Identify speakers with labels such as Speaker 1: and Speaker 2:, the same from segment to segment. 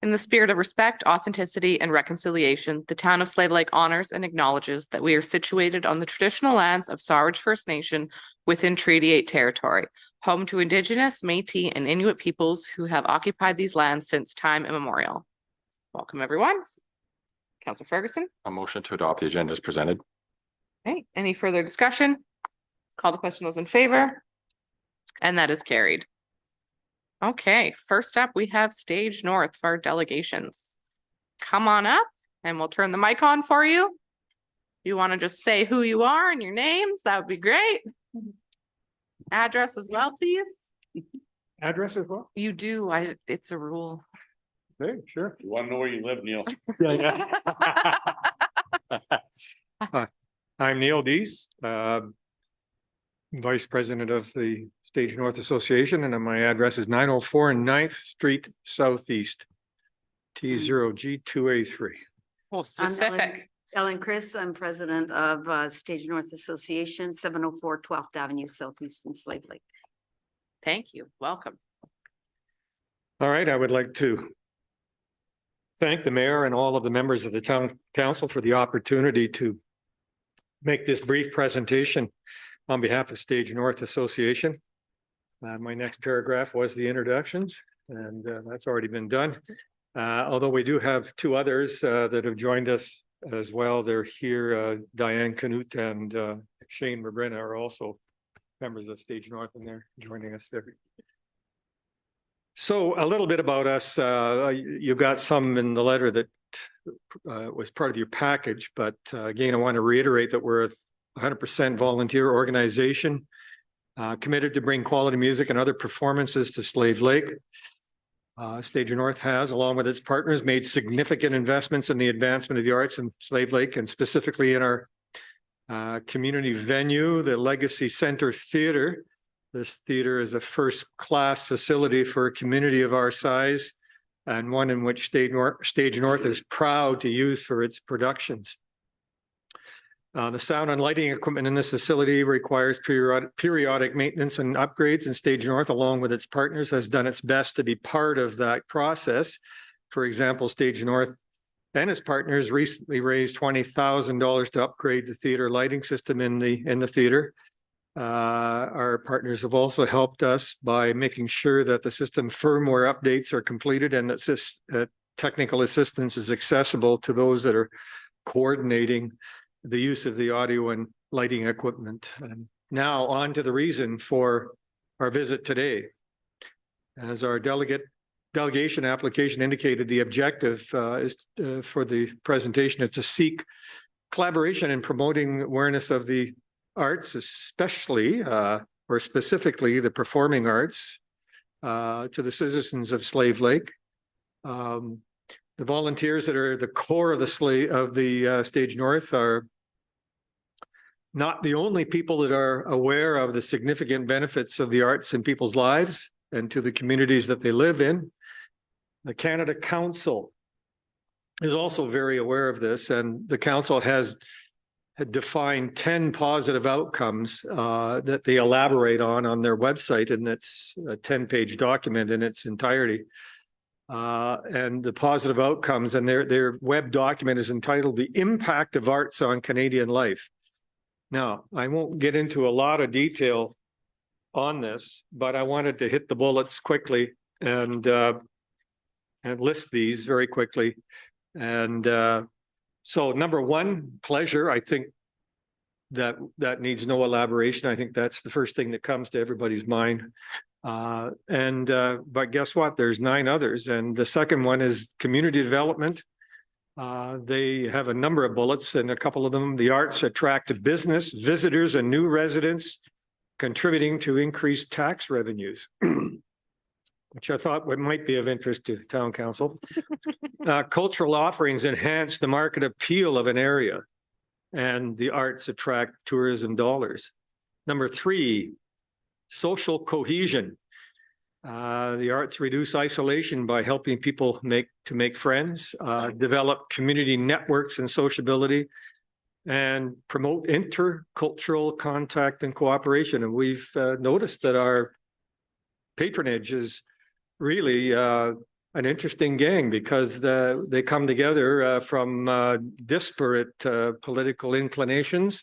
Speaker 1: In the spirit of respect, authenticity, and reconciliation, the town of Slave Lake honors and acknowledges that we are situated on the traditional lands of Sawridge First Nation within Treaty 8 territory, home to Indigenous, Métis, and Inuit peoples who have occupied these lands since time immemorial. Welcome, everyone. Councillor Ferguson.
Speaker 2: A motion to adopt the agenda is presented.
Speaker 1: Okay, any further discussion? Call the question, those in favor? And that is carried. Okay, first up, we have Stage North for our delegations. Come on up and we'll turn the mic on for you. You want to just say who you are and your names, that would be great. Address as well, please.
Speaker 3: Address as well?
Speaker 1: You do, it's a rule.
Speaker 3: Okay, sure.
Speaker 4: You wanna know where you live, Neil?
Speaker 3: Yeah, yeah. I'm Neil Dees, Vice President of the Stage North Association, and my address is 904 9th Street Southeast, T0G2A3.
Speaker 1: Well, specific.
Speaker 5: Ellen Chris, I'm president of Stage North Association, 704 12th Avenue Southeast in Slave Lake.
Speaker 1: Thank you. Welcome.
Speaker 3: All right, I would like to thank the mayor and all of the members of the town council for the opportunity to make this brief presentation on behalf of Stage North Association. My next paragraph was the introductions, and that's already been done. Although we do have two others that have joined us as well. They're here. Diane Canute and Shane Mabrina are also members of Stage North, and they're joining us there. So a little bit about us. You got some in the letter that was part of your package, but again, I want to reiterate that we're a 100% volunteer organization committed to bring quality music and other performances to Slave Lake. Stage North has, along with its partners, made significant investments in the advancement of the arts in Slave Lake, and specifically in our community venue, the Legacy Center Theatre. This theater is a first-class facility for a community of our size, and one in which Stage North is proud to use for its productions. The sound and lighting equipment in this facility requires periodic maintenance and upgrades, and Stage North, along with its partners, has done its best to be part of that process. For example, Stage North and its partners recently raised $20,000 to upgrade the theater lighting system in the theater. Our partners have also helped us by making sure that the system firmware updates are completed and that technical assistance is accessible to those that are coordinating the use of the audio and lighting equipment. And now on to the reason for our visit today. As our delegation application indicated, the objective is for the presentation is to seek collaboration in promoting awareness of the arts, especially or specifically the performing arts, to the citizens of Slave Lake. The volunteers that are the core of the Stage North are not the only people that are aware of the significant benefits of the arts in people's lives and to the communities that they live in. The Canada Council is also very aware of this, and the council had defined 10 positive outcomes that they elaborate on their website, and that's a 10-page document in its entirety. And the positive outcomes, and their web document is entitled "The Impact of Arts on Canadian Life." Now, I won't get into a lot of detail on this, but I wanted to hit the bullets quickly and list these very quickly. And so number one, pleasure. I think that needs no elaboration. I think that's the first thing that comes to everybody's mind. But guess what? There's 9 others. And the second one is community development. They have a number of bullets, and a couple of them, the arts attract business, visitors, and new residents, contributing to increased tax revenues, which I thought might be of interest to town council. Cultural offerings enhance the market appeal of an area, and the arts attract tourism dollars. Number 3, social cohesion. The arts reduce isolation by helping people make friends, develop community networks and sociability, and promote intercultural contact and cooperation. And we've noticed that our patronage is really an interesting gang because they come together from disparate political inclinations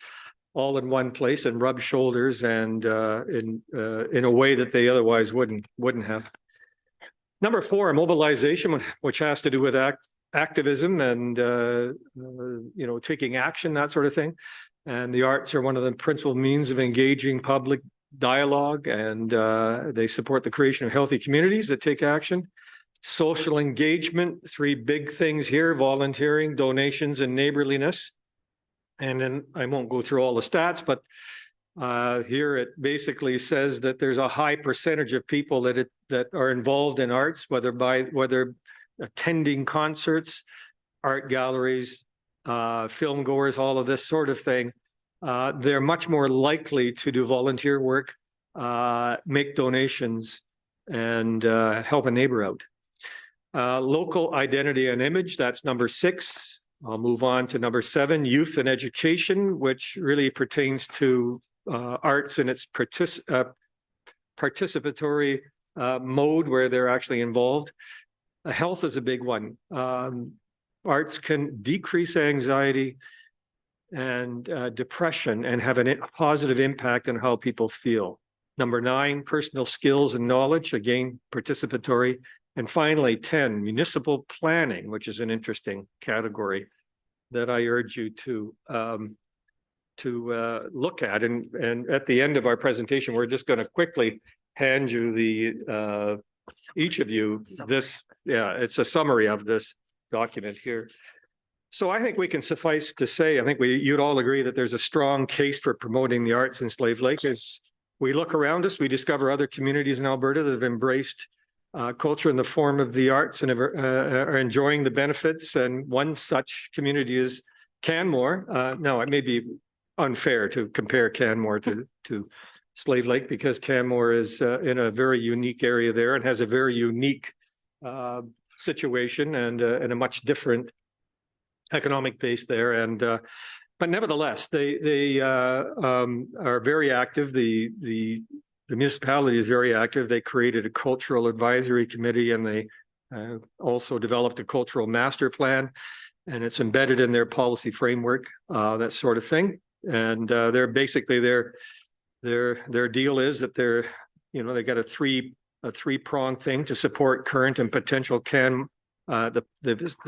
Speaker 3: all in one place and rub shoulders and in a way that they otherwise wouldn't have. Number 4, mobilization, which has to do with activism and taking action, that sort of thing. And the arts are one of the principal means of engaging public dialogue, and they support the creation of healthy communities that take action. Social engagement, 3 big things here: volunteering, donations, and neighborliness. And then I won't go through all the stats, but here it basically says that there's a high percentage of people that are involved in arts, whether attending concerts, art galleries, film goers, all of this sort of thing. They're much more likely to do volunteer work, make donations, and help a neighbor out. Local identity and image, that's number 6. I'll move on to number 7, youth and education, which really pertains to arts in its participatory mode where they're actually involved. Health is a big one. Arts can decrease anxiety and depression and have a positive impact on how people feel. Number 9, personal skills and knowledge, again, participatory. And finally, 10, municipal planning, which is an interesting category that I urge you to look at. And at the end of our presentation, we're just going to quickly hand you each of you this. Yeah, it's a summary of this document here. So I think we can suffice to say, I think you'd all agree that there's a strong case for promoting the arts in Slave Lake. As we look around us, we discover other communities in Alberta that have embraced culture in the form of the arts and are enjoying the benefits. And one such community is Canmore. Now, it may be unfair to compare Canmore to Slave Lake because Canmore is in a very unique area there and has a very unique situation and a much different economic base there. And but nevertheless, they are very active. The municipality is very active. They created a cultural advisory committee, and they also developed a cultural master plan, and it's embedded in their policy framework, that sort of thing. And they're basically their deal is that they got a three-pronged thing to support current and potential the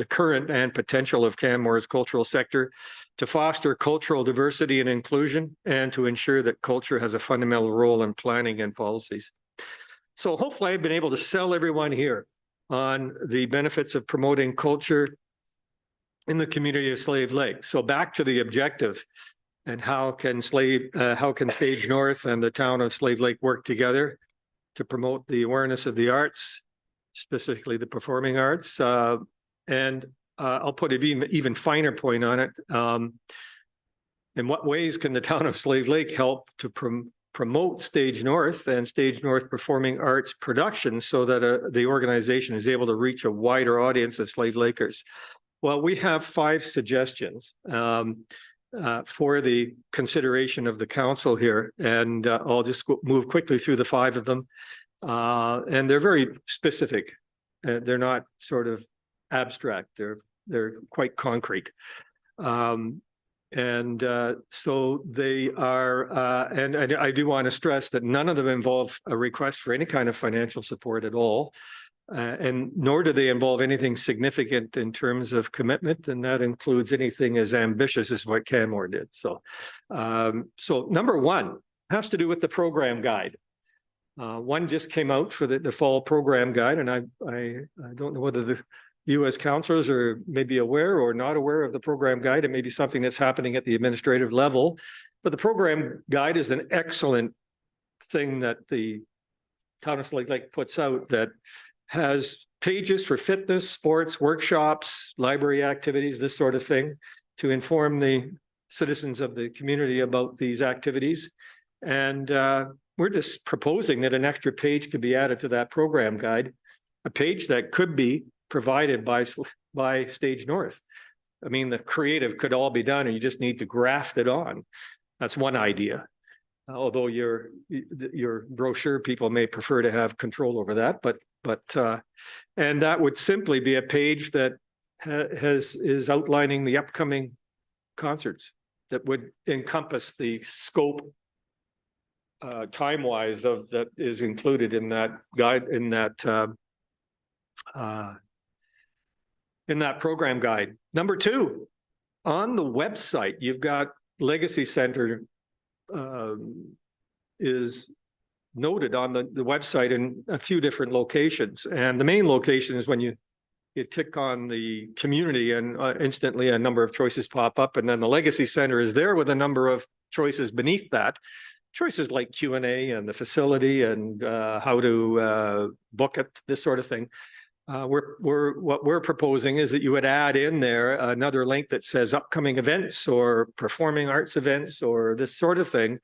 Speaker 3: current and potential of Canmore's cultural sector, to foster cultural diversity and inclusion, and to ensure that culture has a fundamental role in planning and policies. So hopefully I've been able to sell everyone here on the benefits of promoting culture in the community of Slave Lake. So back to the objective, and how can Stage North and the town of Slave Lake work together to promote the awareness of the arts, specifically the performing arts. And I'll put an even finer point on it. In what ways can the town of Slave Lake help to promote Stage North and Stage North performing arts productions so that the organization is able to reach a wider audience of Slave Lakers? Well, we have 5 suggestions for the consideration of the council here, and I'll just move quickly through the 5 of them. And they're very specific. They're not sort of abstract. They're quite concrete. So they are, and I do want to stress that none of them involve a request for any kind of financial support at all. And nor do they involve anything significant in terms of commitment, and that includes anything as ambitious as what Canmore did. So number 1 has to do with the program guide. One just came out for the fall program guide, and I don't know whether you as councillors are maybe aware or not aware of the program guide. It may be something that's happening at the administrative level, but the program guide is an excellent thing that the town of Slave Lake puts out that has pages for fitness, sports, workshops, library activities, this sort of thing, to inform the citizens of the community about these activities. And we're just proposing that an extra page could be added to that program guide, a page that could be provided by Stage North. I mean, the creative could all be done, and you just need to graft it on. That's one idea. Although your brochure people may prefer to have control over that, but But, and that would simply be a page that is outlining the upcoming concerts that would encompass the scope time-wise of that is included in that guide, in that program guide. Number 2, on the website, you've got Legacy Center is noted on the website in a few different locations. And the main location is when you tick on the community and instantly a number of choices pop up. And then the Legacy Center is there with a number of choices beneath that. Choices like Q&A and the facility and how to book it, this sort of thing. What we're proposing is that you would add in there another link that says upcoming events or performing arts events or this sort of thing.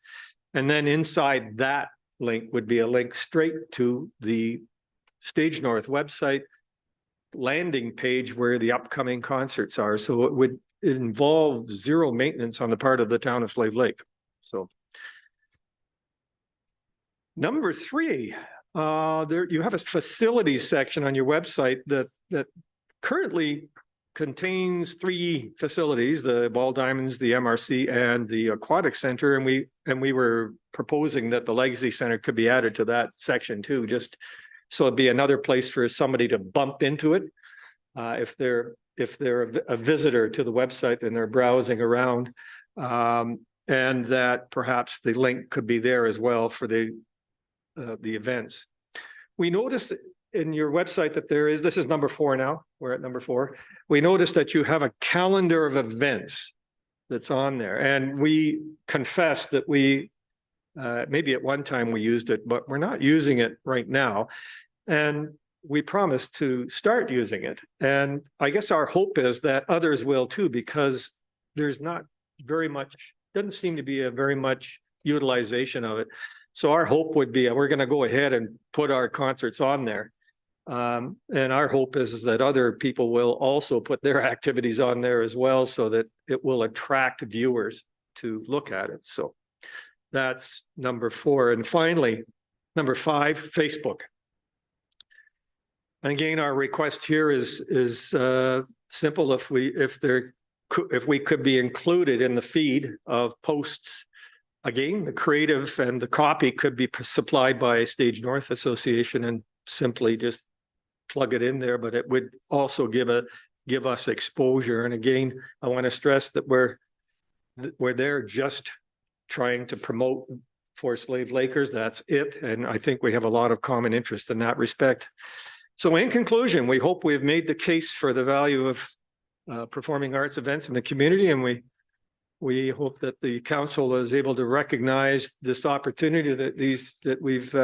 Speaker 3: And then inside that link would be a link straight to the Stage North website landing page where the upcoming concerts are. So it would involve zero maintenance on the part of the town of Slave Lake. So number 3, there you have a facilities section on your website that currently contains 3 facilities: the Ball Diamonds, the MRC, and the Aquatic Center. And we were proposing that the Legacy Center could be added to that section too, just so it'd be another place for somebody to bump into it if they're a visitor to the website and they're browsing around, and that perhaps the link could be there as well for the events. We noticed in your website that this is number 4 now, we're at number 4. We noticed that you have a calendar of events that's on there. And we confess that maybe at one time we used it, but we're not using it right now. And we promised to start using it. And I guess our hope is that others will too, because there's not very much, doesn't seem to be a very much utilization of it. So our hope would be, we're going to go ahead and put our concerts on there. And our hope is that other people will also put their activities on there as well, so that it will attract viewers to look at it. So that's number 4. And finally, number 5, Facebook. And again, our request here is simple. If we could be included in the feed of posts. Again, the creative and the copy could be supplied by Stage North Association and simply just plug it in there, but it would also give us exposure. And again, I want to stress that we're there just trying to promote for Slave Lakers. That's it. And I think we have a lot of common interest in that respect. So in conclusion, we hope we've made the case for the value of performing arts events in the community, and we hope that the council is able to recognize this opportunity that we've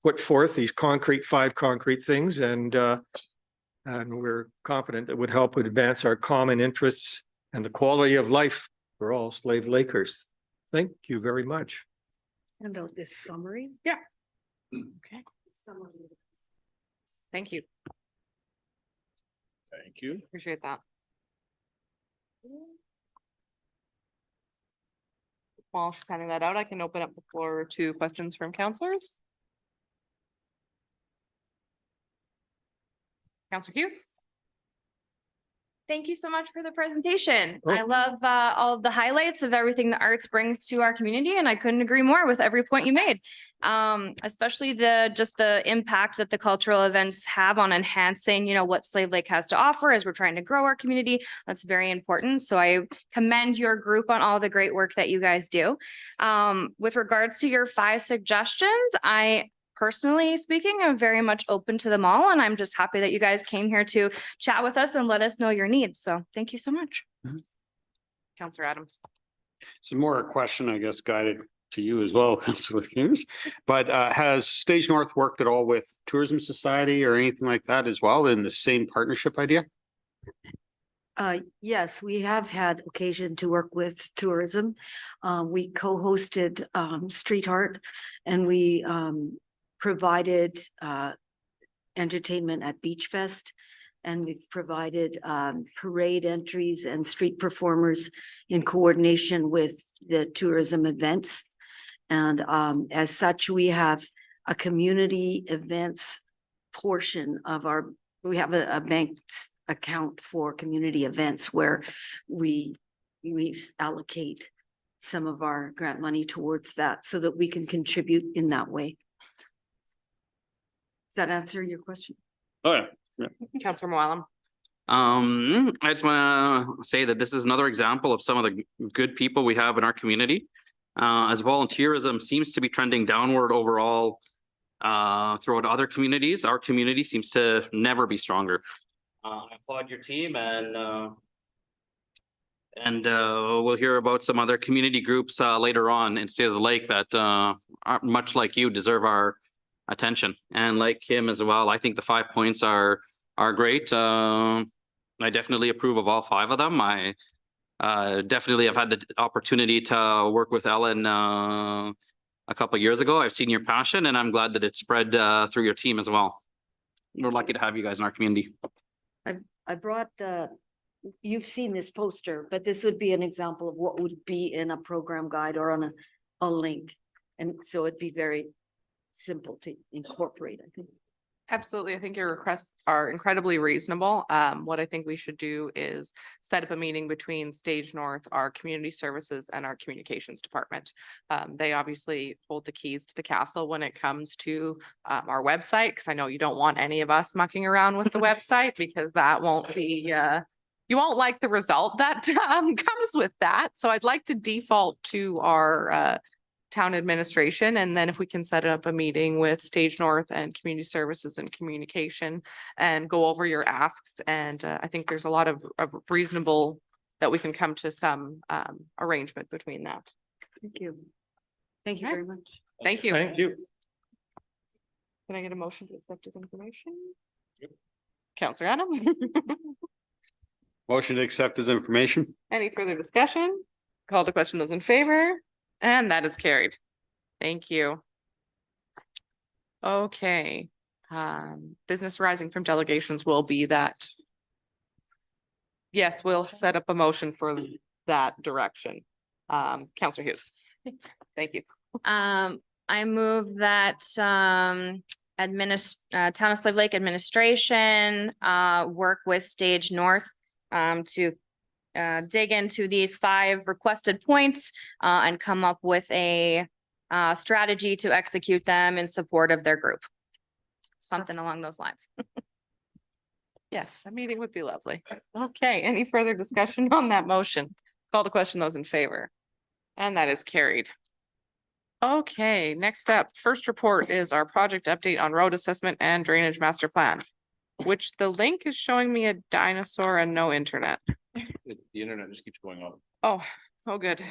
Speaker 3: put forth, these 5 concrete things, and we're confident that would help advance our common interests and the quality of life for all Slave Lakers. Thank you very much.
Speaker 5: Hand out this summary.
Speaker 1: Yeah. Okay. Thank you.
Speaker 2: Thank you.
Speaker 1: Appreciate that. While she's sending that out, I can open up the floor to questions from counselors. Counselor Hughes?
Speaker 4: Thank you so much for the presentation.
Speaker 3: Oh.
Speaker 4: I love all of the highlights of everything the arts brings to our community, and I couldn't agree more with every point you made. Especially just the impact that the cultural events have on enhancing, what Slave Lake has to offer as we're trying to grow our community. That's very important. So I commend your group on all the great work that you guys do. With regards to your 5 suggestions, personally speaking, I'm very much open to them all, and I'm just happy that you guys came here to chat with us and let us know your needs. So thank you so much.
Speaker 1: Counselor Adams?
Speaker 6: It's more a question, I guess, guided to you as well, Councilor Hughes. But has Stage North worked at all with Tourism Society or anything like that as well in the same partnership idea?
Speaker 5: Yes, we have had occasion to work with tourism. We co-hosted Street Art, and we provided entertainment at Beach Fest, and we've provided parade entries and street performers in coordination with the tourism events. And as such, we have a community events portion of we have a bank account for community events where we allocate some of our grant money towards that so that we can contribute in that way. Does that answer your question?
Speaker 6: Oh, yeah.
Speaker 1: Counselor Moallem.
Speaker 7: I just want to say that this is another example of some of the good people we have in our community. As volunteerism seems to be trending downward overall throughout other communities, our community seems to never be stronger. I applaud your team and we'll hear about some other community groups later on in State of the Lake that are much like you deserve our attention. And like him as well, I think the 5 points are great. I definitely approve of all 5 of them. I definitely have had the opportunity to work with Ellen a couple of years ago. I've seen your passion and I'm glad that it spread through your team as well. We're lucky to have you guys in our community.
Speaker 5: I brought you've seen this poster, but this would be an example of what would be in a program guide or on a link. And so it'd be very simple to incorporate, I think.
Speaker 1: Absolutely. I think your requests are incredibly reasonable. What I think we should do is set up a meeting between Stage North, our community services and our communications department. They obviously hold the keys to the castle when it comes to our website, because I know you don't want any of us mucking around with the website because that won't be, you won't like the result that comes with that. So I'd like to default to our town administration. And then if we can set up a meeting with Stage North and community services and communication and go over your asks. And I think there's a lot of reasonable that we can come to some arrangement between that.
Speaker 5: Thank you. Thank you
Speaker 1: Okay.
Speaker 5: very much.
Speaker 1: Thank you.
Speaker 3: Thank you.
Speaker 1: Can I get a motion to accept his information? Counselor Adams.
Speaker 6: Motion to accept his information.
Speaker 1: Any further discussion? Call to question those in favor, and that is carried. Thank you. Okay, business arising from delegations will be that. Yes, we'll set up a motion for that direction. Counselor Hughes. Thank you.
Speaker 4: I move that Town of Slave Lake administration work with Stage North to dig into these 5 requested points and come up with a strategy to execute them in support of their group. Something along those lines.
Speaker 1: Yes, a meeting would be lovely. Okay, any further discussion on that motion? Call to question those in favor. And that is carried. Okay, next up, first report is our project update on road assessment and drainage master plan, which the link is showing me a dinosaur and no internet.
Speaker 2: The internet just keeps going on.
Speaker 1: Oh, good.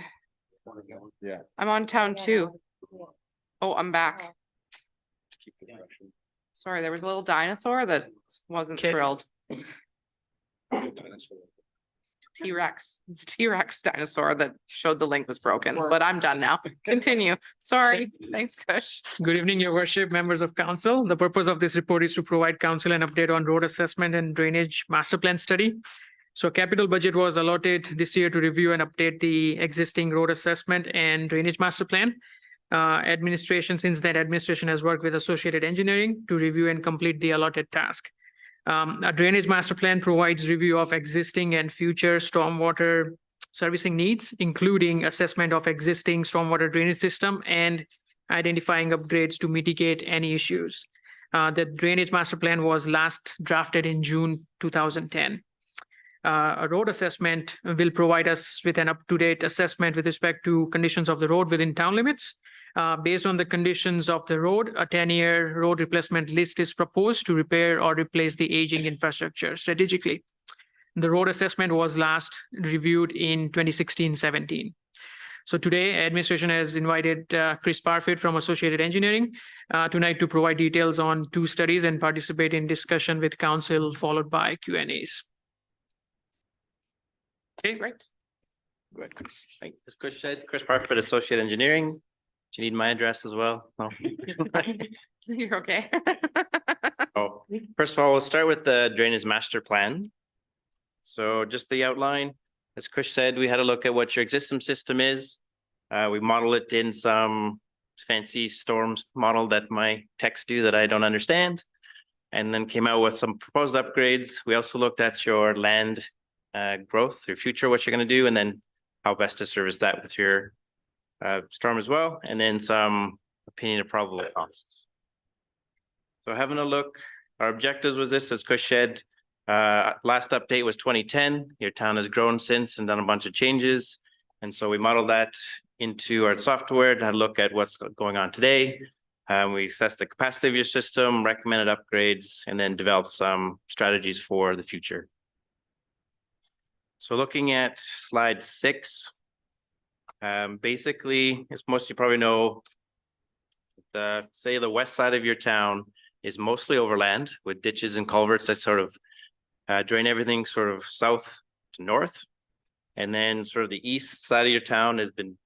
Speaker 2: Yeah.
Speaker 1: I'm on town 2. Oh, I'm back.
Speaker 2: Keep the direction.
Speaker 1: Sorry, there was a little dinosaur that wasn't thrilled. T-Rex. It's a T-Rex dinosaur that showed the link was broken, but I'm done now. Continue. Sorry. Thanks, Kush.
Speaker 8: Good evening, your worship, members of council. The purpose of this report is to provide council an update on road assessment and drainage master plan study. So capital budget was allotted this year to review and update the existing road assessment and drainage master plan. Since then, administration has worked with Associated Engineering to review and complete the allotted task. A drainage master plan provides review of existing and future stormwater servicing needs, including assessment of existing stormwater drainage system and identifying upgrades to mitigate any issues. The drainage master plan was last drafted in June 2010. A road assessment will provide us with an up-to-date assessment with respect to conditions of the road within town limits. Based on the conditions of the road, a 10-year road replacement list is proposed to repair or replace the aging infrastructure strategically. The road assessment was last reviewed in 2016-17. So today, administration has invited Chris Parfit from Associated Engineering tonight to provide details on 2 studies and participate in discussion with council, followed by Q&As.
Speaker 1: Okay, great.
Speaker 2: Go ahead, Chris.
Speaker 9: As Chris said, Chris Parfit, Associate Engineering. Do you need my address as well? No.
Speaker 1: You're okay.
Speaker 9: Oh, first of all, we'll start with the drainage master plan. So just the outline, as Chris said, we had a look at what your existing system is. We model it in some fancy storms model that my techs do that I don't understand. and then came out with some proposed upgrades. We also looked at your land growth, your future, what you're gonna do, and then how best to service that with your storm as well, and then some opinion of probable costs. So having a look, our objectives was this, as Kush said, last update was 2010. Your town has grown since and done a bunch of changes. And so we modeled that into our software to look at what's going on today. We assessed the capacity of your system, recommended upgrades, and then developed some strategies for the future. So looking at slide 6, basically, as most of you probably know, say the west side of your town is mostly overland with ditches and culverts that sort of drain everything sort of south to north. And then sort of the east side of your town has been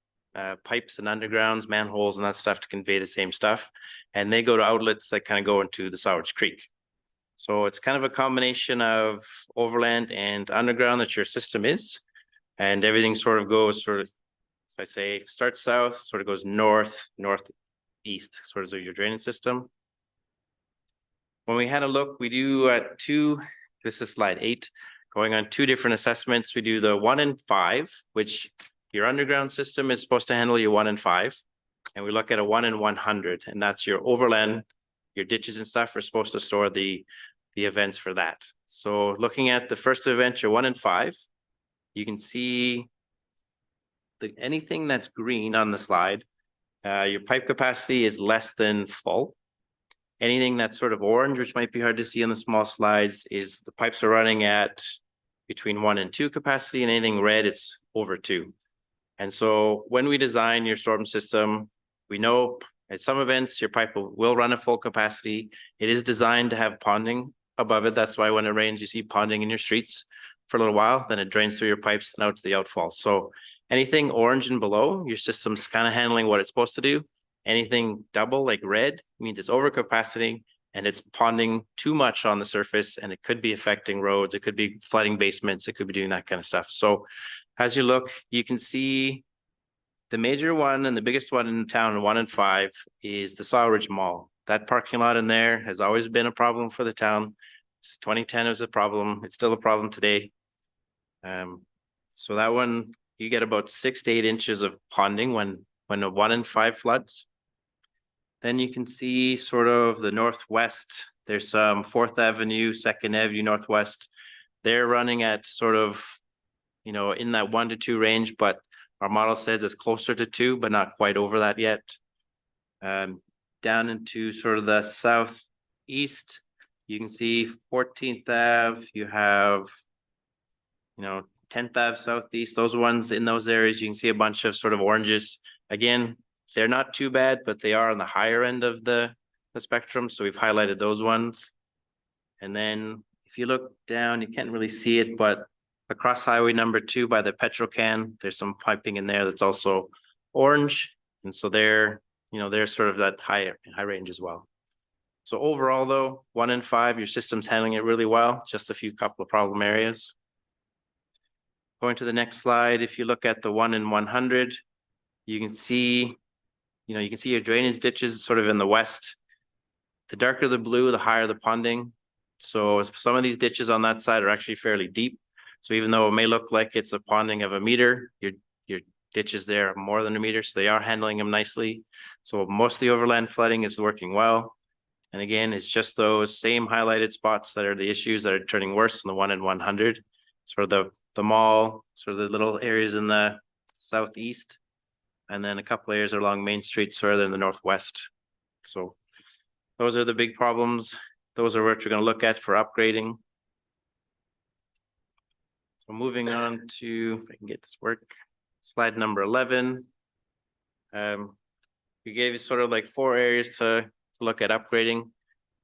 Speaker 9: pipes and undergrounds, manholes and that stuff to convey the same stuff. And they go to outlets that kind of go into the Sourage Creek. So it's kind of a combination of overland and underground that your system is. And everything sort of goes so I say, starts south, sort of goes north, northeast, sort of your drainage system. When we had a look, we do this is slide 8, going on 2 different assessments. We do the 1 and 5, which your underground system is supposed to handle your 1 and 5. And we look at a 1 and 100, and that's your overland, your ditches and stuff are supposed to store the events for that. So looking at the first event, your 1 and 5, you can see anything that's green on the slide, your pipe capacity is less than full. Anything that's sort of orange, which might be hard to see on the small slides, is the pipes are running at between 1 and 2 capacity, and anything red, it's over 2. And so when we design your storm system, we know at some events, your pipe will run at full capacity. It is designed to have ponding above it. That's why when it rains, you see ponding in your streets for a little while, then it drains through your pipes and out to the outfall. So anything orange and below, your system's kind of handling what it's supposed to do. Anything double like red means it's over capacity and it's ponding too much on the surface, and it could be affecting roads. It could be flooding basements. It could be doing that kind of stuff. So as you look, you can see the major one and the biggest one in town, 1 and 5, is the Sourage Mall. That parking lot in there has always been a problem for the town. It's 2010 was a problem. It's still a problem today. So that one, you get about 6 to 8 inches of ponding when a 1 and 5 floods. Then you can see sort of the northwest, there's some 4th Avenue, 2nd Avenue Northwest. They're running at sort of, in that 1 to 2 range, but our model says it's closer to 2, but not quite over that yet. Down into sort of the southeast, you can see 14th Ave, you have, 10th Ave Southeast, those ones in those areas, you can see a bunch of sort of oranges. Again, they're not too bad, but they are on the higher end of the spectrum. So we've highlighted those ones. And then if you look down, you can't really see it, but across highway number 2 by the Petrocan, there's some piping in there that's also orange. And so they're sort of that high range as well. So overall though, 1 and 5, your system's handling it really well, just a couple of problem areas. Going to the next slide, if you look at the 1 and 100, you can see, your drainage ditches sort of in the west. The darker the blue, the higher the ponding. So some of these ditches on that side are actually fairly deep. So even though it may look like it's a ponding of 1 meter, your ditches there are more than 1 meter, so they are handling them nicely. So most of the overland flooding is working well. And again, it's just those same highlighted spots that are the issues that are turning worse in the 1 and 100. Sort of the mall, sort of the little areas in the southeast, and then a couple areas along Main Street, further in the northwest. So those are the big problems. Those are what we're going to look at for upgrading. So moving on to, if I can get this work, slide number 11. We gave you sort of like 4 areas to look at upgrading,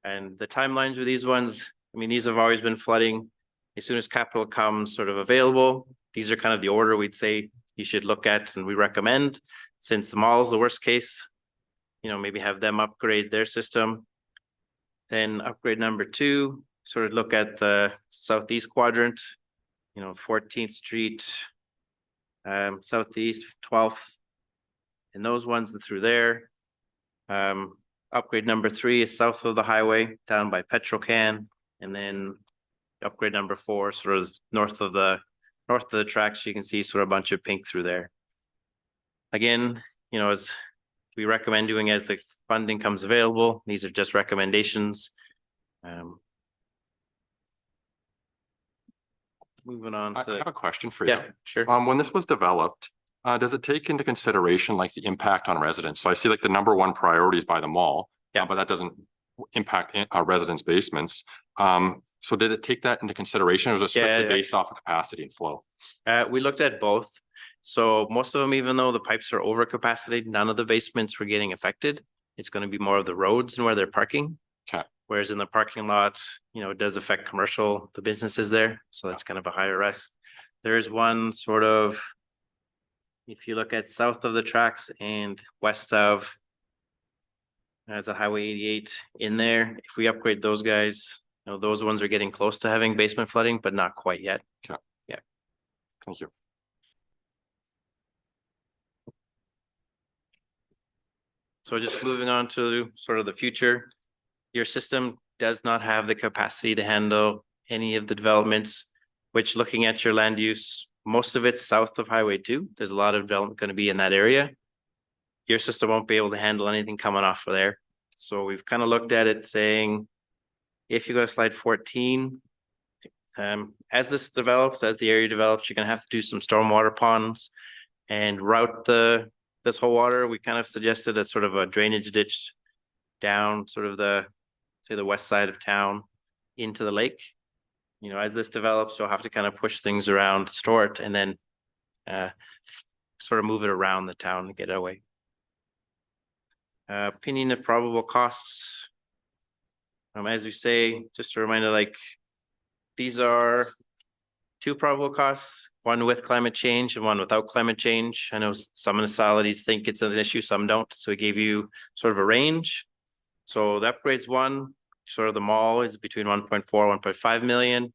Speaker 9: and the timelines with these ones. I mean, these have always been flooding. As soon as capital comes sort of available, these are kind of the order we'd say you should look at and we recommend. Since the mall is the worst case, maybe have them upgrade their system. Then upgrade number 2, sort of look at the southeast quadrant, 14th Street, southeast, 12th, and those ones through there. Upgrade number 3 is south of the highway down by Petrocan. And then upgrade number 4, sort of north of the tracks, you can see sort of a bunch of pink through there. Again, you know, as we recommend doing as the funding comes available, these are just recommendations. Moving on
Speaker 10: I
Speaker 9: to,
Speaker 10: have a question for you.
Speaker 9: yeah, sure.
Speaker 10: When this was developed, does it take into consideration like the impact on residents? So I see like the number one priority is by the mall.
Speaker 9: Yeah.
Speaker 10: But that doesn't impact our residents' basements. So did it take that into consideration or was it strictly
Speaker 9: Yeah.
Speaker 10: based off of capacity and flow?
Speaker 9: We looked at both. So most of them, even though the pipes are over capacity, none of the basements were getting affected. It's going to be more of the roads and where they're parking.
Speaker 10: Okay.
Speaker 9: Whereas in the parking lot, you know, it does affect commercial, the businesses there. So that's kind of a higher risk. There is one sort of, if you look at south of the tracks and west of, there's a Highway 88 in there. If we upgrade those guys, you know, those ones are getting close to having basement flooding, but not quite yet.
Speaker 10: Thank you.
Speaker 9: So just moving on to sort of the future. Your system does not have the capacity to handle any of the developments, which looking at your land use, most of it's south of Highway 2. There's a lot of development going to be in that area. Your system won't be able to handle anything coming off of there. So we've kind of looked at it saying, if you go to slide 14, as this develops, as the area develops, you're going to have to do some stormwater ponds and route this whole water. We kind of suggested a sort of a drainage ditch down sort of the west side of town into the lake. You know, as this develops, you'll have to kind of push things around, store it, and then sort of move it around the town to get it away. Opinion of probable costs. As you say, just a reminder, like these are 2 probable costs, one with climate change and one without climate change. I know some municipalities think it's an issue, some don't. So we gave you sort of a range. So the upgrades 1, sort of the mall is between 1.4, 1.5 million.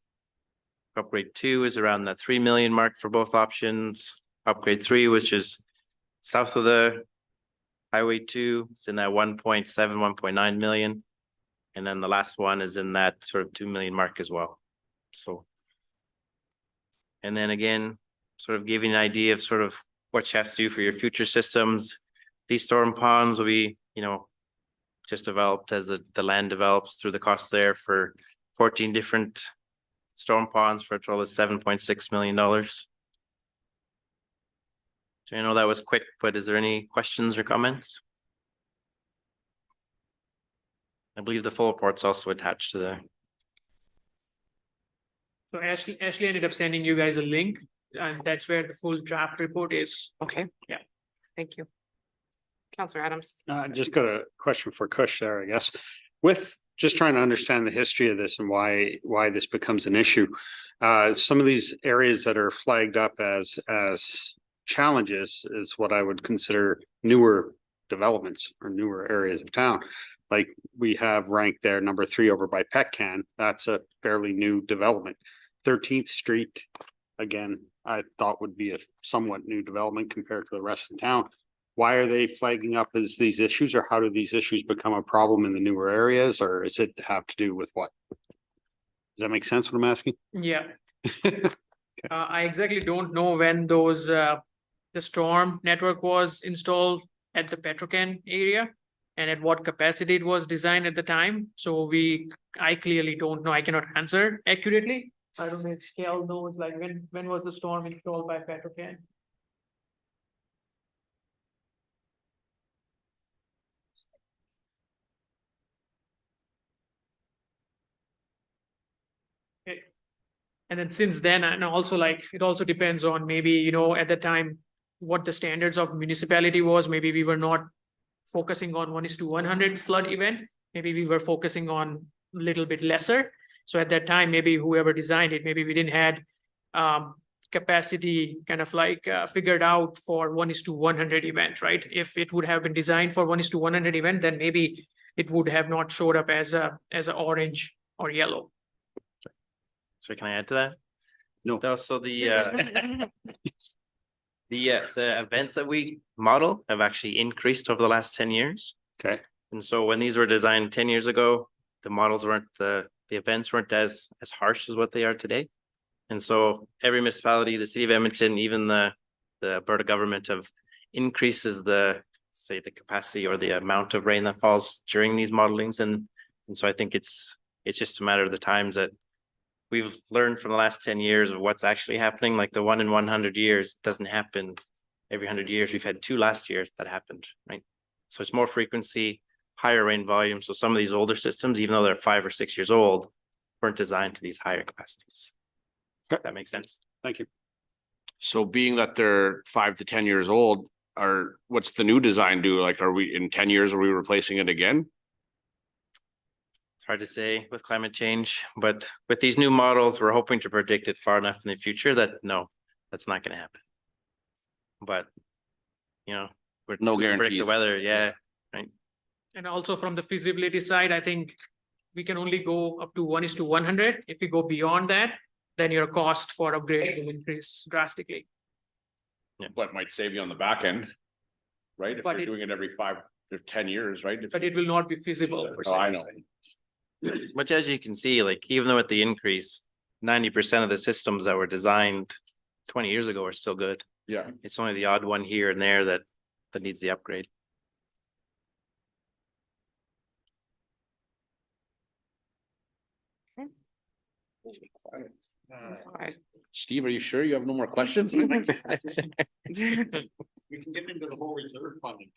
Speaker 9: Upgrade 2 is around the 3 million mark for both options. Upgrade 3, which is south of the Highway 2, it's in that 1.7, 1.9 million. And then the last one is in that sort of 2 million mark as well. So. And then again, sort of giving an idea of sort of what you have to do for your future systems. These storm ponds will be, you know, just developed as the land develops through the cost there for 14 different storm ponds for a total of $7.6 million. So I know that was quick, but is there any questions or comments? I believe the full report's also attached to the.
Speaker 8: So Ashley ended up sending you guys a link and that's where the full draft report is.
Speaker 1: Okay.
Speaker 8: Yeah.
Speaker 1: Thank you. Counselor Adams.
Speaker 6: Just got a question for Kush there, I guess. With just trying to understand the history of this and why this becomes an issue. Some of these areas that are flagged up as challenges is what I would consider newer developments or newer areas of town. Like we have ranked there number 3 over by Petcan. That's a fairly new development. 13th Street, again, I thought would be a somewhat new development compared to the rest of the town. Why are they flagging up as these issues, or how do these issues become a problem in the newer areas, or is it have to do with what? Does that make sense what I'm asking?
Speaker 8: Yeah. I exactly don't know when those the storm network was installed at the Petrocan area and at what capacity it was designed at the time. So I clearly don't know. I cannot answer accurately. I don't know if Scale knows like when was the storm installed by Petrocan? Okay. And then since then, and also like, it also depends on maybe, you know, at the time, what the standards of municipality was. Maybe we were not focusing on 1:100 flood event. Maybe we were focusing on a little bit lesser. So at that time, maybe whoever designed it, maybe we didn't had capacity kind of like figured out for 1:100 event, right? If it would have been designed for 1:100 event, then maybe it would have not showed up as a orange or yellow.
Speaker 9: So can I add to that?
Speaker 6: No.
Speaker 9: Also the events that we model have actually increased over the last 10 years.
Speaker 6: Okay.
Speaker 9: And so when these were designed 10 years ago, the models weren't, the events weren't as harsh as what they are today. And so every municipality, the city of Edmonton, even the Alberta government have increases the, say, the capacity or the amount of rain that falls during these modelings. And so I think it's just a matter of the times that we've learned from the last 10 years of what's actually happening. Like the 1 in 100 years doesn't happen every 100 years. We've had 2 last year that happened, right? So it's more frequency, higher rain volume. So some of these older systems, even though they're 5 or 6 years old, weren't designed to these higher capacities. If that makes sense.
Speaker 6: Thank you.
Speaker 2: So being that they're 5 to 10 years old, what's the new design do? Like, are we in 10 years, are we replacing it again?
Speaker 9: It's hard to say with climate change, but with these new models, we're hoping to predict it far enough in the future that no, that's not going to happen. But, you know,
Speaker 2: No
Speaker 9: we can predict
Speaker 2: guarantees.
Speaker 9: the weather, yeah.
Speaker 8: And also from the feasibility side, I think we can only go up to 1:100. If we go beyond that, then your cost for upgrading will increase drastically.
Speaker 2: But might save you on the back end, right? If
Speaker 8: But
Speaker 2: you're
Speaker 8: it-
Speaker 2: doing it every 5 or 10 years, right?
Speaker 8: But it will not be feasible. per
Speaker 2: Oh,
Speaker 8: se.
Speaker 2: I know.
Speaker 9: But as you can see, like even though with the increase, 90% of the systems that were designed 20 years ago are still good.
Speaker 2: Yeah.
Speaker 9: It's only the odd one here and there that needs the upgrade.
Speaker 1: That's fine.
Speaker 2: Steve, are you sure you have no more questions?
Speaker 6: We can get into the whole reserve funding.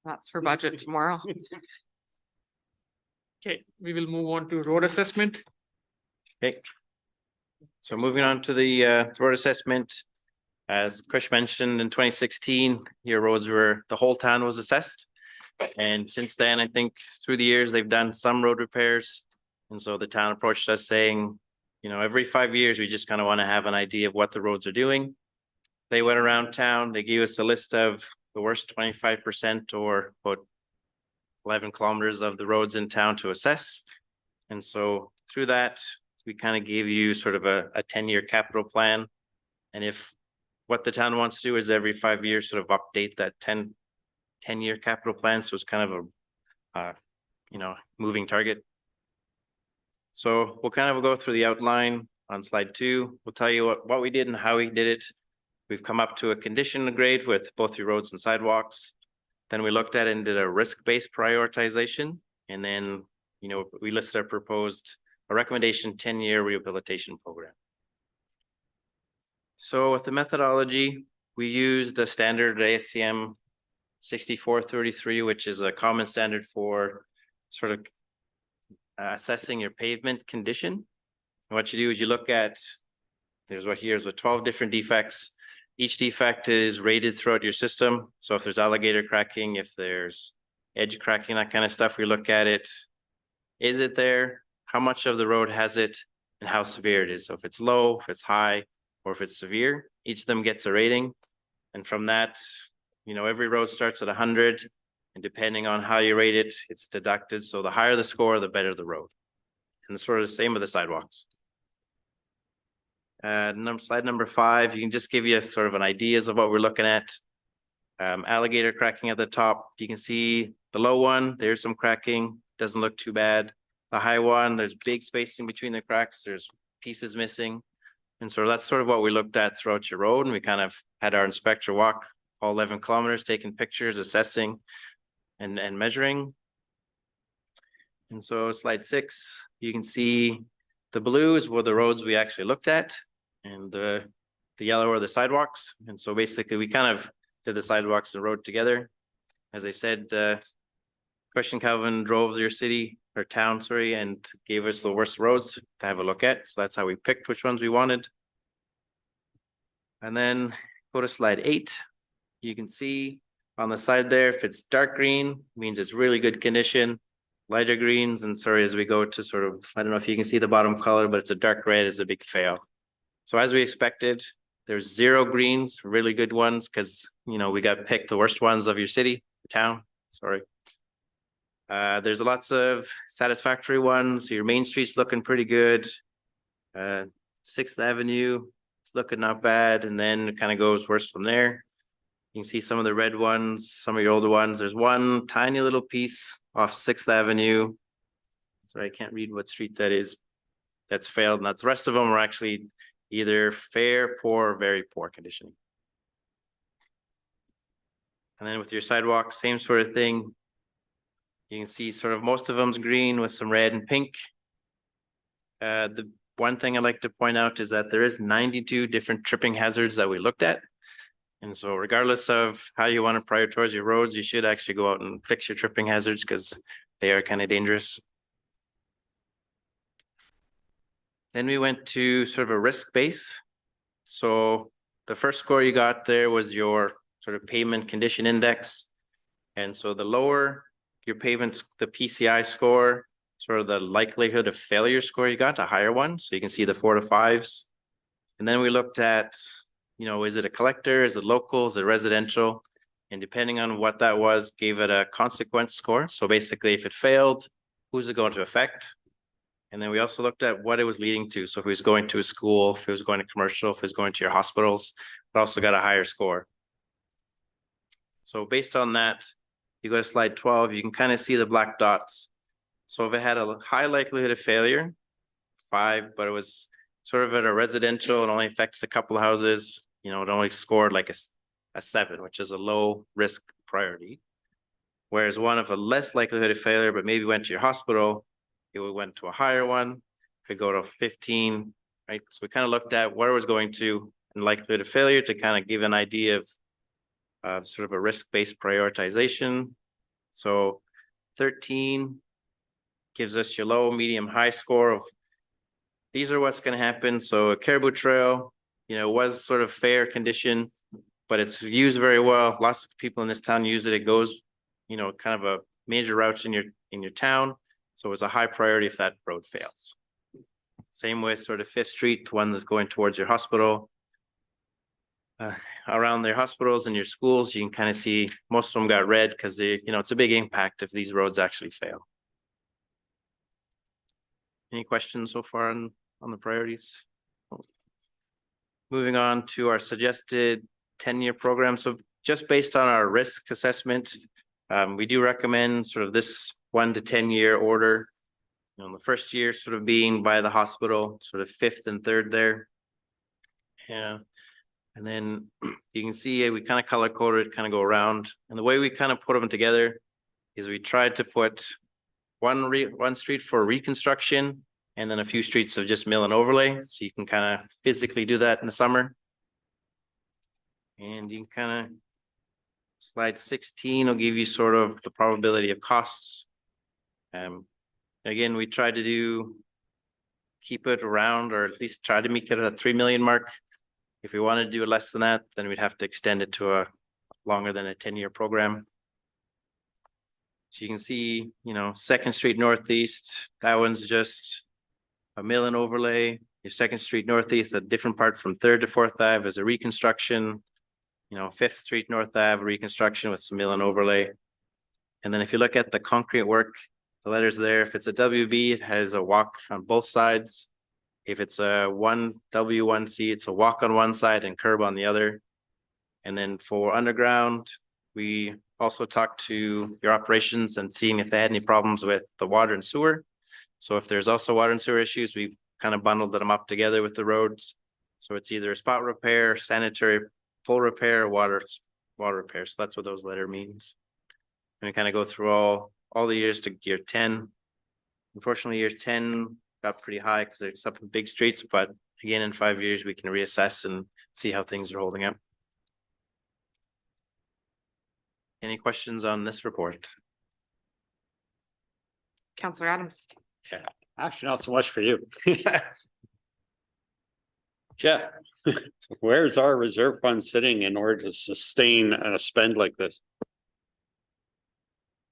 Speaker 1: That's for budget tomorrow.
Speaker 8: Okay, we will move on to road assessment.
Speaker 9: Okay. So moving on to the road assessment. As Kush mentioned, in 2016, your roads were, the whole town was assessed. And since then, I think through the years, they've done some road repairs. And so the town approached us saying, you know, every 5 years, we just kind of want to have an idea of what the roads are doing. They went around town, they gave us a list of the worst 25% or about 11 kilometers of the roads in town to assess. And so through that, we kind of gave you sort of a 10-year capital plan. And if what the town wants to do is every 5 years sort of update that 10-year capital plan. So it's kind of a, you know, moving target. So we'll kind of go through the outline on slide 2. We'll tell you what we did and how we did it. We've come up to a condition grade with both your roads and sidewalks. Then we looked at it and did a risk-based prioritization. And then, you know, we listed our proposed a recommendation 10-year rehabilitation program. So with the methodology, we used a standard ASTM 6433, which is a common standard for sort of assessing your pavement condition. And what you do is you look at, here's 12 different defects. Each defect is rated throughout your system. So if there's alligator cracking, if there's edge cracking, that kind of stuff, we look at it. Is it there? How much of the road has it and how severe it is? So if it's low, if it's high, or if it's severe, each of them gets a rating. And from that, you know, every road starts at 100. And depending on how you rate it, it's deducted. So the higher the score, the better the road. And it's sort of the same with the sidewalks. Slide number 5, you can just give you sort of an ideas of what we're looking at. Alligator cracking at the top. You can see the low one, there's some cracking, doesn't look too bad. The high one, there's big spacing between the cracks, there's pieces missing. And so that's sort of what we looked at throughout your road. And we kind of had our inspector walk all 11 kilometers, taking pictures, assessing and measuring. And so slide 6, you can see the blue is where the roads we actually looked at, and the yellow are the sidewalks. And so basically we kind of did the sidewalks and road together. As I said, Christian Calvin drove your city or town, sorry, and gave us the worst roads to have a look at. So that's how we picked which ones we wanted. And then go to slide 8. You can see on the side there, if it's dark green, means it's really good condition. Lighter greens, and sorry, as we go to sort of, I don't know if you can see the bottom color, but it's a dark red, it's a big fail. So as we expected, there's 0 greens, really good ones, because, you know, we got picked the worst ones of your city, town, sorry. There's lots of satisfactory ones. Your main street's looking pretty good. 6th Avenue, it's looking not bad, and then it kind of goes worse from there. You can see some of the red ones, some of your older ones. There's one tiny little piece off Sixth Avenue. Sorry, I can't read what street that is. That's failed, and that's the rest of them are actually either fair, poor, or very poor condition. And then with your sidewalks, same sort of thing. You can see sort of most of them's green with some red and pink. The one thing I'd like to point out is that there is 92 different tripping hazards that we looked at. And so regardless of how you want to prioritize your roads, you should actually go out and fix your tripping hazards because they are kind of dangerous. Then we went to sort of a risk base. So the first score you got there was your sort of pavement condition index. And so the lower your pavement, the PCI score, sort of the likelihood of failure score, you got a higher one. So you can see the 4 to 5s. And then we looked at, you know, is it a collector? Is it local? Is it residential? And depending on what that was, gave it a consequence score. So basically, if it failed, who's it going to affect? And then we also looked at what it was leading to. So if it was going to a school, if it was going to commercial, if it was going to your hospitals, it also got a higher score. So based on that, you go to slide 12, you can kind of see the black dots. So if it had a high likelihood of failure, 5, but it was sort of at a residential, it only affected a couple of houses, you know, it only scored like a 7, which is a low risk priority. Whereas one of a less likelihood of failure, but maybe went to your hospital, it went to a higher one, could go to 15, right? So we kind of looked at where it was going to and likelihood of failure to kind of give an idea of sort of a risk-based prioritization. So 13 gives us your low, medium, high score of these are what's going to happen. So a Caribou Trail, you know, was sort of fair condition, but it's used very well. Lots of people in this town use it. It goes, you know, kind of a major route in your town. So it's a high priority if that road fails. Same with sort of 5th Street, one that's going towards your hospital. Around their hospitals and your schools, you can kind of see most of them got red because they, you know, it's a big impact if these roads actually fail. Any questions so far on the priorities? Moving on to our suggested 10-year program. So just based on our risk assessment, we do recommend sort of this 1 to 10-year order. You know, the first year sort of being by the hospital, sort of 5th and 3rd there. Yeah. And then you can see we kind of color coded, kind of go around. And the way we kind of put them together is we tried to put one street for reconstruction and then a few streets of just mill and overlay. So you can kind of physically do that in the summer. And you can kind of slide 16 will give you sort of the probability of costs. Again, we tried to keep it around, or at least try to make it a 3 million mark. If we want to do less than that, then we'd have to extend it to a longer than a 10-year program. So you can see, you know, 2nd Street Northeast, that one's just a mill and overlay. Your 2nd Street Northeast, a different part from 3rd to 4th Ave is a reconstruction. You know, 5th Street North Ave, reconstruction with some mill and overlay. And then if you look at the concrete work, the letters there, if it's a WB, it has a walk on both sides. If it's a 1W1C, it's a walk on one side and curb on the other. And then for underground, we also talked to your operations and seeing if they had any problems with the water and sewer. So if there's also water and sewer issues, we've kind of bundled them up together with the roads. So it's either a spot repair, sanitary full repair, or water repair. So that's what those letter means. And we kind of go through all the years to year 10. Unfortunately, year 10 got pretty high because there's some big streets, but again, in 5 years, we can reassess and see how things are holding up. Any questions on this report?
Speaker 1: Counselor Adams.
Speaker 6: Actually, not so much for you. Yeah, where's our reserve fund sitting in order to sustain a spend like this?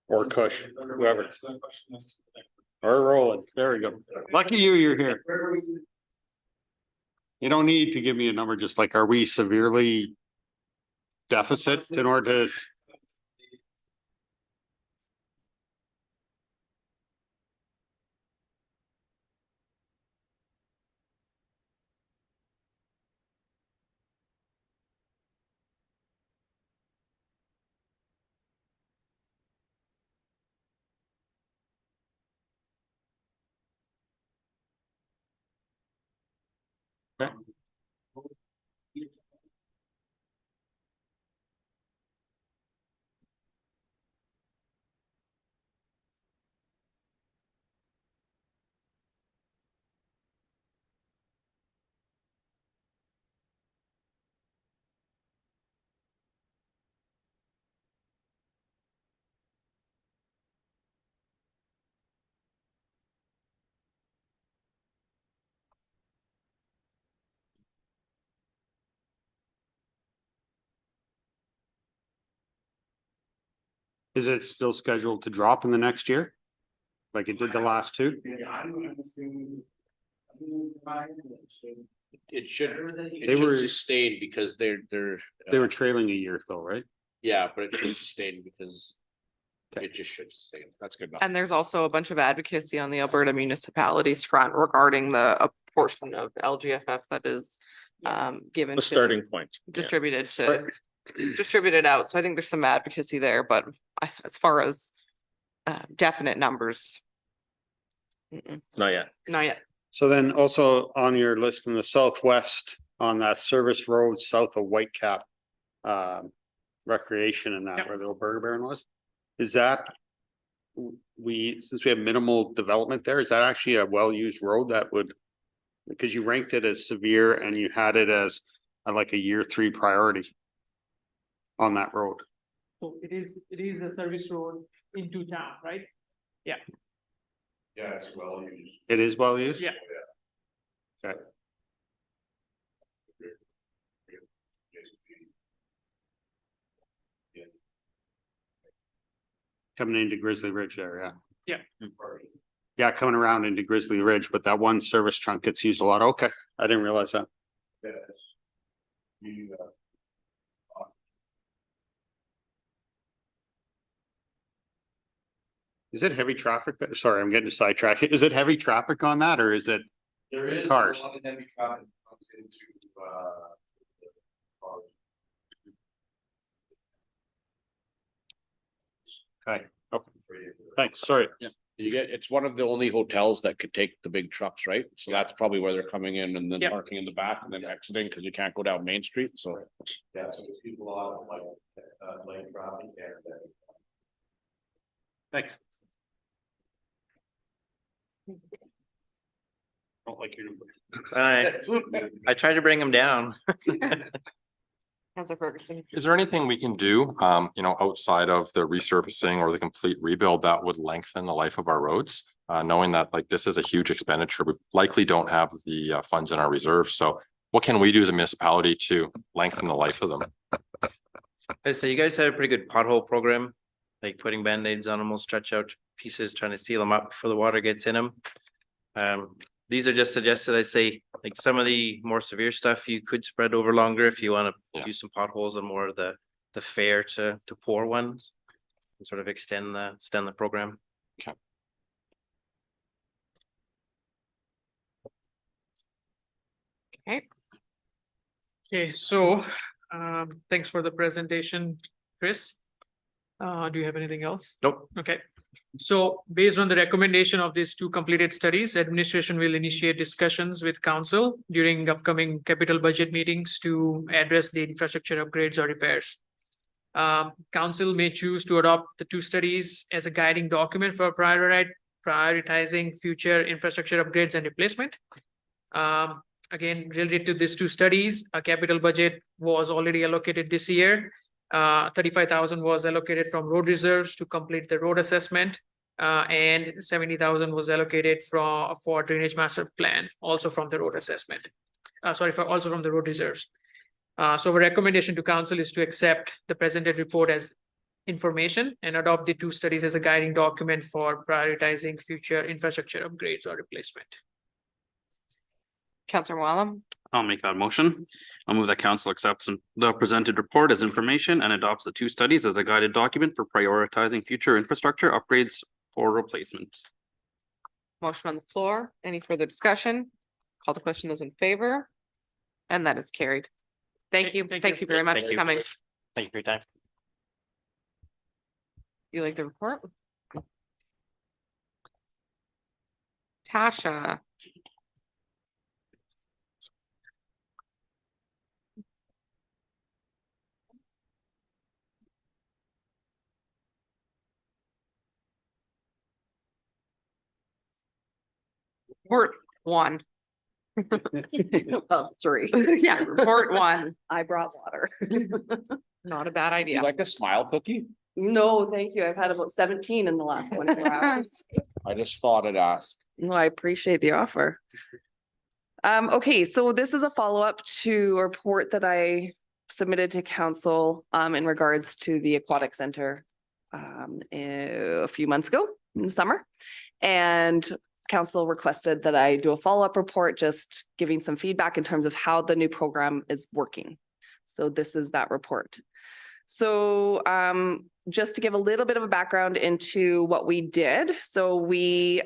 Speaker 6: Or Kush, whoever. Or Roland, there we go. Lucky you're here. You don't need to give me a number, just like, are we severely deficit in order to? Is it still scheduled to drop in the next year? Like it did the last two?
Speaker 2: It should,
Speaker 6: They
Speaker 2: it
Speaker 6: were-
Speaker 2: should sustain because they're,
Speaker 6: They were trailing a year though, right?
Speaker 2: yeah, but it should sustain because it just should sustain. That's good enough.
Speaker 1: And there's also a bunch of advocacy on the Alberta municipalities front regarding a portion of LGFF that is given
Speaker 2: The
Speaker 1: to,
Speaker 2: starting point.
Speaker 1: distributed to, distributed out. So I think there's some advocacy there, but as far as definite numbers,
Speaker 9: Not yet.
Speaker 1: not yet.
Speaker 6: So then also on your list in the southwest, on that service road south of Whitecap. Recreation and that
Speaker 8: Yep.
Speaker 6: where the old Burger Baron was, is that? Since we have minimal development there, is that actually a well-used road that would? Because you ranked it as severe and you had it as like a year 3 priority. On that road.
Speaker 8: So it is a service road into town, right?
Speaker 2: Yeah, it's well used.
Speaker 6: It is well used?
Speaker 8: Yeah.
Speaker 6: Okay. Coming into Grizzly Ridge there, yeah.
Speaker 8: Yeah.
Speaker 6: Yeah, coming around into Grizzly Ridge, but that one service trunk gets used a lot. Okay, I didn't realize that. Is it heavy traffic? Sorry, I'm getting sidetracked. Is it heavy traffic on that or is it?
Speaker 2: There is.
Speaker 6: Cars.
Speaker 2: A lot of heavy traffic comes into,
Speaker 6: Okay, okay, thanks, sorry.
Speaker 2: you get, it's one of the only hotels that could take the big trucks, right? So that's probably where they're coming in and then
Speaker 8: Yep.
Speaker 2: parking in the back and then exiting because you can't go down Main Street, so. Yeah, so people are like traffic there.
Speaker 6: Thanks. Don't like your number.
Speaker 9: I tried to bring him down.
Speaker 1: Councilor Ferguson.
Speaker 10: Is there anything we can do, outside of the resurfacing or the complete rebuild that would lengthen the life of our roads? Knowing that like this is a huge expenditure, we likely don't have the funds in our reserves. So what can we do as a municipality to lengthen the life of them?
Speaker 9: I say you guys had a pretty good pothole program, like putting Band-Aids on them, will stretch out pieces, trying to seal them up before the water gets in them. These are just suggested, I say, like some of the more severe stuff you could spread over longer if you want to
Speaker 10: Yeah.
Speaker 9: use some potholes on more of the fair to poor ones. And sort of extend the program.
Speaker 1: Okay,
Speaker 8: Okay, so thanks for the presentation, Chris. Do you have anything else?
Speaker 9: Nope.
Speaker 8: Okay, so based on the recommendation of these two completed studies, administration will initiate discussions with council during upcoming capital budget meetings to address the infrastructure upgrades or repairs. Council may choose to adopt the two studies as a guiding document for prioritizing future infrastructure upgrades and replacement. Again, related to these two studies, a capital budget was already allocated this year. 35,000 was allocated from road reserves to complete the road assessment. And 70,000 was allocated for drainage master plan, also from the road assessment. Also from the road reserves. So our recommendation to council is to accept the presented report as information and adopt the two studies as a guiding document for prioritizing future infrastructure upgrades or replacement.
Speaker 1: Councilor Wallam,
Speaker 7: I'll make that motion. I'll move that council accepts the presented report as information and adopts the two studies as a guided document for prioritizing future infrastructure upgrades or replacement.
Speaker 1: motion on the floor. Any further discussion? Call the question, those in favor? And that is carried. Thank you.
Speaker 8: Thank
Speaker 1: Thank
Speaker 8: you.
Speaker 1: you very much
Speaker 9: Thank
Speaker 1: for
Speaker 9: you.
Speaker 1: coming.
Speaker 9: Thank you for your time.
Speaker 1: You like the report? Tasha. Report one.
Speaker 5: Well, three.
Speaker 1: Yeah, report one.
Speaker 5: I brought water.
Speaker 1: Not a bad
Speaker 2: You
Speaker 1: idea.
Speaker 2: like a smile cookie?
Speaker 5: No, thank you. I've had about 17 in the last 24 hours.
Speaker 2: I just thought I'd ask.
Speaker 11: No, I appreciate the offer. Okay, so this is a follow-up to a report that I submitted to council in regards to the aquatic center a few months ago in the summer. And council requested that I do a follow-up report, just giving some feedback in terms of how the new program is working. So this is that report. So just to give a little bit of a background into what we did. So we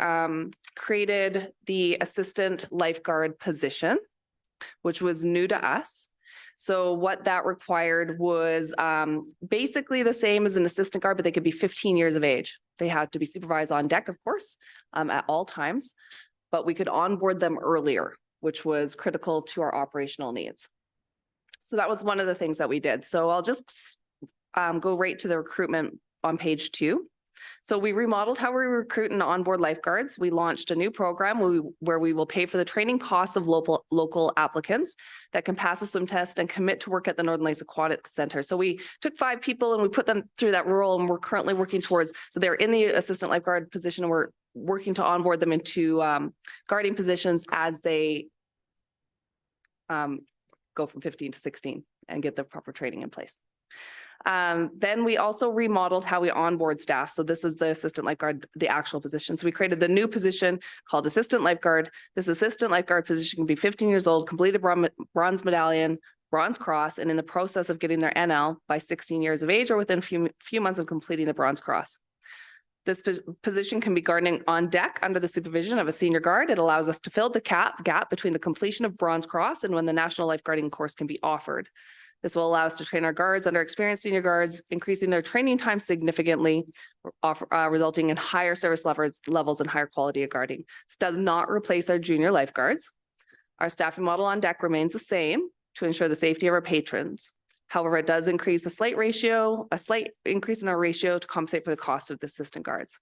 Speaker 11: created the assistant lifeguard position, which was new to us. So what that required was basically the same as an assistant guard, but they could be 15 years of age. They had to be supervised on deck, of course, at all times, but we could onboard them earlier, which was critical to our operational needs. So that was one of the things that we did. So I'll just go right to the recruitment on page 2. So we remodeled how we recruit and onboard lifeguards. We launched a new program where we will pay for the training costs of local applicants that can pass a swim test and commit to work at the Northern Lakes Aquatic Center. So we took 5 people and we put them through that role, and we're currently working towards, so they're in the assistant lifeguard position, and we're working to onboard them into guarding positions as they go from 15 to 16 and get the proper training in place. Then we also remodeled how we onboard staff. So this is the assistant lifeguard, the actual position. So we created the new position called assistant lifeguard. This assistant lifeguard position can be 15 years old, completed bronze medallion, bronze cross, and in the process of getting their NL by 16 years of age or within a few months of completing the bronze cross. This position can be guarding on deck under the supervision of a senior guard. It allows us to fill the gap between the completion of bronze cross and when the national lifeguarding course can be offered. This will allow us to train our guards under experienced senior guards, increasing their training time significantly, resulting in higher service levels and higher quality of guarding. This does not replace our junior lifeguards. Our staffing model on deck remains the same to ensure the safety of our patrons. However, it does increase a slight increase in our ratio to compensate for the cost of the assistant guards.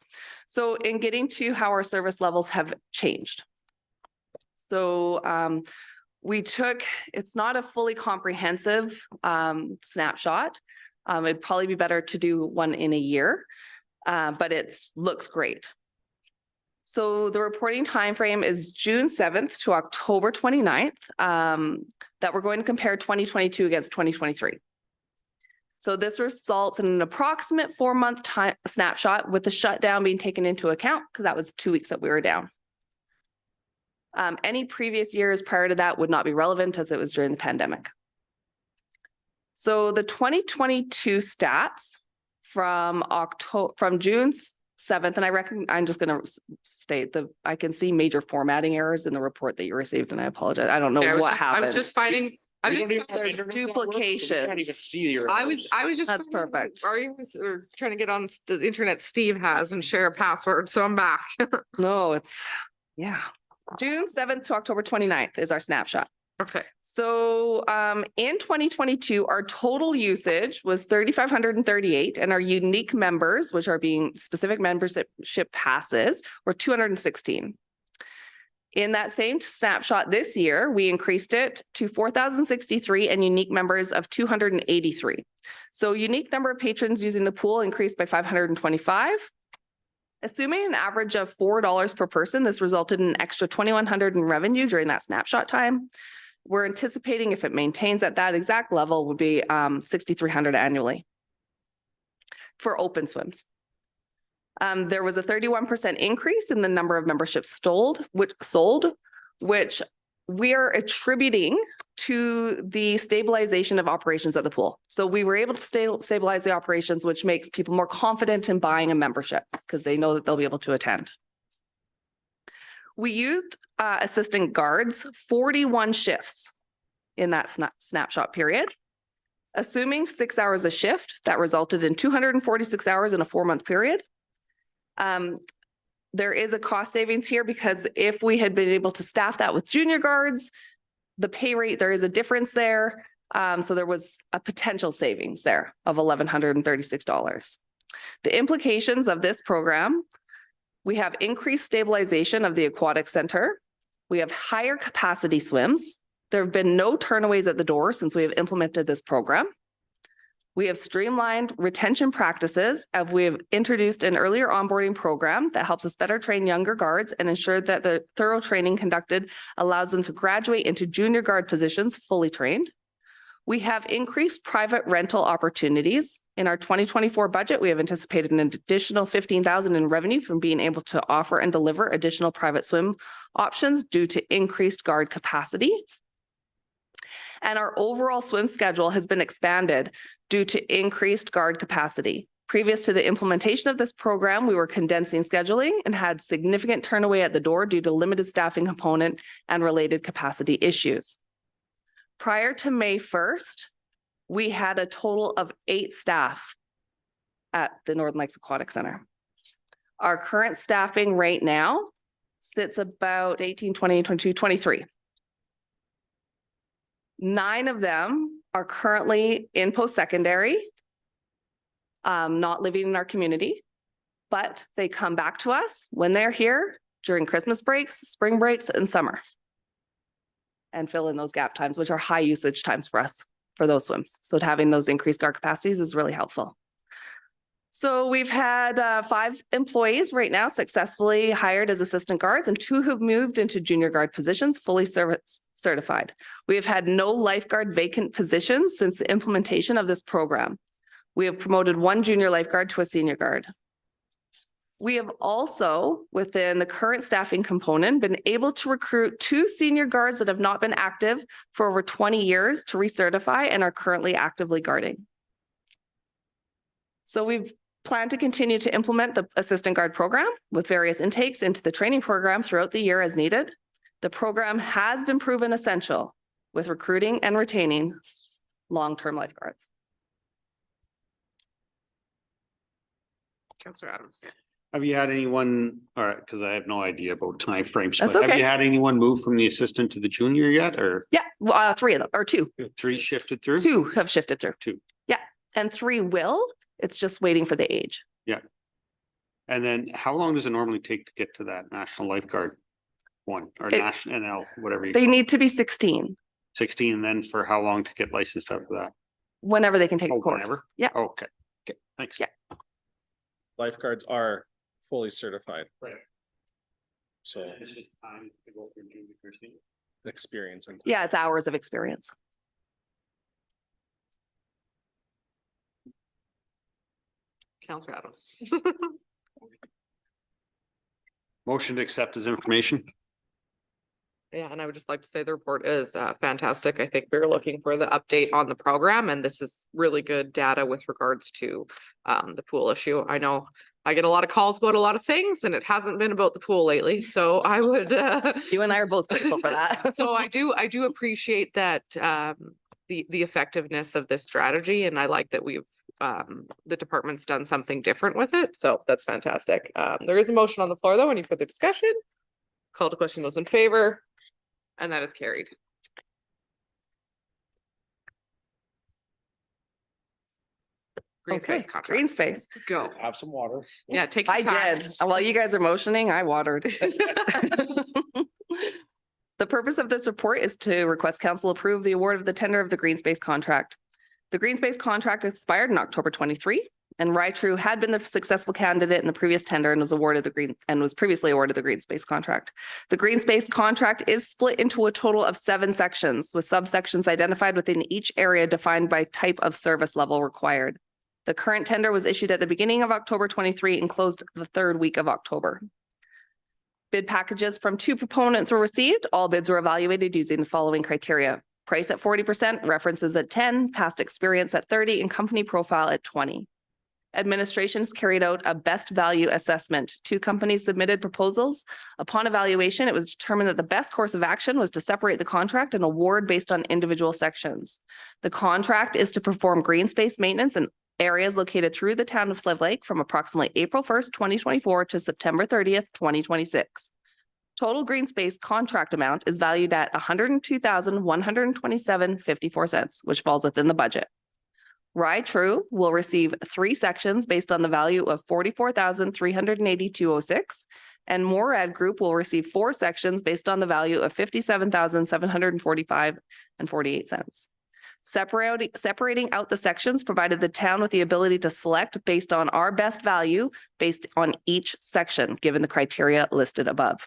Speaker 11: So in getting to how our service levels have changed. So it's not a fully comprehensive snapshot. It'd probably be better to do one in a year, but it looks great. So the reporting timeframe is June 7th to October 29th, that we're going to compare 2022 against 2023. So this results in an approximate 4-month time snapshot with the shutdown being taken into account, because that was 2 weeks that we were down. Any previous years prior to that would not be relevant as it was during the pandemic. So the 2022 stats from June 7th, and I'm just going to state I can see major formatting errors in the report that you received, and I apologize. I don't know what happened.
Speaker 1: I was just finding.
Speaker 11: There's duplications.
Speaker 2: Can't even see your.
Speaker 1: I was just.
Speaker 11: That's perfect.
Speaker 1: Or trying to get on the internet Steve has and share a password, so I'm back.
Speaker 11: No, yeah. June 7th to October 29th is our snapshot.
Speaker 1: Okay.
Speaker 11: So in 2022, our total usage was 3,538, and our unique members, which are being specific membership passes, were 216. In that same snapshot this year, we increased it to 4,063 and unique members of 283. So unique number of patrons using the pool increased by 525. Assuming an average of $4 per person, this resulted in an extra $2,100 in revenue during that snapshot time. We're anticipating, if it maintains at that exact level, would be $6,300 annually for open swims. There was a 31% increase in the number of memberships sold, which we are attributing to the stabilization of operations at the pool. So we were able to stabilize the operations, which makes people more confident in buying a membership because they know that they'll be able to attend. We used assistant guards 41 shifts in that snapshot period. Assuming 6 hours a shift, that resulted in 246 hours in a 4-month period. There is a cost savings here because if we had been able to staff that with junior guards, the pay rate, there is a difference there. So there was a potential savings there of $1,136. The implications of this program, we have increased stabilization of the aquatic center. We have higher capacity swims. There have been no turnaways at the door since we have implemented this program. We have streamlined retention practices as we have introduced an earlier onboarding program that helps us better train younger guards and ensure that the thorough training conducted allows them to graduate into junior guard positions fully trained. We have increased private rental opportunities. In our 2024 budget, we have anticipated an additional 15,000 in revenue from being able to offer and deliver additional private swim options due to increased guard capacity. And our overall swim schedule has been expanded due to increased guard capacity. Previous to the implementation of this program, we were condensing scheduling and had significant turnaway at the door due to limited staffing component and related capacity issues. Prior to May 1st, we had a total of 8 staff at the Northern Lakes Aquatic Center. Our current staffing right now sits about 18, 20, 22, 23. 9 of them are currently in post-secondary, not living in our community, but they come back to us when they're here during Christmas breaks, spring breaks, and summer, and fill in those gap times, which are high usage times for us for those swims. So having those increased guard capacities is really helpful. So we've had 5 employees right now successfully hired as assistant guards and 2 who've moved into junior guard positions, fully certified. We have had no lifeguard vacant positions since the implementation of this program. We have promoted 1 junior lifeguard to a senior guard. We have also, within the current staffing component, been able to recruit 2 senior guards that have not been active for over 20 years to recertify and are currently actively guarding. So we've planned to continue to implement the assistant guard program with various intakes into the training program throughout the year as needed. The program has been proven essential with recruiting and retaining long-term lifeguards.
Speaker 1: Councillor Adams.
Speaker 6: Have you had anyone, all right, because I have no idea about timeframes,
Speaker 11: That's
Speaker 6: but have
Speaker 11: okay.
Speaker 6: you had anyone move from the assistant to the junior yet, or
Speaker 11: Yeah, 3 of them, or 2.
Speaker 6: 3 shifted through?
Speaker 11: 2 have shifted through.
Speaker 6: 2.
Speaker 11: Yeah, and 3 will. It's just waiting for the age.
Speaker 6: And then how long does it normally take to get to that national lifeguard one or
Speaker 11: It-
Speaker 6: national NL, whatever you
Speaker 11: They
Speaker 6: call it?
Speaker 11: need to be 16
Speaker 6: 16, and then for how long to get licensed after that?
Speaker 11: whenever they can take
Speaker 6: Oh,
Speaker 11: the course.
Speaker 6: whenever?
Speaker 11: Yeah,
Speaker 6: Okay, okay, thanks.
Speaker 11: Yeah.
Speaker 12: Lifeguards are fully certified.
Speaker 6: Right.
Speaker 12: So
Speaker 6: This is time to go from junior to senior.
Speaker 12: experience and.
Speaker 11: yeah, it's hours of experience.
Speaker 1: Councillor Adams.
Speaker 6: Motion to accept as information.
Speaker 1: Yeah, and I would just like to say the report is fantastic. I think we were looking for the update on the program, and this is really good data with regards to the pool issue. I know I get a lot of calls about a lot of things, and it hasn't been about the pool lately, so I would
Speaker 11: You and I are both grateful for that.
Speaker 1: so I do appreciate that the effectiveness of this strategy, and I like that we've the department's done something different with it, so that's fantastic. There is a motion on the floor though. Any further discussion? Call to question, those in favor, and that is carried. Green
Speaker 11: Okay,
Speaker 1: space contract.
Speaker 11: green space.
Speaker 1: Go.
Speaker 12: Have some water.
Speaker 1: Yeah, take your
Speaker 11: I
Speaker 1: time.
Speaker 11: did. While you guys are motioning, I watered. The purpose of this report is to request council approve the award of the tender of the green space contract. The green space contract expired in October 23, and Rytru had been the successful candidate in the previous tender and was previously awarded the green space contract. The green space contract is split into a total of 7 sections with subsections identified within each area defined by type of service level required. The current tender was issued at the beginning of October 23 and closed the 3rd week of October. Bid packages from 2 proponents were received. All bids were evaluated using the following criteria: price at 40%, references at 10, past experience at 30, and company profile at 20. Administrations carried out a best value assessment. 2 companies submitted proposals. Upon evaluation, it was determined that the best course of action was to separate the contract and award based on individual sections. The contract is to perform green space maintenance in areas located through the town of Slave Lake from approximately April 1st, 2024 to September 30th, 2026. Total green space contract amount is valued at $102,127.54, which falls within the budget. Rytru will receive 3 sections based on the value of $44,382.06, and Morad Group will receive 4 sections based on the value of $57,745.48. Separating out the sections provided the town with the ability to select based on our best value based on each section, given the criteria listed above.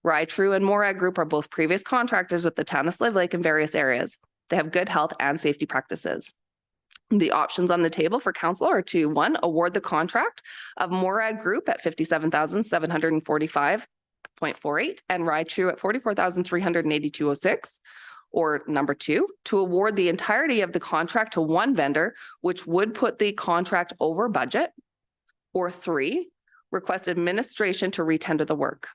Speaker 11: Rytru and Morad Group are both previous contractors with the town of Slave Lake in various areas. They have good health and safety practices. The options on the table for council are to, one, award the contract of Morad Group at 57,745.48 and Ride True at 44,382.06. Or number two, to award the entirety of the contract to one vendor, which would put the contract over budget. Or three, request administration to retender the work.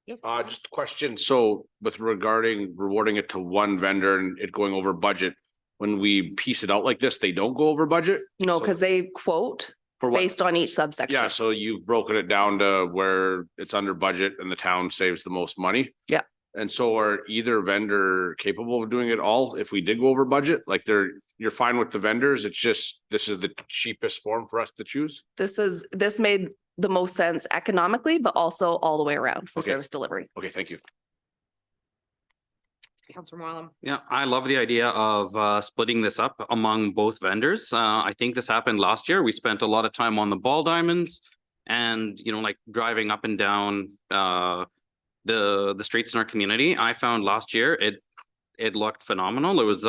Speaker 2: Just a question. So with regarding rewarding it to one vendor and it going over budget, when we piece it out like this, they don't go over budget?
Speaker 11: No,
Speaker 2: So
Speaker 11: because they quote
Speaker 2: for what?
Speaker 11: based on each subsection.
Speaker 2: Yeah, so you've broken it down to where it's under budget and the town saves the most money?
Speaker 11: Yeah.
Speaker 2: And so are either vendor capable of doing it all if we did go over budget? Like you're fine with the vendors, it's just, this is the cheapest form for us to choose?
Speaker 11: This made the most sense economically, but also all the way around for
Speaker 2: Okay.
Speaker 11: service delivery.
Speaker 2: Okay, thank you.
Speaker 1: Councillor Mollem.
Speaker 7: Yeah, I love the idea of splitting this up among both vendors. I think this happened last year. We spent a lot of time on the ball diamonds and, you know, like driving up and down the streets in our community. I found last year it looked phenomenal. It was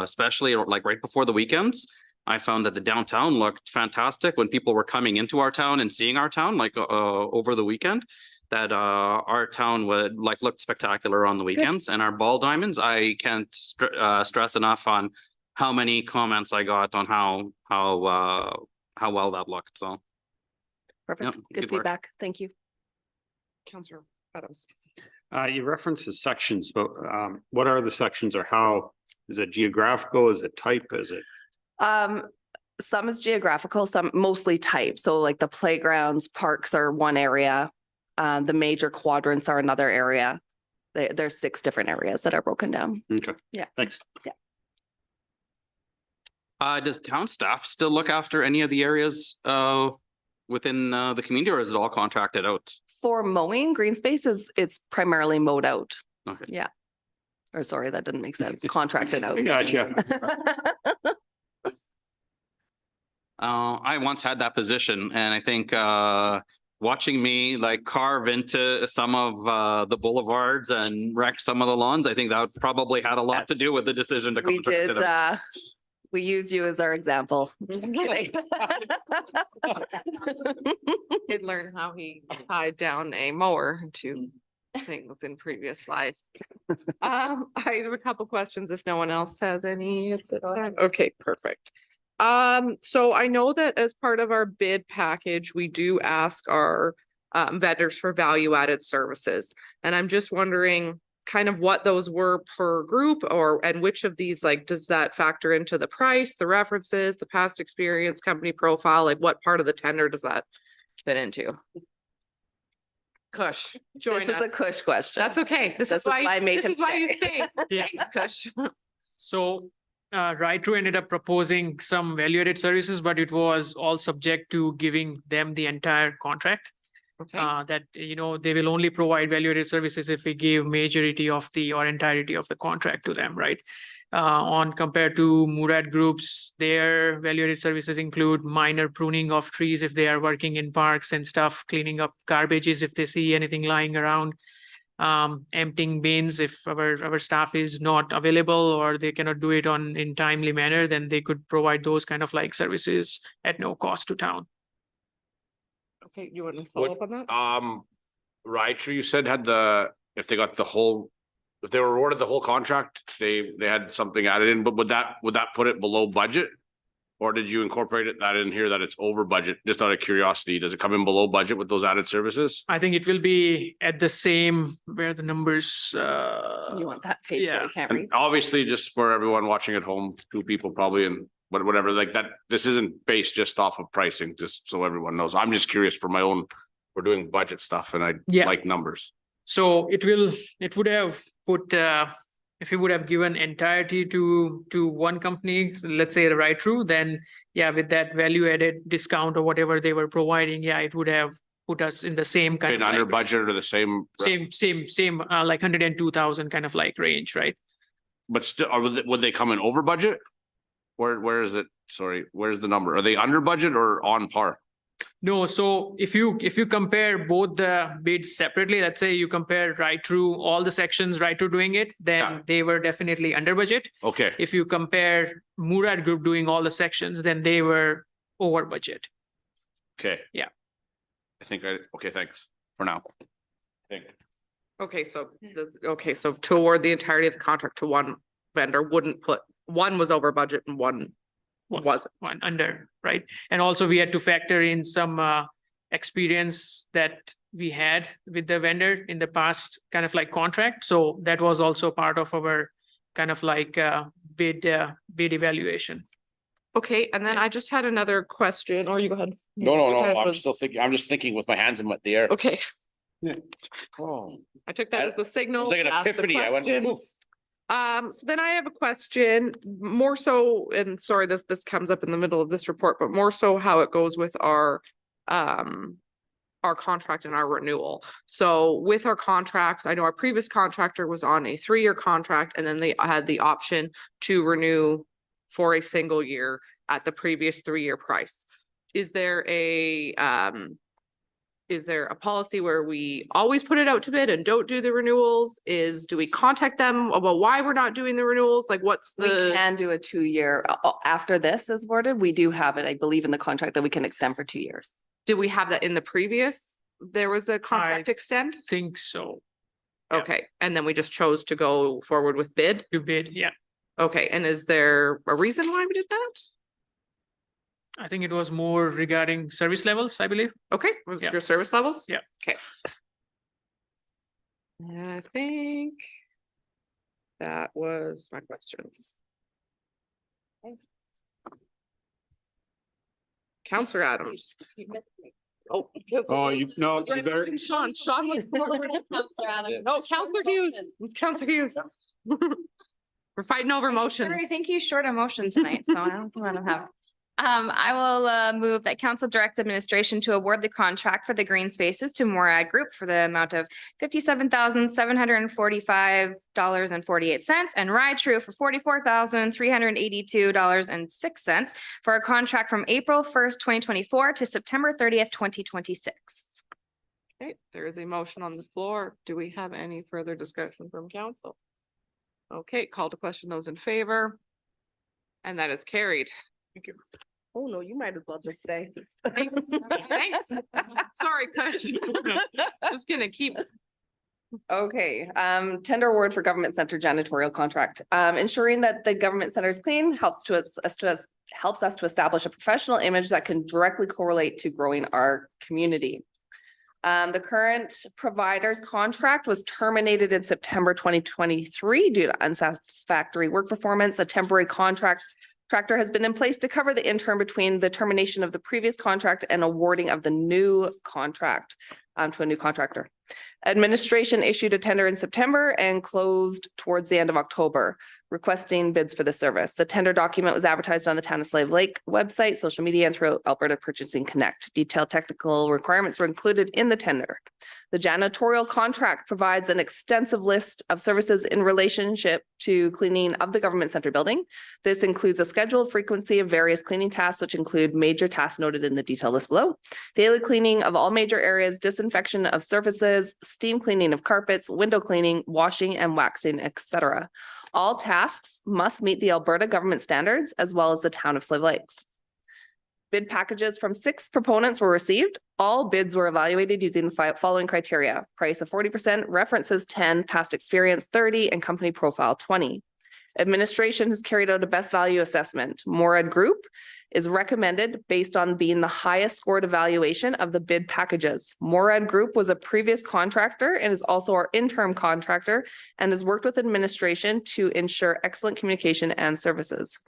Speaker 7: especially like right before the weekends. I found that the downtown looked fantastic when people were coming into our town and seeing our town like over the weekend. That our town would like look spectacular on the weekends. And our ball diamonds, I can't stress enough on how many comments I got on how well that looked. So
Speaker 11: Perfect.
Speaker 7: Yep,
Speaker 11: Good
Speaker 7: good work.
Speaker 11: feedback. Thank you.
Speaker 1: Councillor Adams.
Speaker 6: You referenced the sections, but what are the sections or how, is it geographical? Is it type? Is it?
Speaker 11: Some is geographical, some mostly type. So like the playgrounds, parks are one area. The major quadrants are another area. There's 6 different areas that are broken down.
Speaker 6: Okay.
Speaker 11: Yeah.
Speaker 6: Thanks.
Speaker 7: does town staff still look after any of the areas within the community, or is it all contracted out?
Speaker 11: For mowing, green space it's primarily mowed out.
Speaker 7: Okay.
Speaker 11: Yeah. Or sorry, that didn't make sense. Contracted out.
Speaker 6: Gotcha.
Speaker 7: I once had that position, and I think watching me like carve into some of the boulevards and wreck some of the lawns, I think that probably had a lot to
Speaker 11: Yes.
Speaker 7: do with the decision to
Speaker 11: We
Speaker 7: contract
Speaker 11: did,
Speaker 7: it out.
Speaker 11: we use you as our example. Just kidding.
Speaker 1: Did learn how he tied down a mower to things in previous life. I have a couple questions if no one else has any. Okay, perfect. So I know that as part of our bid package, we do ask our vendors for value added services. And I'm just wondering kind of what those were per group and which of these, like, does that factor into the price, the references, the past experience, company profile, like what part of the tender does that fit into? Kush, join
Speaker 11: This is a
Speaker 1: us.
Speaker 11: Kush question.
Speaker 1: That's okay. This is why
Speaker 11: I make
Speaker 1: this
Speaker 11: him
Speaker 1: is why you
Speaker 11: stay.
Speaker 1: stay.
Speaker 8: Yeah.
Speaker 1: Thanks, Kush.
Speaker 8: So Ride True ended up proposing some value-added services, but it was all subject to giving them the entire contract.
Speaker 1: Okay,
Speaker 8: That, you know, they will only provide value-added services if we give majority of the or entirety of the contract to them, right? On compared to Murad Groups, their value-added services include minor pruning of trees if they are working in parks and stuff, cleaning up garbages if they see anything lying around, emptying bins if our staff is not available or they cannot do it in timely manner, then they could provide those kind of like services at no cost to town.
Speaker 1: okay, you want to follow up on that?
Speaker 2: Ride True, you said had if they got if they were awarded the whole contract, they had something added in, but would that put it below budget? Or did you incorporate that in here that it's over budget? Just out of curiosity, does it come in below budget with those added services?
Speaker 8: I think it will be at the same where the numbers,
Speaker 11: You want that page that
Speaker 8: yeah.
Speaker 11: we can't
Speaker 2: And
Speaker 11: read?
Speaker 2: obviously, just for everyone watching at home, 2 people probably, and whatever, like that, this isn't based just off of pricing, just so everyone knows. I'm just curious for my own, we're doing budget stuff and I
Speaker 8: Yeah.
Speaker 2: like numbers.
Speaker 8: so it would have put, if you would have given entirety to one company, so let's say the Ride True, then yeah, with that value added discount or whatever they were providing, yeah, it would have put us in the same kind
Speaker 2: Been
Speaker 8: of
Speaker 2: under
Speaker 8: like,
Speaker 2: budget or the same,
Speaker 8: same, like 102,000 kind of like range, right?
Speaker 2: but still, or would they come in over budget? Where is it? Sorry, where's the number? Are they under budget or on par?
Speaker 8: No, so if you compare both the bids separately, let's say you compare right through all the sections, right through doing it,
Speaker 2: Yeah.
Speaker 8: then they were definitely under budget.
Speaker 2: Okay,
Speaker 8: If you compare Murad Group doing all the sections, then they were over budget.
Speaker 2: okay.
Speaker 8: Yeah.
Speaker 2: Okay, thanks for now. Thank you.
Speaker 1: Okay, so to award the entirety of the contract to one vendor wouldn't put, one was over budget and one wasn't.
Speaker 8: One under, right? And also we had to factor in some experience that we had with the vendor in the past kind of like contract. So that was also part of our kind of like bid evaluation.
Speaker 1: Okay, and then I just had another question, or you go ahead.
Speaker 2: No,
Speaker 1: Go ahead,
Speaker 2: I'm
Speaker 1: was-
Speaker 2: still thinking, I'm just thinking with my hands in the air.
Speaker 1: Okay,
Speaker 2: Oh,
Speaker 1: I took that as the
Speaker 2: it
Speaker 1: signal.
Speaker 2: was like an
Speaker 1: to ask the
Speaker 2: epiphany. I went,
Speaker 1: question.
Speaker 2: poof.
Speaker 1: So then I have a question, more so, and sorry, this comes up in the middle of this report, but more so how it goes with our contract and our renewal. So with our contracts, I know our previous contractor was on a 3-year contract, and then they had the option to renew for a single year at the previous 3-year price. Is there a policy where we always put it out to bid and don't do the renewals? Do we contact them about why we're not doing the renewals? Like, what's
Speaker 11: We
Speaker 1: the?
Speaker 11: can do a 2-year, after this is awarded, we do have it, I believe, in the contract that we can extend for 2 years.
Speaker 1: Did we have that in the previous? There was a contract extend?
Speaker 8: Think so. Yeah.
Speaker 1: Okay, and then we just chose to go forward with bid?
Speaker 8: You bid, yeah.
Speaker 1: Okay, and is there a reason why we did that?
Speaker 8: I think it was more regarding service levels, I believe.
Speaker 1: Okay, was
Speaker 8: Yeah.
Speaker 1: your service levels?
Speaker 8: Yeah.
Speaker 1: Okay. I think that was my questions. Counselor Adams. Oh.
Speaker 6: no, you better.
Speaker 1: Sean was. No, Counselor Hughes, it's Counselor Hughes. We're fighting over motions.
Speaker 4: I think he's short on motion tonight, so I don't want to have. I will move that council direct administration to award the contract for the green spaces to Morag Group for the amount of $57,745.48 and Ride True for $44,382.06 for a contract from April 1st, 2024 to September 30th, 2026.
Speaker 1: Okay, there is a motion on the floor. Do we have any further discussion from council? Okay, call to question those in favor. And that is carried. Thank you.
Speaker 11: Oh, no, you might as well just stay.
Speaker 1: Thanks. Thanks. Sorry, Kush. Just gonna keep.
Speaker 11: Okay, tender award for government center janitorial contract. Ensuring that the government center is clean helps us to establish a professional image that can directly correlate to growing our community. The current provider's contract was terminated in September 2023 due to unsatisfactory work performance. A temporary contractor has been in place to cover the interim between the termination of the previous contract and awarding of the new contract to a new contractor. Administration issued a tender in September and closed towards the end of October, requesting bids for the service. The tender document was advertised on the Town of Slave Lake website, social media, and through Alberta Purchasing Connect. Detailed technical requirements were included in the tender. The janitorial contract provides an extensive list of services in relationship to cleaning of the government center building. This includes a scheduled frequency of various cleaning tasks, which include major tasks noted in the detail list below. Daily cleaning of all major areas, disinfection of surfaces, steam cleaning of carpets, window cleaning, washing and waxing, etc. All tasks must meet the Alberta government standards as well as the Town of Slave Lakes. Bid packages from 6 proponents were received. All bids were evaluated using the following criteria: price of 40%, references 10, past experience 30, and company profile 20. Administration has carried out a best value assessment. Morad Group is recommended based on being the highest scored evaluation of the bid packages. Morad Group was a previous contractor and is also our interim contractor and has worked with administration to ensure excellent communication and services.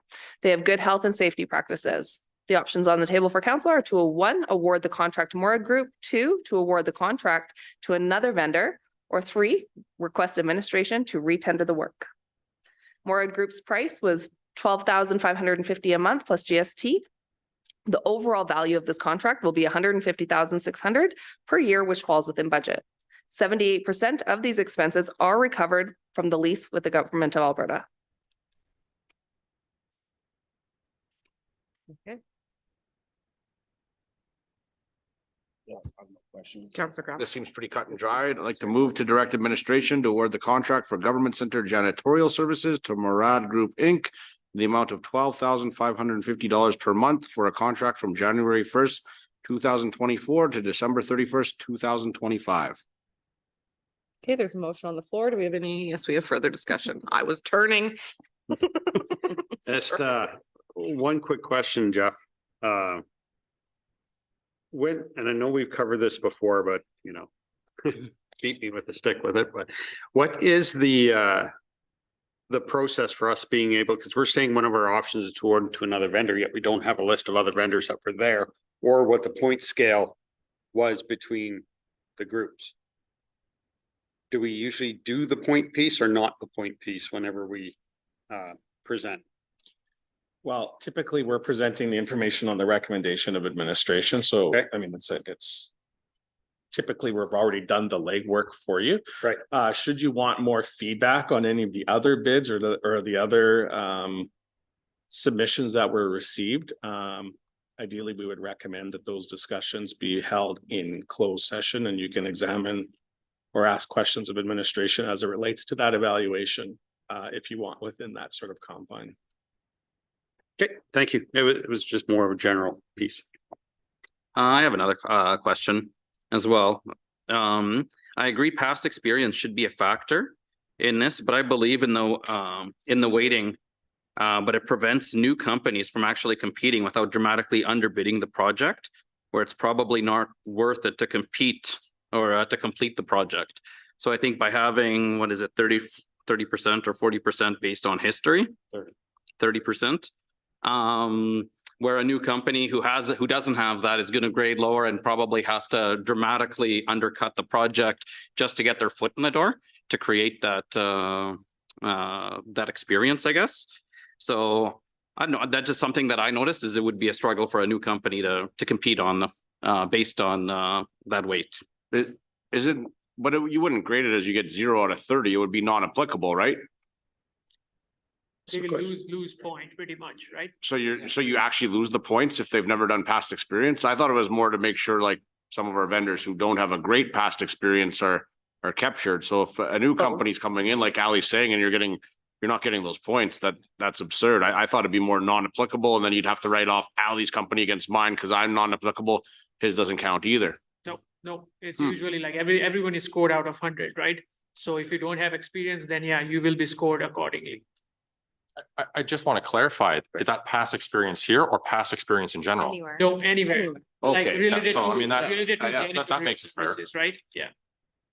Speaker 11: They have good health and safety practices. The options on the table for council are to 1, award the contract to Morad Group, 2, to award the contract to another vendor, or 3, request administration to re-tender the work. Morad Group's price was $12,550 a month plus GST. The overall value of this contract will be $150,600 per year, which falls within budget. 78% of these expenses are recovered from the lease with the government of Alberta.
Speaker 1: Okay. Councilor Crowe.
Speaker 2: This seems pretty cut and dry. I'd like to move to direct administration to award the contract for government center janitorial services to Murad Group, Inc. The amount of $12,550 per month for a contract from January 1st, 2024 to December 31st, 2025.
Speaker 1: Okay, there's a motion on the floor. Do we have any? Yes, we have further discussion. I was turning.
Speaker 6: Just one quick question, Jeff. When, and I know we've covered this before, but you know, beat me with the stick with it, but what is the process for us being able, because we're saying one of our options is to order to another vendor, yet we don't have a list of other vendors that were there, or what the point scale was between the groups. Do we usually do the point piece or not the point piece whenever we present?
Speaker 12: Well, typically, we're presenting the information on the recommendation of administration, so
Speaker 6: Okay.
Speaker 12: I mean, it's typically, we've already done the legwork for you.
Speaker 6: Right.
Speaker 12: Should you want more feedback on any of the other bids or the other submissions that were received, ideally, we would recommend that those discussions be held in closed session, and you can examine or ask questions of administration as it relates to that evaluation, if you want, within that sort of confine.
Speaker 6: Okay, thank you. It was just more of a general piece.
Speaker 7: I have another question as well. I agree past experience should be a factor in this, but I believe in the weighting. But it prevents new companies from actually competing without dramatically underbidding the project, where it's probably not worth it to compete or to complete the project. So I think by having, what is it, 30% or 40% based on history, 30%. Where a new company who doesn't have that is going to grade lower and probably has to dramatically undercut the project just to get their foot in the door to create that that experience, I guess. So I don't know, that's just something that I noticed is it would be a struggle for a new company to compete on based on that weight.
Speaker 2: Is it, but you wouldn't grade it as you get 0 out of 30. It would be non-applicable, right?
Speaker 8: They will lose point pretty much, right?
Speaker 2: So you actually lose the points if they've never done past experience. I thought it was more to make sure like some of our vendors who don't have a great past experience are captured. So if a new company's coming in, like Ali's saying, and you're not getting those points, that's absurd. I thought it'd be more non-applicable, and then you'd have to write off Ali's company against mine because I'm non-applicable. His doesn't count either.
Speaker 8: No, it's usually like everyone is scored out of 100, right? So if you don't have experience, then yeah, you will be scored accordingly.
Speaker 10: I just want to clarify, is that past experience here or past experience in general?
Speaker 4: Anywhere.
Speaker 8: No, anywhere. Like
Speaker 2: Okay,
Speaker 8: related
Speaker 10: so, I
Speaker 8: to-
Speaker 10: mean, that-
Speaker 8: related to
Speaker 10: that makes it fair.
Speaker 8: services, right? Yeah.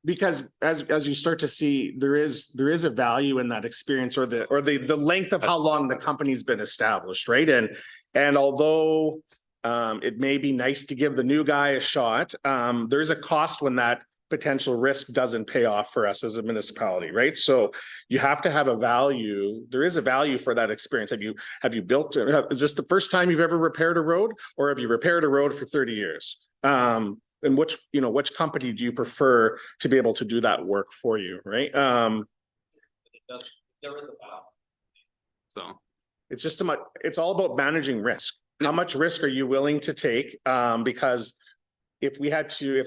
Speaker 12: Because as you start to see, there is a value in that experience or the length of how long the company's been established, right? And although it may be nice to give the new guy a shot, there's a cost when that potential risk doesn't pay off for us as a municipality, right? So you have to have a value. There is a value for that experience. Have you built, is this the first time you've ever repaired a road, or have you repaired a road for 30 years? And which company do you prefer to be able to do that work for you, right?
Speaker 7: So
Speaker 12: It's just it's all about managing risk. How much risk are you willing to take? Because if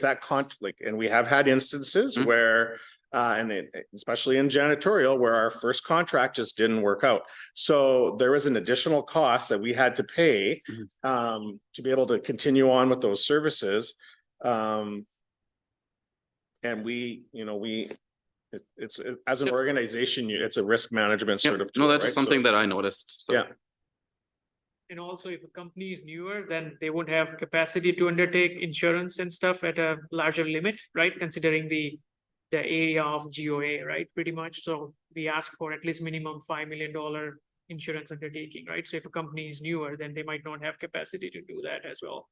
Speaker 12: that conflict, and we have had instances where, especially in janitorial, where our first contract just didn't work out. So there was an additional cost that we had to pay to be able to continue on with those services. And it's as an organization, it's a risk management sort of tool.
Speaker 7: no, that's
Speaker 12: right?
Speaker 7: something
Speaker 12: So-
Speaker 7: that I noticed. So.
Speaker 12: Yeah.
Speaker 8: And also, if a company is newer, then they won't have capacity to undertake insurance and stuff at a larger limit, right? Considering the area of GOA, right? Pretty much. So we ask for at least minimum $5 million insurance undertaking, right? So if a company is newer, then they might not have capacity to do that as well.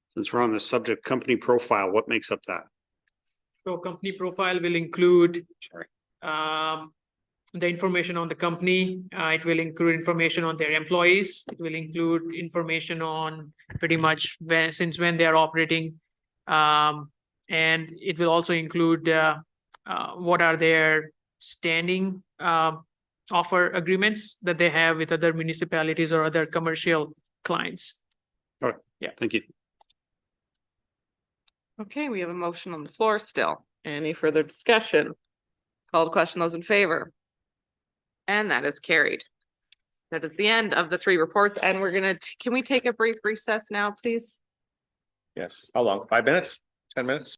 Speaker 6: Since we're on the subject, company profile, what makes up that?
Speaker 8: So company profile will include the information on the company. It will include information on their employees. It will include information on pretty much since when they are operating. And it will also include what are their standing offer agreements that they have with other municipalities or other commercial clients.
Speaker 6: Thank you.
Speaker 1: Okay, we have a motion on the floor still. Any further discussion? Call the question, those in favor? And that is carried. That is the end of the three reports, and we're gonna, can we take a brief recess now, please?
Speaker 12: Yes, how long? 5 minutes? 10 minutes?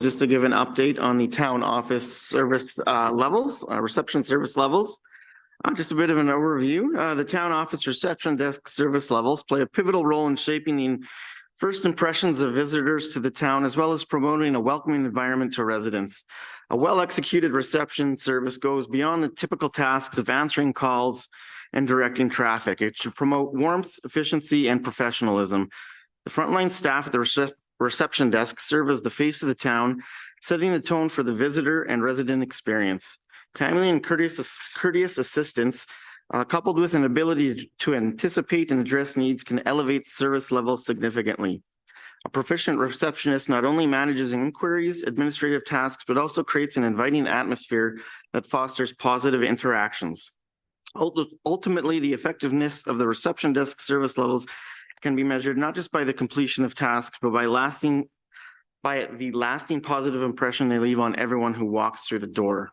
Speaker 13: just to give an update on the town office service levels, reception service levels. Just a bit of an overview. The town office reception desk service levels play a pivotal role in shaping the first impressions of visitors to the town, as well as promoting a welcoming environment to residents. A well-executed reception service goes beyond the typical tasks of answering calls and directing traffic. It should promote warmth, efficiency, and professionalism. The frontline staff at the reception desk serve as the face of the town, setting the tone for the visitor and resident experience. Timely and courteous assistance, coupled with an ability to anticipate and address needs, can elevate service levels significantly. A proficient receptionist not only manages inquiries, administrative tasks, but also creates an inviting atmosphere that fosters positive interactions. Ultimately, the effectiveness of the reception desk service levels can be measured not just by the completion of tasks, but by the lasting positive impression they leave on everyone who walks through the door.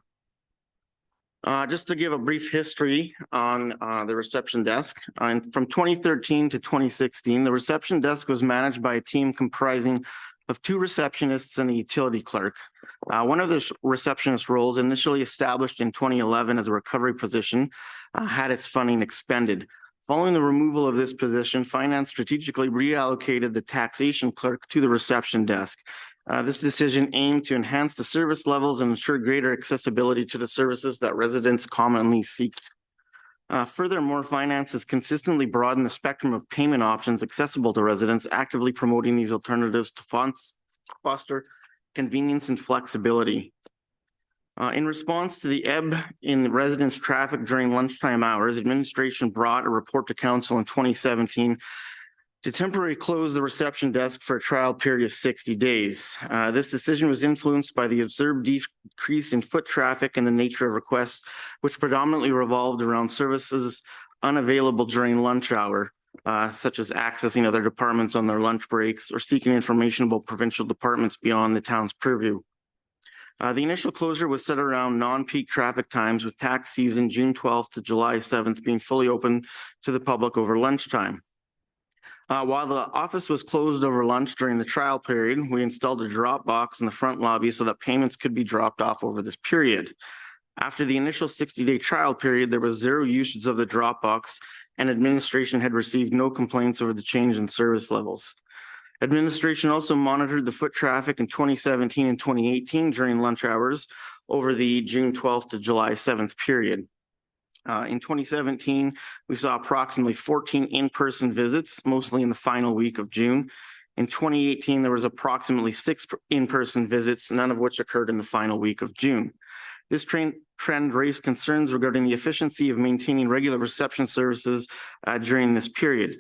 Speaker 13: Just to give a brief history on the reception desk, from 2013 to 2016, the reception desk was managed by a team comprising of 2 receptionists and a utility clerk. One of the receptionist roles, initially established in 2011 as a recovery position, had its funding expended. Following the removal of this position, finance strategically reallocated the taxation clerk to the reception desk. This decision aimed to enhance the service levels and ensure greater accessibility to the services that residents commonly seek. Furthermore, finance has consistently broadened the spectrum of payment options accessible to residents, actively promoting these alternatives to foster convenience and flexibility. In response to the ebb in residents' traffic during lunchtime hours, administration brought a report to council in 2017 to temporarily close the reception desk for a trial period of 60 days. This decision was influenced by the observed decrease in foot traffic and the nature of requests, which predominantly revolved around services unavailable during lunch hour, such as accessing other departments on their lunch breaks or seeking information about provincial departments beyond the town's purview. The initial closure was set around non-peak traffic times, with tax season June 12th to July 7th being fully open to the public over lunchtime. While the office was closed over lunch during the trial period, we installed a drop box in the front lobby so that payments could be dropped off over this period. After the initial 60-day trial period, there was 0 usage of the drop box, and administration had received no complaints over the change in service levels. Administration also monitored the foot traffic in 2017 and 2018 during lunch hours over the June 12th to July 7th period. In 2017, we saw approximately 14 in-person visits, mostly in the final week of June. In 2018, there was approximately 6 in-person visits, none of which occurred in the final week of June. This trend raised concerns regarding the efficiency of maintaining regular reception services during this period.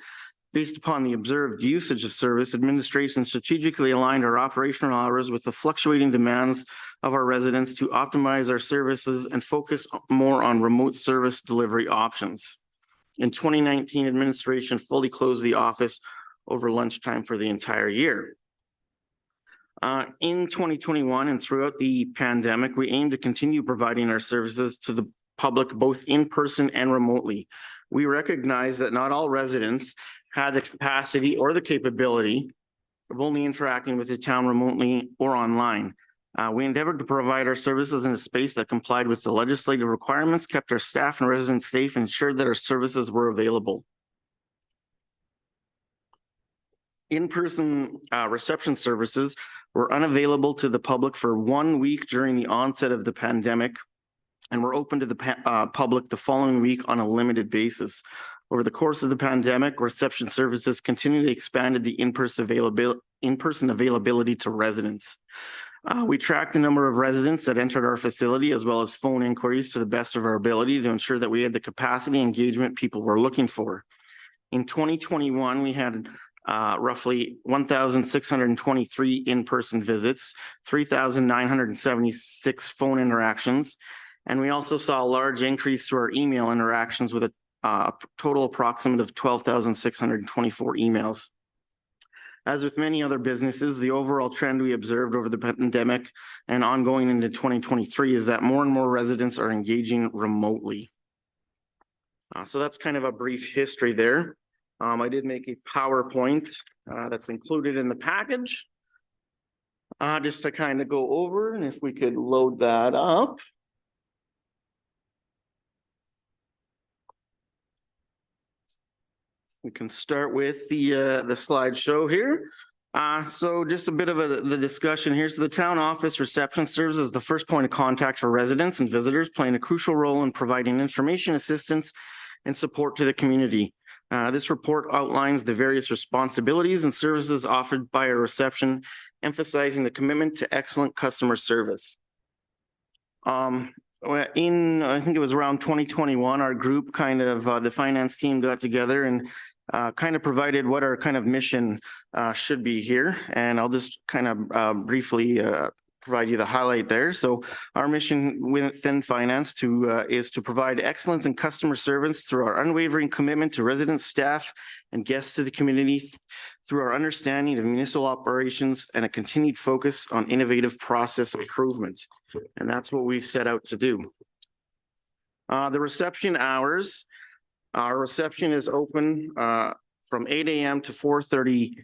Speaker 13: Based upon the observed usage of service, administration strategically aligned our operational hours with the fluctuating demands of our residents to optimize our services and focus more on remote service delivery options. In 2019, administration fully closed the office over lunchtime for the entire year. In 2021 and throughout the pandemic, we aim to continue providing our services to the public both in person and remotely. We recognize that not all residents had the capacity or the capability of only interacting with the town remotely or online. We endeavored to provide our services in a space that complied with the legislative requirements, kept our staff and residents safe, and ensured that our services were available. In-person reception services were unavailable to the public for 1 week during the onset of the pandemic, and were open to the public the following week on a limited basis. Over the course of the pandemic, reception services continually expanded the in-person availability to residents. We tracked the number of residents that entered our facility, as well as phone inquiries, to the best of our ability to ensure that we had the capacity and engagement people were looking for. In 2021, we had roughly 1,623 in-person visits, 3,976 phone interactions, and we also saw a large increase to our email interactions with a total approximate of 12,624 emails. As with many other businesses, the overall trend we observed over the pandemic and ongoing into 2023 is that more and more residents are engaging remotely. So that's kind of a brief history there. I did make a PowerPoint that's included in the package. Just to kind of go over, and if we could load that up. We can start with the slideshow here. So just a bit of the discussion here. So the town office reception serves as the first point of contact for residents and visitors, playing a crucial role in providing information, assistance, and support to the community. This report outlines the various responsibilities and services offered by our reception, emphasizing the commitment to excellent customer service. I think it was around 2021, our group kind of, the finance team got together and kind of provided what our kind of mission should be here. And I'll just kind of briefly provide you the highlight there. So our mission within finance is to provide excellence in customer service through our unwavering commitment to residents, staff, and guests to the community, through our understanding of municipal operations and a continued focus on innovative process improvement. And that's what we set out to do. The reception hours, our reception is open from 8 a.m. to 4:30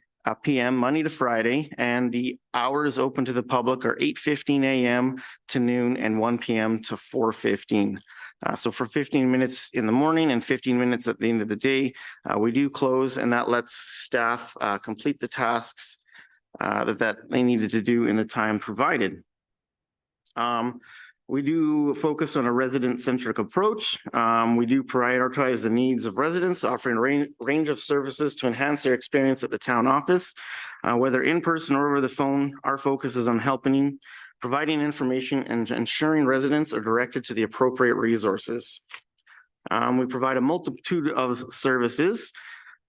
Speaker 13: p.m. Monday to Friday, and the hours open to the public are 8:15 a.m. to noon and 1 p.m. to 4:15. So for 15 minutes in the morning and 15 minutes at the end of the day, we do close, and that lets staff complete the tasks that they needed to do in the time provided. We do focus on a resident-centric approach. We do prioritize the needs of residents, offering a range of services to enhance their experience at the town office. Whether in person or over the phone, our focus is on helping, providing information, and ensuring residents are directed to the appropriate resources. We provide a multitude of services.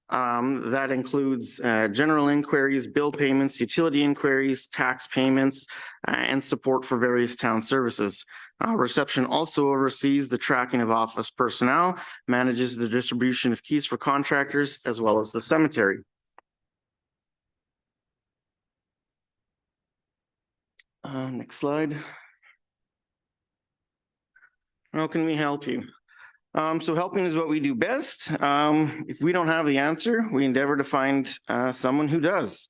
Speaker 13: That includes general inquiries, bill payments, utility inquiries, tax payments, and support for various town services. Reception also oversees the tracking of office personnel, manages the distribution of keys for contractors, as well as the cemetery. Next slide. How can we help you? So helping is what we do best. If we don't have the answer, we endeavor to find someone who does.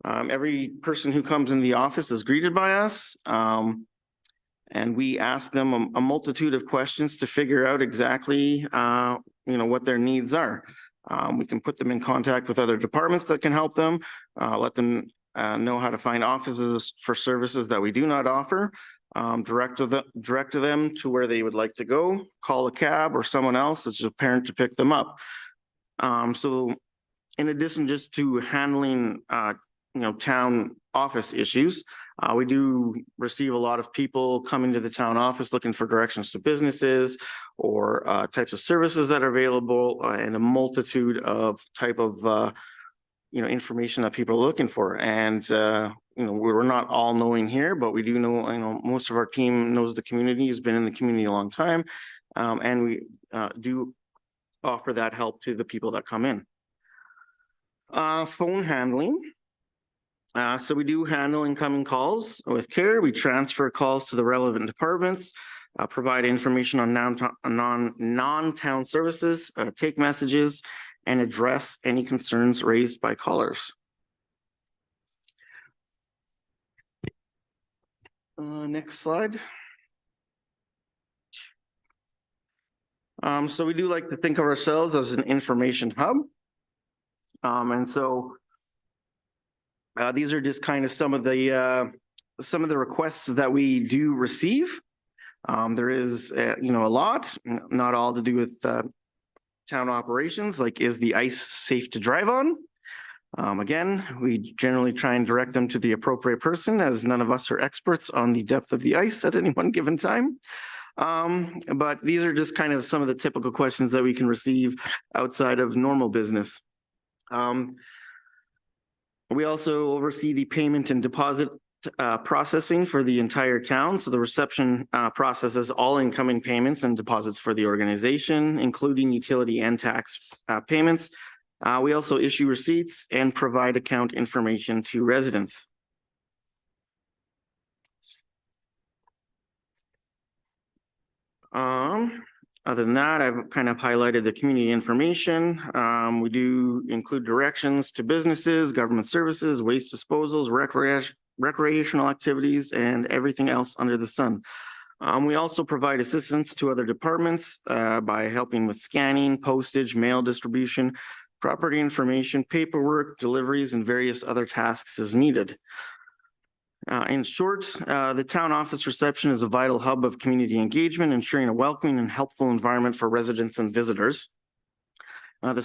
Speaker 13: Every person who comes in the office is greeted by us. And we ask them a multitude of questions to figure out exactly what their needs are. We can put them in contact with other departments that can help them, let them know how to find offices for services that we do not offer. Direct them to where they would like to go, call a cab or someone else that's a parent to pick them up. So in addition just to handling, town office issues, we do receive a lot of people coming to the town office looking for directions to businesses or types of services that are available, and a multitude of type of information that people are looking for. And we're not all knowing here, but we do know, most of our team knows the community, has been in the community a long time. And we do offer that help to the people that come in. Phone handling. So we do handle incoming calls with care. We transfer calls to the relevant departments, provide information on non-town services, take messages, and address any concerns raised by callers. Next slide. So we do like to think of ourselves as an information hub. And so these are just kind of some of the requests that we do receive. There is, a lot, not all to do with town operations, like, is the ice safe to drive on? Again, we generally try and direct them to the appropriate person, as none of us are experts on the depth of the ice at any one given time. But these are just kind of some of the typical questions that we can receive outside of normal business. We also oversee the payment and deposit processing for the entire town. So the reception processes all incoming payments and deposits for the organization, including utility and tax payments. We also issue receipts and provide account information to residents. Other than that, I've kind of highlighted the community information. We do include directions to businesses, government services, waste disposals, recreational activities, and everything else under the sun. We also provide assistance to other departments by helping with scanning, postage, mail distribution, property information, paperwork, deliveries, and various other tasks as needed. In short, the town office reception is a vital hub of community engagement, ensuring a welcoming and helpful environment for residents and visitors. The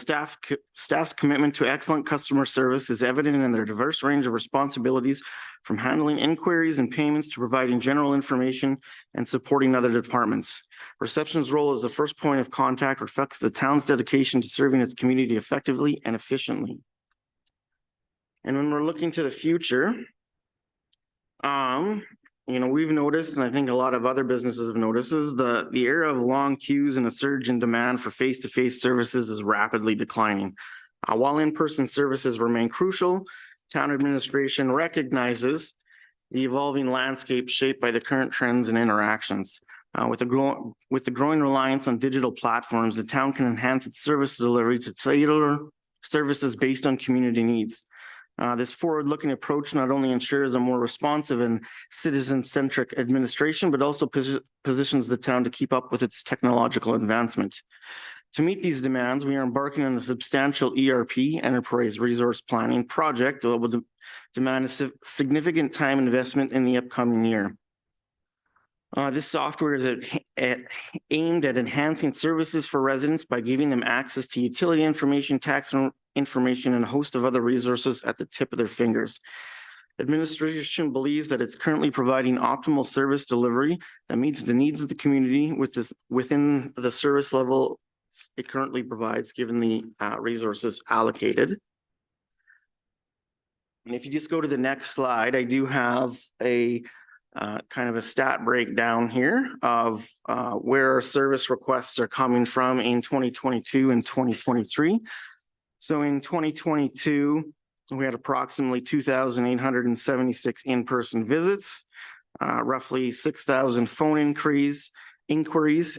Speaker 13: staff's commitment to excellent customer service is evident in their diverse range of responsibilities, from handling inquiries and payments to providing general information and supporting other departments. Reception's role as the first point of contact reflects the town's dedication to serving its community effectively and efficiently. And when we're looking to the future, we've noticed, and I think a lot of other businesses have noticed, is the era of long queues and a surge in demand for face-to-face services is rapidly declining. While in-person services remain crucial, town administration recognizes the evolving landscape shaped by the current trends and interactions. With the growing reliance on digital platforms, the town can enhance its service delivery to tailor services based on community needs. This forward-looking approach not only ensures a more responsive and citizen-centric administration, but also positions the town to keep up with its technological advancement. To meet these demands, we are embarking on a substantial ERP, enterprise resource planning project that will demand a significant time investment in the upcoming year. This software is aimed at enhancing services for residents by giving them access to utility information, tax information, and a host of other resources at the tip of their fingers. Administration believes that it's currently providing optimal service delivery that meets the needs of the community within the service level it currently provides, given the resources allocated. And if you just go to the next slide, I do have a kind of a stat breakdown here of where our service requests are coming from in 2022 and 2023. So in 2022, we had approximately 2,876 in-person visits, roughly 6,000 phone inquiries,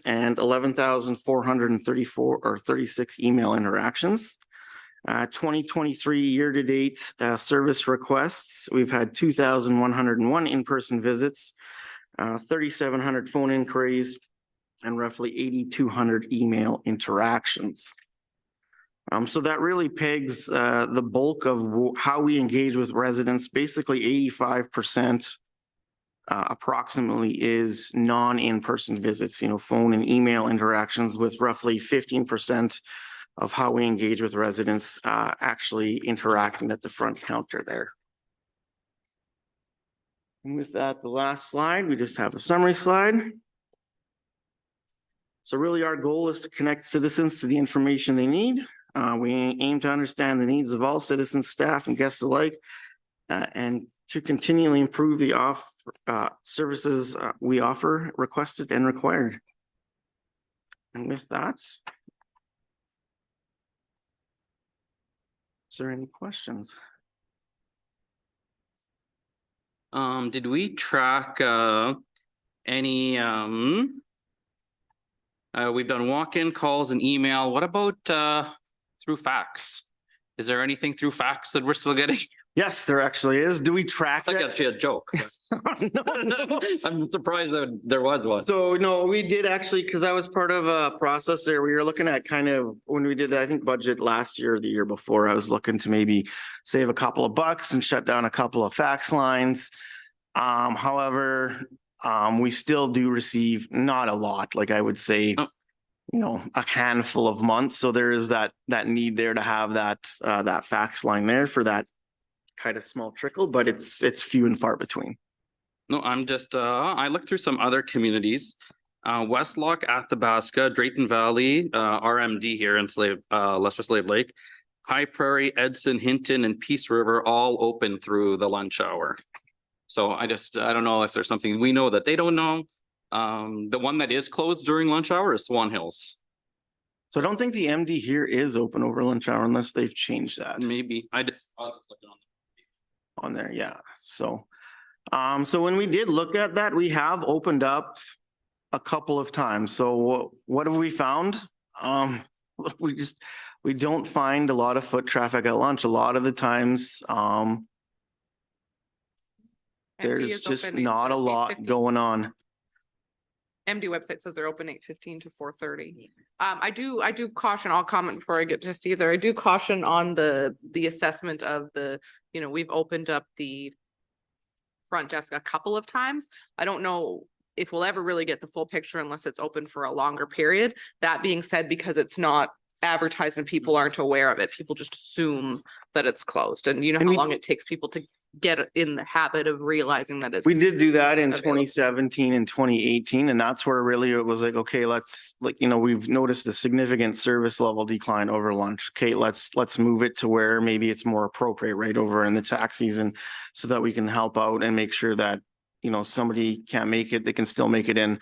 Speaker 13: and 11,434 or 36 email interactions. 2023 year-to-date service requests, we've had 2,101 in-person visits, 3,700 phone inquiries, and roughly 8,200 email interactions. So that really pegs the bulk of how we engage with residents. Basically 85% approximately is non-in-person visits, phone and email interactions, with roughly 15% of how we engage with residents actually interacting at the front counter there. And with that, the last slide, we just have a summary slide. So really our goal is to connect citizens to the information they need. We aim to understand the needs of all citizens, staff, and guests alike, and to continually improve the services we offer, requested and required. And with that, is there any questions?
Speaker 7: Did we track any we've done walk-in calls and email. What about through fax? Is there anything through fax that we're still getting?
Speaker 13: Yes, there actually is. Do we track
Speaker 7: It's like
Speaker 13: that?
Speaker 7: actually a joke.
Speaker 13: No.
Speaker 7: I'm surprised that there was one.
Speaker 13: So no, we did actually, because I was part of a process there. We were looking at kind of when we did, I think, budget last year or the year before, I was looking to maybe save a couple of bucks and shut down a couple of fax lines. However, we still do receive not a lot, like I would say, a handful of months. So there is that need there to have that fax line there for that kind of small trickle, but it's few and far between.
Speaker 7: No, I'm just, I looked through some other communities. Westlock, Athabasca, Drayton Valley, RMD here in Lesser Slave Lake, High Prairie, Edson, Hinton, and Peace River all open through the lunch hour. So I don't know if there's something we know that they don't know. The one that is closed during lunch hour is Swan Hills.
Speaker 13: So I don't think the MD here is open over lunch hour unless they've changed that.
Speaker 7: Maybe I'll just look
Speaker 13: on there. Yeah. So, so when we did look at that, we have opened up a couple of times. So what have we found? We don't find a lot of foot traffic at lunch. A lot of the times, there's
Speaker 1: is
Speaker 13: just
Speaker 1: open
Speaker 13: not a lot
Speaker 1: 8:50.
Speaker 13: going on.
Speaker 1: MD website says they're open 8:15 to 4:30. I do caution, I'll comment before I get to Steve there. I do caution on the assessment of the, we've opened up the front desk a couple of times. I don't know if we'll ever really get the full picture unless it's open for a longer period. That being said, because it's not advertised and people aren't aware of it, people just assume that it's closed. And you know
Speaker 13: And
Speaker 1: how
Speaker 13: we-
Speaker 1: long it takes people to get in the habit of realizing that it's.
Speaker 13: We did do that in
Speaker 1: available.
Speaker 13: 2017 and 2018, and that's where really it was like, okay, let's we've noticed a significant service level decline over lunch. Okay, let's move it to where maybe it's more appropriate right over in the tax season so that we can help out and make sure that, somebody can't make it, they can still make it in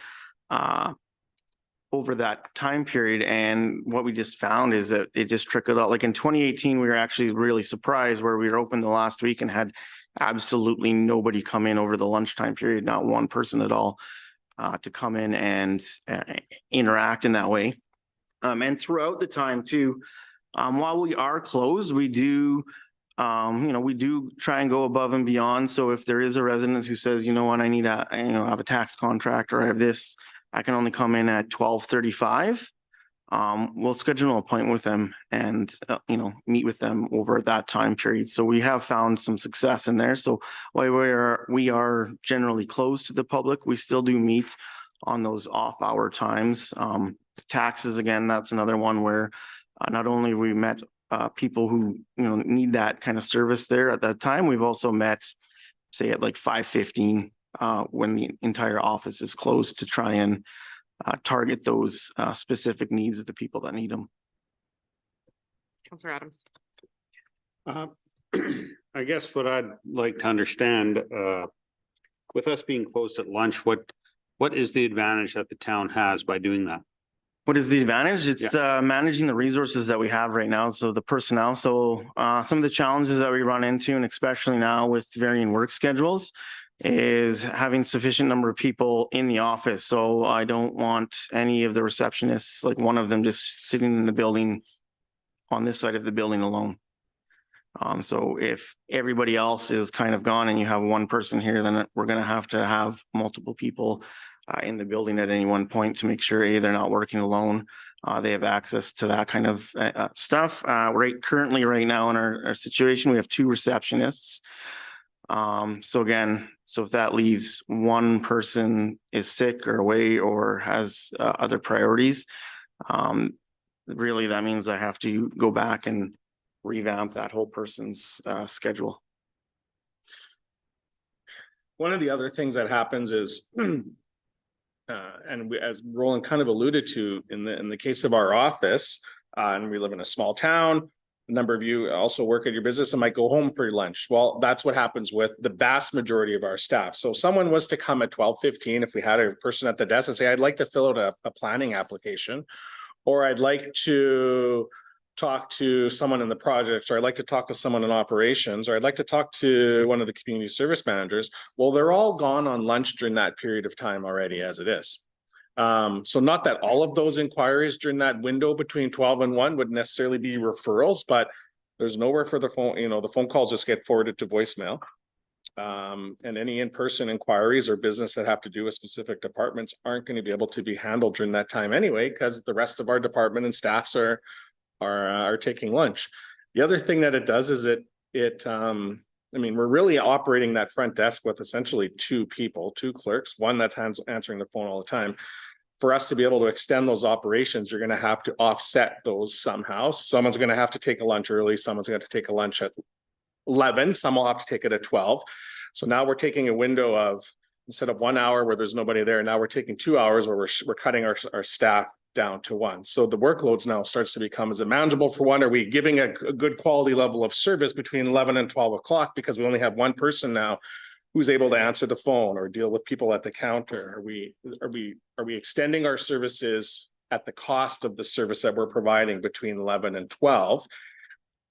Speaker 13: over that time period. And what we just found is that it just trickled out. Like in 2018, we were actually really surprised where we were open the last week and had absolutely nobody come in over the lunchtime period, not one person at all to come in and interact in that way. And throughout the time too, while we are closed, we do we do try and go above and beyond. So if there is a resident who says, what, I need I have a tax contract or I have this, I can only come in at 12:35. We'll schedule an appointment with them and, meet with them over that time period. So we have found some success in there. So while we are generally closed to the public, we still do meet on those off hour times. Taxes, again, that's another one where not only have we met people who, need that kind of service there at that time, we've also met, say at like 5:15 when the entire office is closed to try and target those specific needs of the people that need them.
Speaker 1: Councillor Adams.
Speaker 6: I guess what I'd like to understand, with us being closed at lunch, what is the advantage that the town has by doing that?
Speaker 13: What is the advantage? It's managing the resources that we have right now. So the personnel. So some of the challenges that we run into, and especially now with varying work schedules, is having sufficient number of people in the office. So I don't want any of the receptionists, like one of them just sitting in the building on this side of the building alone. So if everybody else is kind of gone and you have one person here, then we're going to have multiple people in the building at any one point to make sure they're not working alone. They have access to that kind of stuff. Currently right now in our situation, we have 2 receptionists. So again, if that leaves one person is sick or away or has other priorities, really that means I have to go back and revamp that whole person's schedule.
Speaker 12: One of the other things that happens is, as Roland kind of alluded to, in the case of our office, and we live in a small town, a number of you also work at your business and might go home for your lunch. Well, that's what happens with the vast majority of our staff. So if someone was to come at 12:15, if we had a person at the desk and say, I'd like to fill out a planning application, or I'd like to talk to someone in the project, or I'd like to talk to someone in operations, or I'd like to talk to one of the community service managers. Well, they're all gone on lunch during that period of time already as it is. So not that all of those inquiries during that window between 12 and 1 would necessarily be referrals, but there's nowhere for the phone, the phone calls just get forwarded to voicemail. And any in-person inquiries or business that have to do with specific departments aren't going to be able to be handled during that time anyway, because the rest of our department and staffs are taking lunch. The other thing that it does is we're really operating that front desk with essentially 2 people, 2 clerks, one that's answering the phone all the time. For us to be able to extend those operations, you're going to have to offset those somehow. So someone's going to have to take a lunch early. Someone's going to take a lunch at 11. Some will have to take it at 12. So now we're taking a window of, instead of 1 hour where there's nobody there, now we're taking 2 hours where we're cutting our staff down to 1. So the workloads now starts to become, is it manageable for one? Are we giving a good quality level of service between 11 and 12 o'clock because we only have one person now who's able to answer the phone or deal with people at the counter? Are we extending our services at the cost of the service that we're providing between 11 and 12?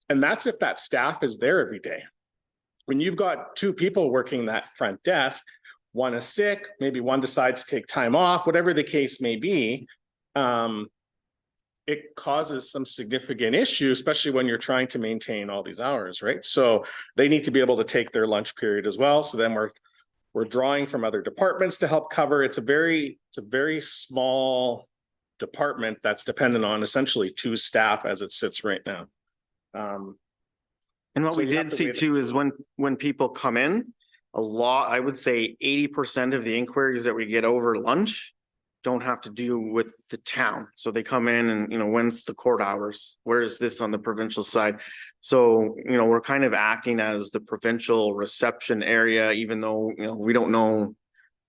Speaker 12: And that's if that staff is there every day. When you've got 2 people working that front desk, one is sick, maybe one decides to take time off, whatever the case may be, it causes some significant issue, especially when you're trying to maintain all these hours, right? So they need to be able to take their lunch period as well. So then we're We're drawing from other departments to help cover. It's a very small department that's dependent on essentially 2 staff as it sits right now.
Speaker 13: And what
Speaker 12: So
Speaker 13: we
Speaker 12: you have
Speaker 13: did
Speaker 12: to
Speaker 13: see
Speaker 12: wait-
Speaker 13: too is when people come in, a lot, I would say 80% of the inquiries that we get over lunch don't have to do with the town. So they come in and, when's the court hours? Where is this on the provincial side? So, we're kind of acting as the provincial reception area, even though, we don't know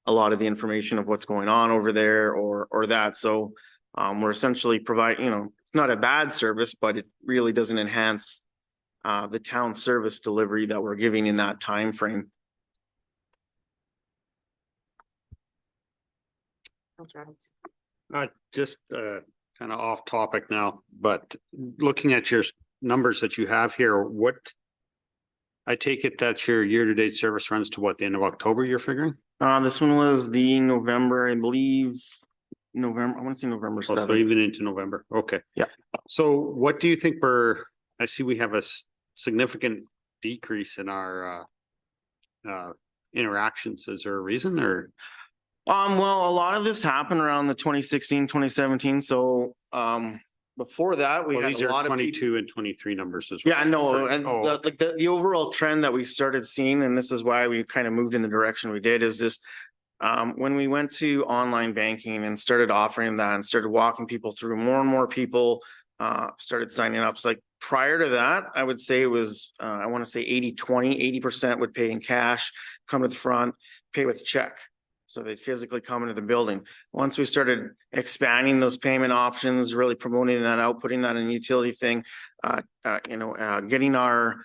Speaker 13: a lot of the information of what's going on over there or that. So we're essentially providing, not a bad service, but it really doesn't enhance the town service delivery that we're giving in that time frame.
Speaker 1: Councilor Adams.
Speaker 6: Just kind of off topic now, but looking at your numbers that you have here, what? I take it that your year-to-date service runs to what, the end of October you're figuring?
Speaker 13: This one was the November, I believe, November, I want to say November
Speaker 6: Oh, so
Speaker 13: 7th.
Speaker 6: even into November, okay.
Speaker 13: Yeah.
Speaker 6: So what do you think I see we have a significant decrease in our interactions. Is there a reason or?
Speaker 13: Well, a lot of this happened around the 2016, 2017. So, before that, we
Speaker 6: Well,
Speaker 13: had
Speaker 6: these
Speaker 13: a
Speaker 6: are
Speaker 13: lot of people.
Speaker 6: 22 and 23 numbers as well.
Speaker 13: Yeah, no, and
Speaker 6: Oh,
Speaker 13: the overall trend that we started seeing, and this is why we kind of moved in the direction we did, is just when we went to online banking and started offering that and started walking people through, more and more people started signing up. So like prior to that, I would say it was, I want to say 80-20, 80% would pay in cash, come to the front, pay with check. So they'd physically come into the building. Once we started expanding those payment options, really promoting that out, putting that in a utility thing, getting our,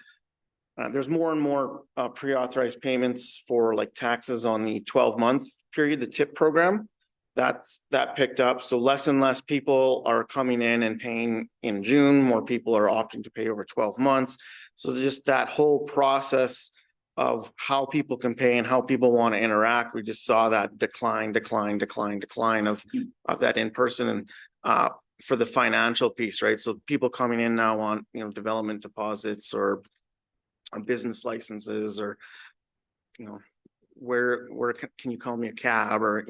Speaker 13: there's more and more pre-authorized payments for like taxes on the 12-month period, the TIP program. That picked up. So less and less people are coming in and paying in June. More people are opting to pay over 12 months. So just that whole process of how people can pay and how people want to interact, we just saw that decline of that in person and for the financial piece, right? So people coming in now on, development deposits or business licenses or, where can you call me a cab or,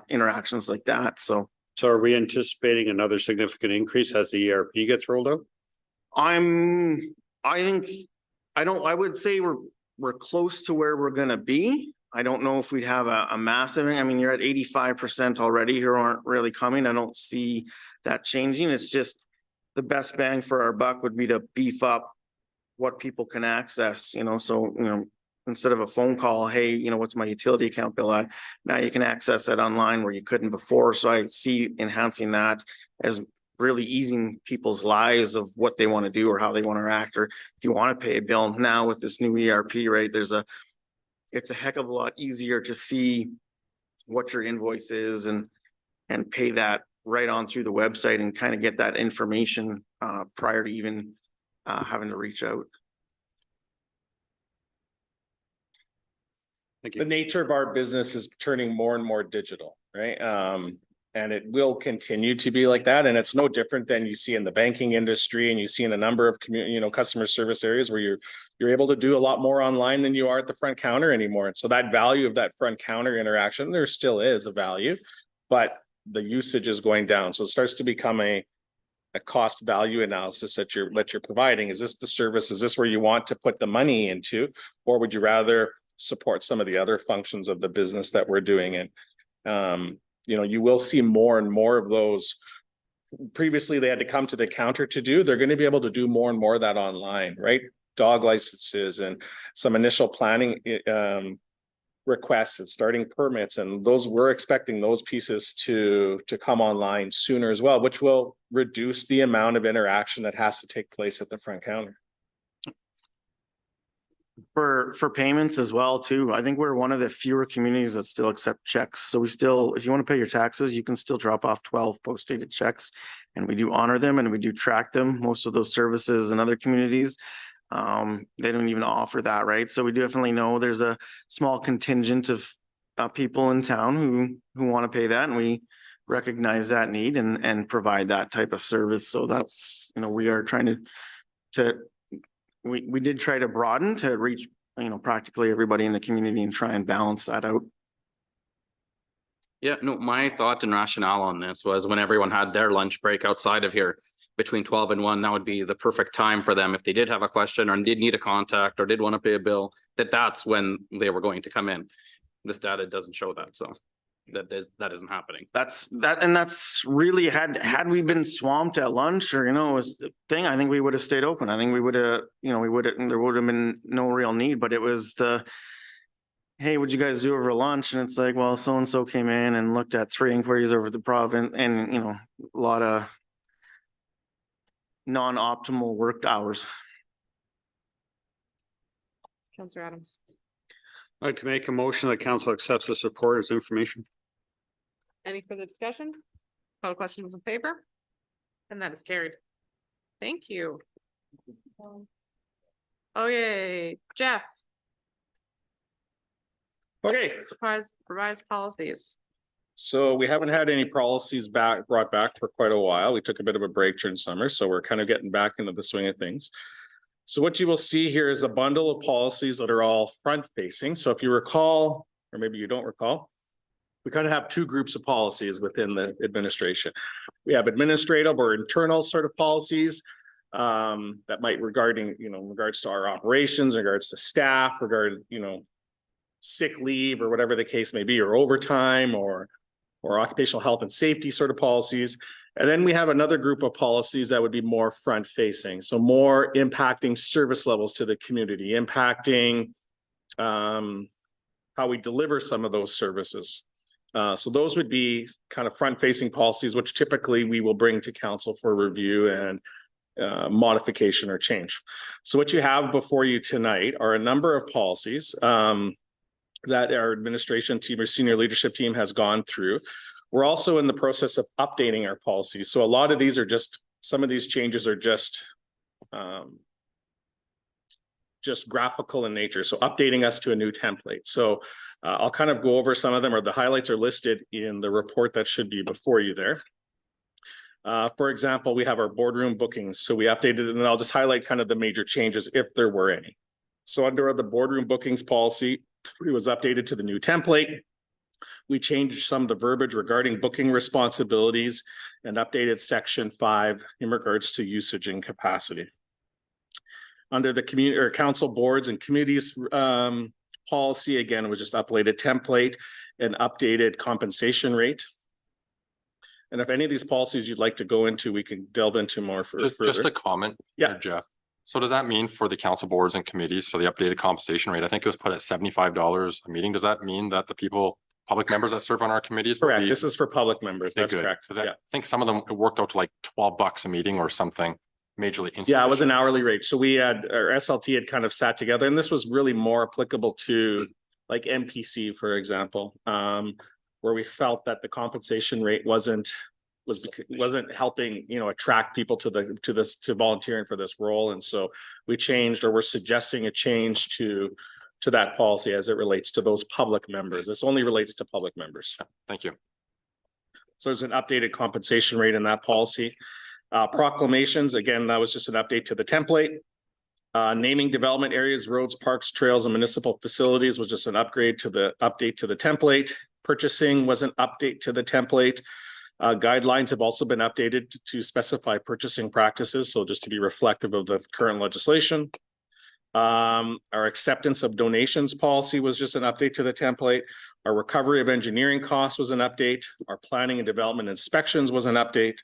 Speaker 13: interactions like that. So
Speaker 6: are we anticipating another significant increase as the ERP gets rolled out?
Speaker 13: I would say we're close to where we're gonna be. I don't know if we'd have a massive, I mean, you're at 85% already who aren't really coming. I don't see that changing. It's just the best bang for our buck would be to beef up what people can access, so, instead of a phone call, hey, what's my utility account bill at? Now you can access that online where you couldn't before. So I see enhancing that as really easing people's lives of what they want to do or how they want to act, or if you want to pay a bill now with this new ERP, right? It's a heck of a lot easier to see what your invoice is and pay that right on through the website and kind of get that information prior to even having to reach out.
Speaker 6: Thank
Speaker 12: The
Speaker 6: you.
Speaker 12: nature of our business is turning more and more digital, right? And it will continue to be like that. And it's no different than you see in the banking industry and you see in a number of customer service areas where you're able to do a lot more online than you are at the front counter anymore. And so that value of that front counter interaction, there still is a value, but the usage is going down. So it starts to become a cost value analysis that you're providing. Is this the service? Is this where you want to put the money into? Or would you rather support some of the other functions of the business that we're doing? And you will see more and more of those. Previously, they had to come to the counter to do. They're going to be able to do more and more of that online, right? Dog licenses and some initial planning requests and starting permits. And we're expecting those pieces to come online sooner as well, which will reduce the amount of interaction that has to take place at the front counter.
Speaker 13: For payments as well too. I think we're one of the fewer communities that still accept checks. So we still, if you want to pay your taxes, you can still drop off 12 post-dated checks and we do honor them and we do track them. Most of those services in other communities, they don't even offer that, right? So we definitely know there's a small contingent of people in town who want to pay that, and we recognize that need and provide that type of service. So that's, we are trying to we did try to broaden to reach practically everybody in the community and try and balance that out.
Speaker 7: Yeah, no, my thought and rationale on this was when everyone had their lunch break outside of here between 12 and 1, that would be the perfect time for them if they did have a question or did need a contact or did want to pay a bill, that's when they were going to come in. This data doesn't show that, so that isn't happening.
Speaker 13: That's really had we been swamped at lunch or, was the thing, I think we would have stayed open. I think we would have, there would have been no real need, but it was hey, what'd you guys do over lunch? And it's like, well, so-and-so came in and looked at 3 inquiries over the province and, a lot of non-optimal worked hours.
Speaker 1: Counselor Adams.
Speaker 6: I'd like to make a motion that council accepts this report as information.
Speaker 1: Any further discussion? Call questions in favor? And that is carried. Thank you. Okay, Jeff,
Speaker 12: Okay,
Speaker 1: revised policies.
Speaker 12: so we haven't had any policies brought back for quite a while. We took a bit of a break during summer, so we're kind of getting back into the swing of things. So what you will see here is a bundle of policies that are all front facing. So if you recall, or maybe you don't recall, we kind of have 2 groups of policies within the administration. We have administrative or internal sort of policies that might regards to our operations, regards to staff, sick leave or whatever the case may be, or overtime or occupational health and safety sort of policies. And then we have another group of policies that would be more front facing. So more impacting service levels to the community, impacting how we deliver some of those services. So those would be kind of front facing policies, which typically we will bring to council for review and modification or change. So what you have before you tonight are a number of policies that our administration team or senior leadership team has gone through. We're also in the process of updating our policies. So a lot of these are some of these changes are just graphical in nature. So updating us to a new template. So I'll kind of go over some of them, or the highlights are listed in the report that should be before you there. For example, we have our boardroom bookings. So we updated it, and I'll just highlight kind of the major changes if there were any. So under the boardroom bookings policy, it was updated to the new template. We changed some of the verbiage regarding booking responsibilities and updated section 5 in regards to usage and capacity. Under the community or council boards and committees policy, again, was just updated template and updated compensation rate. And if any of these policies you'd like to go into, we can delve into more further.
Speaker 10: Just a comment.
Speaker 12: Yeah.
Speaker 10: Jeff. So does that mean for the council boards and committees, so the updated compensation rate, I think it was put at $75 a meeting. Does that mean that the public members that serve on our committees?
Speaker 12: Correct. This is for public members. That's correct.
Speaker 10: Because I think some of them it worked out to like $12 a meeting or something majorly.
Speaker 12: Yeah, it was an hourly rate. So we had, our SLT had kind of sat together, and this was really more applicable to like MPC, for example, where we felt that the compensation rate wasn't helping, attract people to volunteering for this role. And so we changed, or we're suggesting a change to that policy as it relates to those public members. This only relates to public members.
Speaker 10: Thank you.
Speaker 12: So there's an updated compensation rate in that policy. Proclamations, again, that was just an update to the template. Naming development areas, roads, parks, trails, and municipal facilities was just an update to the template. Purchasing was an update to the template. Guidelines have also been updated to specify purchasing practices, so just to be reflective of the current legislation. Our acceptance of donations policy was just an update to the template. Our recovery of engineering costs was an update. Our planning and development inspections was an update.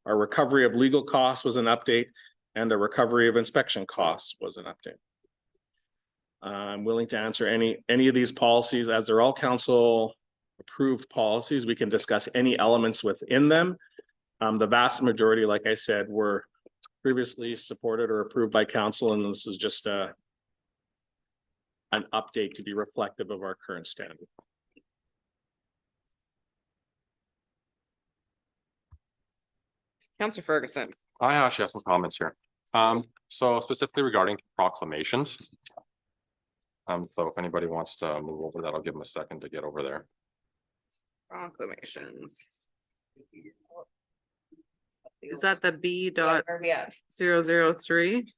Speaker 12: Our recovery of legal costs was an update, and the recovery of inspection costs was an update. I'm willing to answer any of these policies, as they're all council approved policies. We can discuss any elements within them. The vast majority, like I said, were previously supported or approved by council, and this is just an update to be reflective of our current standard.
Speaker 1: Councillor Ferguson.
Speaker 10: I actually have some comments here. So specifically regarding proclamations. So if anybody wants to move over that, I'll give them a second to get over there.
Speaker 1: Proclamations. Is that the B dot
Speaker 4: Where are we at?
Speaker 1: 003?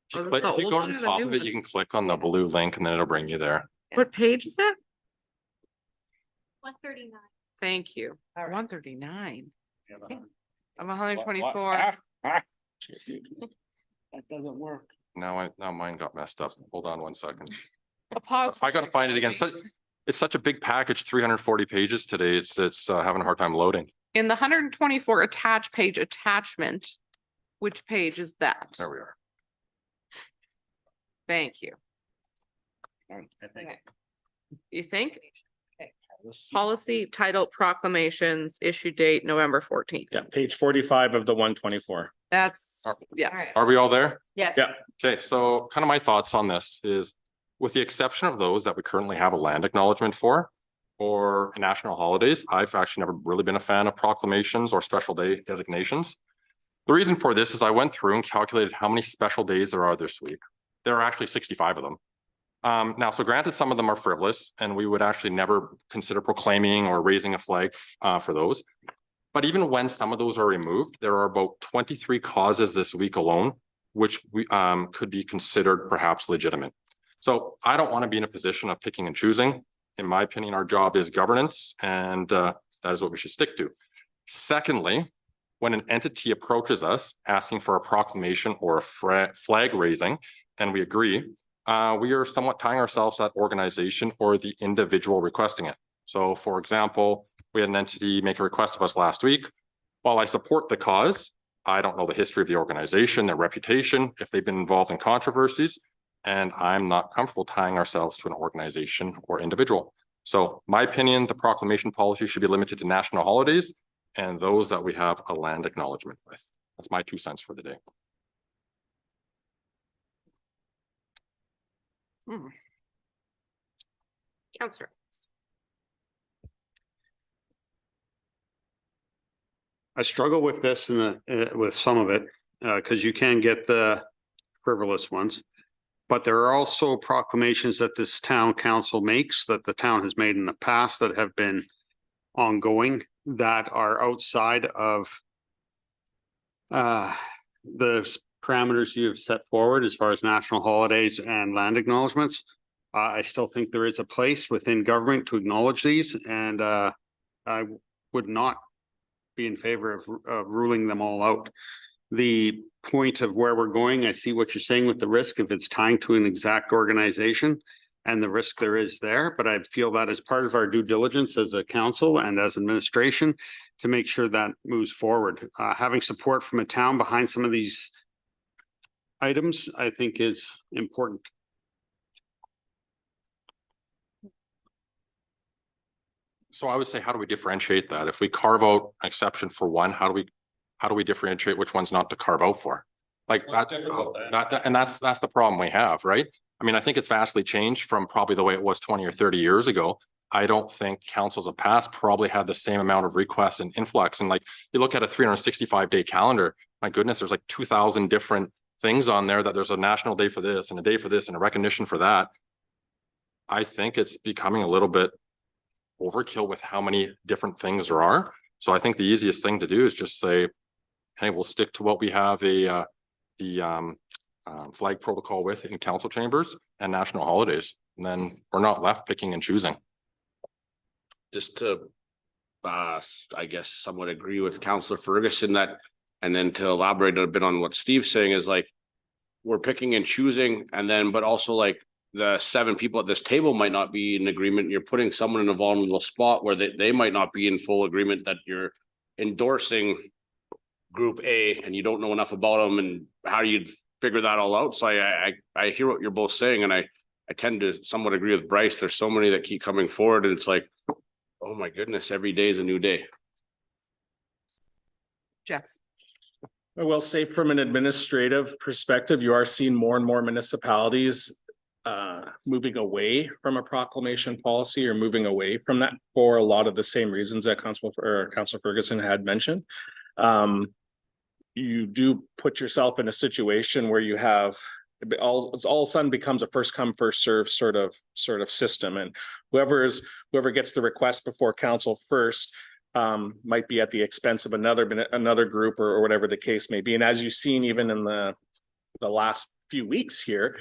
Speaker 10: If you
Speaker 1: Oh, that's
Speaker 10: click-
Speaker 1: the
Speaker 10: if you
Speaker 1: old
Speaker 10: go
Speaker 1: one
Speaker 10: to
Speaker 1: or
Speaker 10: the
Speaker 1: the
Speaker 10: top
Speaker 1: new
Speaker 10: of it,
Speaker 1: one?
Speaker 10: you can click on the blue link and then it'll bring you there.
Speaker 1: What page is it?
Speaker 4: 139.
Speaker 1: Thank you. 139 of
Speaker 2: What?
Speaker 1: 124.
Speaker 2: That doesn't work.
Speaker 10: Now mine got messed up. Hold on one second.
Speaker 1: A pause. for
Speaker 10: I gotta find it again.
Speaker 1: technology.
Speaker 10: It's such a big package, 340 pages today. It's having a hard time loading.
Speaker 1: In the 124 attached page attachment, which page is that?
Speaker 10: There we are.
Speaker 1: Thank you.
Speaker 6: I think.
Speaker 1: Okay. You think? Policy title proclamations, issue date November 14th.
Speaker 12: Yeah, page 45 of the 124.
Speaker 1: That's, yeah.
Speaker 10: Are we all there?
Speaker 5: Yes.
Speaker 12: Yeah.
Speaker 10: Okay, so kind of my thoughts on this is, with the exception of those that we currently have a land acknowledgement for, or national holidays, I've actually never really been a fan of proclamations or special day designations. The reason for this is I went through and calculated how many special days there are this week. There are actually 65 of them. Now, so granted, some of them are frivolous and we would actually never consider proclaiming or raising a flag for those. But even when some of those are removed, there are about 23 causes this week alone, which we could be considered perhaps legitimate. So I don't want to be in a position of picking and choosing. In my opinion, our job is governance, and that is what we should stick to. Secondly, when an entity approaches us asking for a proclamation or a flag raising, and we agree, we are somewhat tying ourselves to that organization or the individual requesting it. So for example, we had an entity make a request of us last week. While I support the cause, I don't know the history of the organization, their reputation, if they've been involved in controversies, and I'm not comfortable tying ourselves to an organization or individual. So my opinion, the proclamation policy should be limited to national holidays and those that we have a land acknowledgement with. That's my 2 cents for the day.
Speaker 1: Counselor.
Speaker 6: I struggle with this and with some of it, because you can get the frivolous ones. But there are also proclamations that this town council makes, that the town has made in the past, that have been ongoing, that are outside of the parameters you have set forward as far as national holidays and land acknowledgements. I still think there is a place within government to acknowledge these, and I would not be in favor of ruling them all out. The point of where we're going, I see what you're saying with the risk if it's tying to an exact organization and the risk there is there, but I feel that as part of our due diligence as a council and as administration to make sure that moves forward. Having support from a town behind some of these items, I think is important.
Speaker 10: So I would say, how do we differentiate that? If we carve out an exception for one, how do we differentiate which one's not to carve out for? Like and that's the problem we have, right? I mean, I think it's vastly changed from probably the way it was 20 or 30 years ago. I don't think councils of past probably had the same amount of requests and influx. And like, you look at a 365-day calendar, my goodness, there's like 2,000 different things on there that there's a national day for this and a day for this and a recognition for that. I think it's becoming a little bit overkill with how many different things there are. So I think the easiest thing to do is just say, hey, we'll stick to what we have the flag protocol with in council chambers and national holidays. And then we're not left picking and choosing.
Speaker 2: Just to, I guess, somewhat agree with Councillor Ferguson that, and then to elaborate a bit on what Steve's saying is like, we're picking and choosing, and then, but also like the 7 people at this table might not be in agreement. You're putting someone in a vulnerable spot where they might not be in full agreement that you're endorsing group A and you don't know enough about them and how you'd figure that all out. So I hear what you're both saying, and I tend to somewhat agree with Bryce. There's so many that keep coming forward, and it's like, oh my goodness, every day is a new day.
Speaker 1: Jeff.
Speaker 12: I will say from an administrative perspective, you are seeing more and more municipalities moving away from a proclamation policy or moving away from that for a lot of the same reasons that Councilor Ferguson had mentioned. You do put yourself in a situation where you have all of a sudden becomes a first come, first serve sort of system. And whoever gets the request before council first might be at the expense of another group or whatever the case may be. And as you've seen, even in the last few weeks here,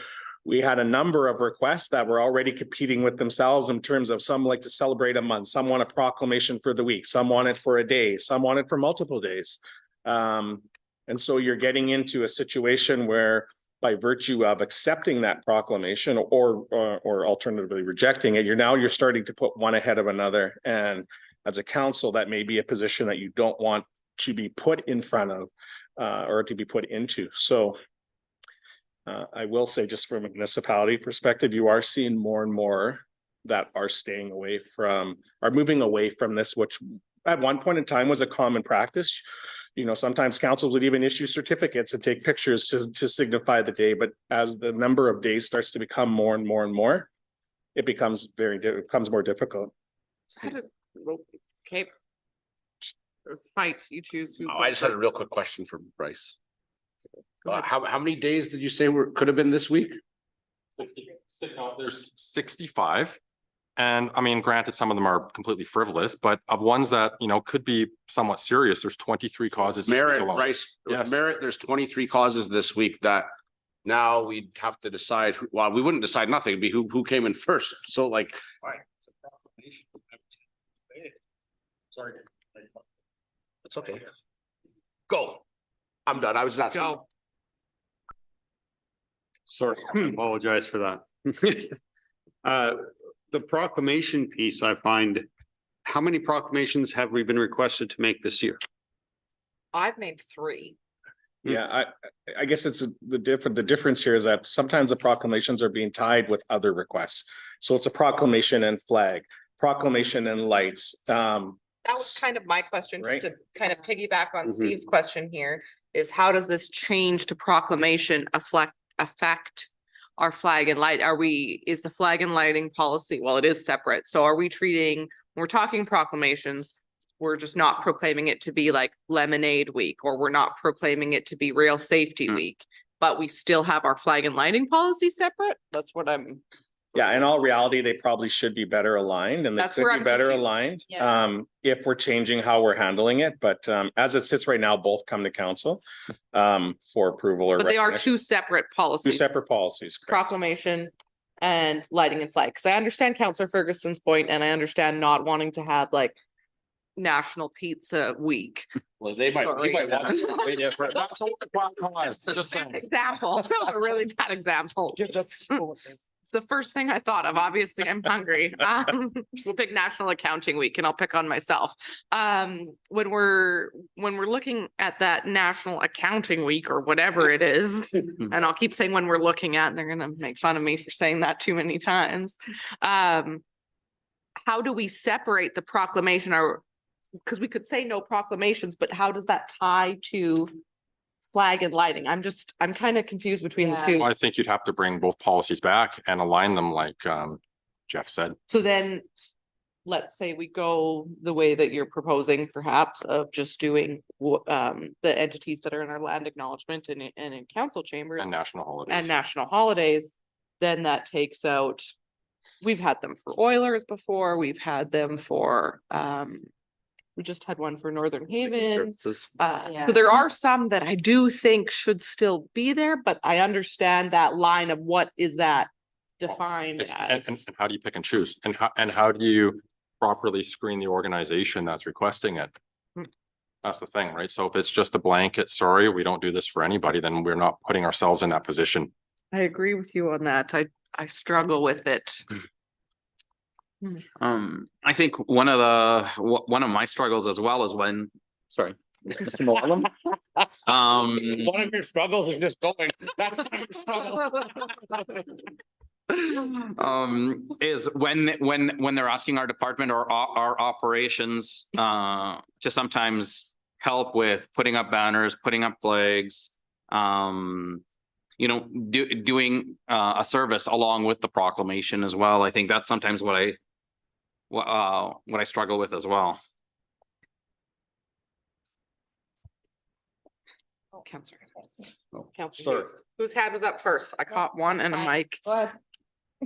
Speaker 12: we had a number of requests that were already competing with themselves in terms of some like to celebrate a month, some want a proclamation for the week, some want it for a day, some want it for multiple days. And so you're getting into a situation where by virtue of accepting that proclamation or alternatively rejecting it, you're starting to put one ahead of another. And as a council, that may be a position that you don't want to be put in front of or to be put into. So I will say, just from a municipality perspective, you are seeing more and more that are moving away from this, which at one point in time was a common practice. You know, sometimes councils would even issue certificates and take pictures to signify the day, but as the number of days starts to become more and more and more, it becomes more difficult.
Speaker 1: Okay. There's fights, you choose. who
Speaker 2: I just had a
Speaker 1: goes
Speaker 2: real
Speaker 1: first.
Speaker 2: quick question for Bryce.
Speaker 1: Go ahead.
Speaker 2: How many days did you say could have been this week?
Speaker 10: No, there's 65. And I mean, granted, some of them are completely frivolous, but of ones that, you know, could be somewhat serious, there's 23 causes.
Speaker 2: Merit,
Speaker 10: alone.
Speaker 2: Bryce,
Speaker 10: Yes.
Speaker 2: merit, there's 23 causes this week that now we'd have to decide, well, we wouldn't decide nothing, it'd be who came in first. So like. Sorry. It's okay. Go. I'm done. I was just asking.
Speaker 1: Go.
Speaker 6: Sorry, apologize for that. The proclamation piece, I find, how many proclamations have we been requested to make this year?
Speaker 1: I've made 3.
Speaker 12: Yeah, I guess it's the difference here is that sometimes the proclamations are being tied with other requests. So it's a proclamation and flag, proclamation and lights.
Speaker 1: That was kind of my question, just
Speaker 12: Right.
Speaker 1: to kind of piggyback on
Speaker 6: Mhm.
Speaker 1: Steve's question here, is how does this change to proclamation affect our flag and light? Is the flag and lighting policy, well, it is separate. So are we treating, when we're talking proclamations, we're just not proclaiming it to be like Lemonade Week, or we're not proclaiming it to be Rail Safety Week, but we still have our flag and lighting policy separate? That's what I'm.
Speaker 12: Yeah, in all reality, they probably should be better aligned and they
Speaker 1: That's
Speaker 12: could
Speaker 1: where
Speaker 12: be
Speaker 1: I'm
Speaker 12: better
Speaker 1: confused.
Speaker 12: aligned.
Speaker 4: Yeah.
Speaker 12: If we're changing how we're handling it, but as it sits right now, both come to council for approval or.
Speaker 1: But they are
Speaker 12: recognition.
Speaker 1: 2 separate
Speaker 12: Two
Speaker 1: policies.
Speaker 12: separate policies. correct.
Speaker 1: Proclamation and lighting and flag. Cause I understand Counselor Ferguson's point and I understand not wanting to have like National Pizza Week.
Speaker 2: Well, they might,
Speaker 1: Sorry.
Speaker 2: you might want to way different.
Speaker 1: Example, that was a really bad example. It's the first thing I thought of. Obviously, I'm hungry. We'll pick National Accounting Week and I'll pick on myself. When we're looking at that National Accounting Week or whatever it is, and I'll keep saying when we're looking at, and they're gonna make fun of me for saying that too many times. How do we separate the proclamation or, because we could say no proclamations, but how does that tie to flag and lighting? I'm kind of confused between the
Speaker 4: Yeah.
Speaker 1: two.
Speaker 10: Well, I think you'd have to bring both policies back and align them like Jeff said.
Speaker 1: So then, let's say we go the way that you're proposing perhaps of just doing the entities that are in our land acknowledgement and in council chambers
Speaker 10: And national holidays.
Speaker 1: and national holidays, then that takes out, we've had them for Oilers before, we've had them for, we just had one for Northern Haven.
Speaker 7: Services.
Speaker 4: Yeah.
Speaker 1: So there are some that I do think should still be there, but I understand that line of what is that defined
Speaker 10: And,
Speaker 1: as.
Speaker 10: and how do you pick and choose? And how do you properly screen the organization that's requesting it?
Speaker 1: Hmm.
Speaker 10: That's the thing, right? So if it's just a blanket, sorry, we don't do this for anybody, then we're not putting ourselves in that position.
Speaker 1: I agree with you on that. I struggle with it.
Speaker 7: I think one of my struggles as well is when, sorry. Mr. Malone.
Speaker 2: One of your struggles is just going, that's not your struggle.
Speaker 7: Is when they're asking our department or our operations to sometimes help with putting up banners, putting up flags, doing a service along with the proclamation as well. I think that's sometimes what I struggle with as well.
Speaker 1: Counselor. Whose hand was up first? I caught one and a mic.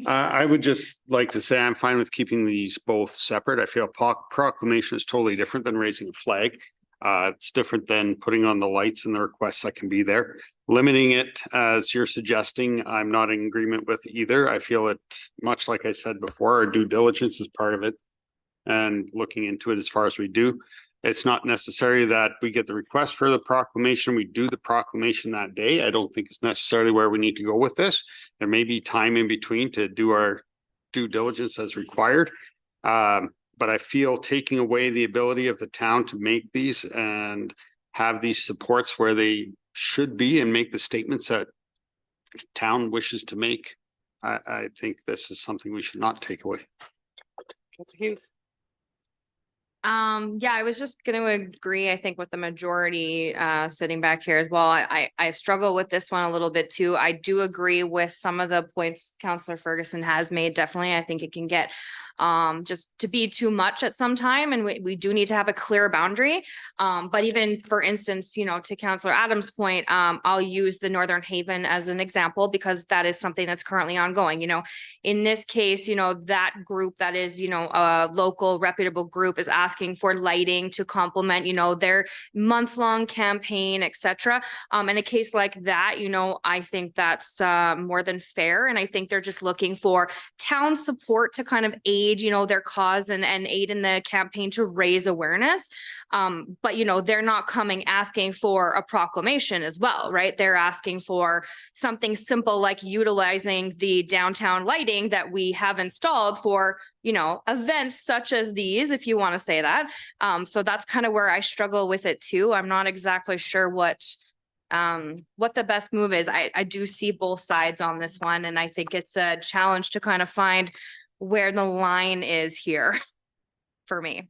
Speaker 6: I would just like to say I'm fine with keeping these both separate. I feel proclamation is totally different than raising a flag. It's different than putting on the lights and the requests that can be there. Limiting it as you're suggesting, I'm not in agreement with either. I feel it, much like I said before, our due diligence is part of it. And looking into it as far as we do. It's not necessary that we get the request for the proclamation. We do the proclamation that day. I don't think it's necessarily where we need to go with this. There may be time in between to do our due diligence as required. But I feel taking away the ability of the town to make these and have these supports where they should be and make the statements that town wishes to make. I think this is something we should not take away.
Speaker 1: Councillor Hughes.
Speaker 4: Yeah, I was just gonna agree, I think, with the majority sitting back here as well. I struggle with this one a little bit too. I do agree with some of the points Councillor Ferguson has made. Definitely, I think it can get just to be too much at some time, and we do need to have a clear boundary. But even for instance, you know, to Councillor Adams' point, I'll use the Northern Haven as an example because that is something that's currently ongoing. You know, in this case, you know, that group that is, you know, a local reputable group is asking for lighting to complement, you know, their month-long campaign, etc. In a case like that, you know, I think that's more than fair. And I think they're just looking for town support to kind of aid, you know, their cause and aid in the campaign to raise awareness. But, you know, they're not coming asking for a proclamation as well, right? They're asking for something simple like utilizing the downtown lighting that we have installed for, you know, events such as these, if you want to say that. So that's kind of where I struggle with it too. I'm not exactly sure what the best move is. I do see both sides on this one, and I think it's a challenge to kind of find where the line is here for me.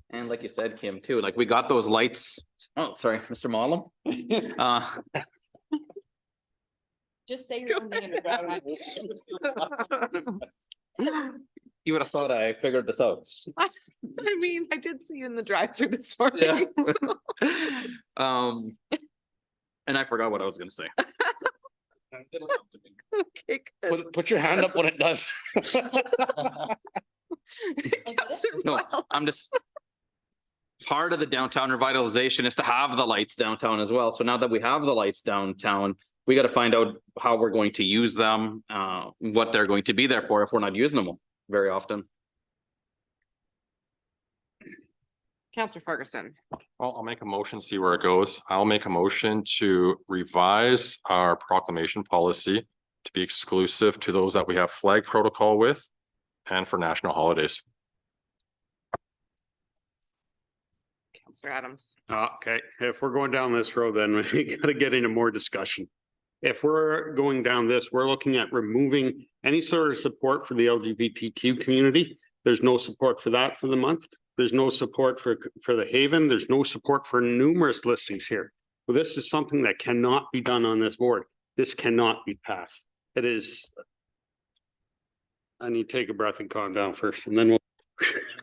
Speaker 7: And like you said, Kim, too, like we got those lights. Oh, sorry, Mr. Mollum.
Speaker 4: Just say your own name.
Speaker 7: You would have thought I figured this out.
Speaker 1: I mean, I did see you in the drive-through this morning. so-
Speaker 7: And I forgot what I was gonna say.
Speaker 1: Okay, good.
Speaker 2: Put your hand up when it does.
Speaker 1: Councillor
Speaker 7: No,
Speaker 1: Weil.
Speaker 7: I'm just. Part of the downtown revitalization is to have the lights downtown as well. So now that we have the lights downtown, we got to find out how we're going to use them, what they're going to be there for if we're not using them very often.
Speaker 1: Councillor Ferguson.
Speaker 10: Well, I'll make a motion, see where it goes. I'll make a motion to revise our proclamation policy to be exclusive to those that we have flag protocol with and for national holidays.
Speaker 1: Councillor Adams.
Speaker 6: Okay, if we're going down this road, then we gotta get into more discussion. If we're going down this, we're looking at removing any sort of support for the LGBTQ community. There's no support for that for the month. There's no support for the Haven. There's no support for numerous listings here. Well, this is something that cannot be done on this board. This cannot be passed. It is. I need to take a breath and calm down first, and then we'll.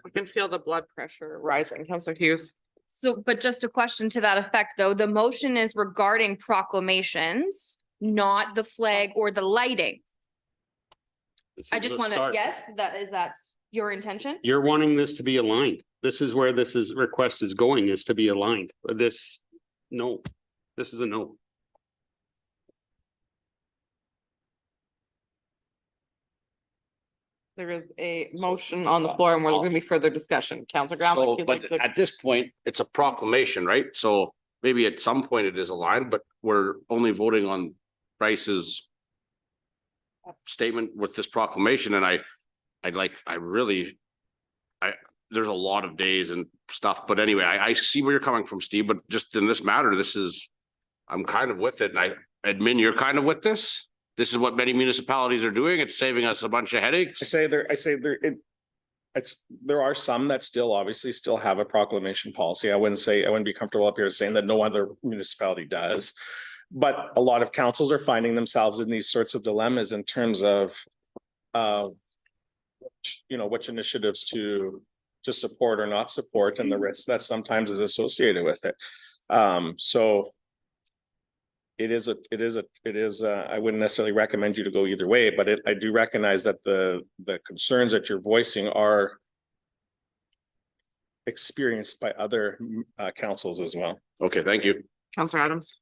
Speaker 1: We can feel the blood pressure rising. Councillor Hughes.
Speaker 4: So, but just a question to that effect, though, the motion is regarding proclamations, not the flag or the lighting.
Speaker 6: This
Speaker 4: I
Speaker 6: is
Speaker 4: just
Speaker 6: a
Speaker 4: want to,
Speaker 6: start.
Speaker 4: yes, that your intention?
Speaker 6: You're wanting this to be aligned. This is where this is request is going, is to be aligned. This, no, this is a no.
Speaker 1: There is a motion on the floor and we're going to be further discussion. Councillor Graham.
Speaker 2: So,
Speaker 1: would you
Speaker 2: but
Speaker 1: like to-
Speaker 2: at this point, it's a proclamation, right? So maybe at some point it is aligned, but we're only voting on Bryce's statement with this proclamation, and there's a lot of days and stuff, but anyway, I see where you're coming from, Steve, but just in this matter, I'm kind of with it, and I admit you're kind of with this. This is what many municipalities are doing. It's saving us a bunch of headaches.
Speaker 12: There are some that obviously still have a proclamation policy. I wouldn't be comfortable up here saying that no other municipality does. But a lot of councils are finding themselves in these sorts of dilemmas in terms of which initiatives to support or not support and the risk that sometimes is associated with it. So it is, I wouldn't necessarily recommend you to go either way, but I do recognize that the concerns that you're voicing are experienced by other councils as well.
Speaker 2: Okay, thank you.
Speaker 1: Counselor Adams.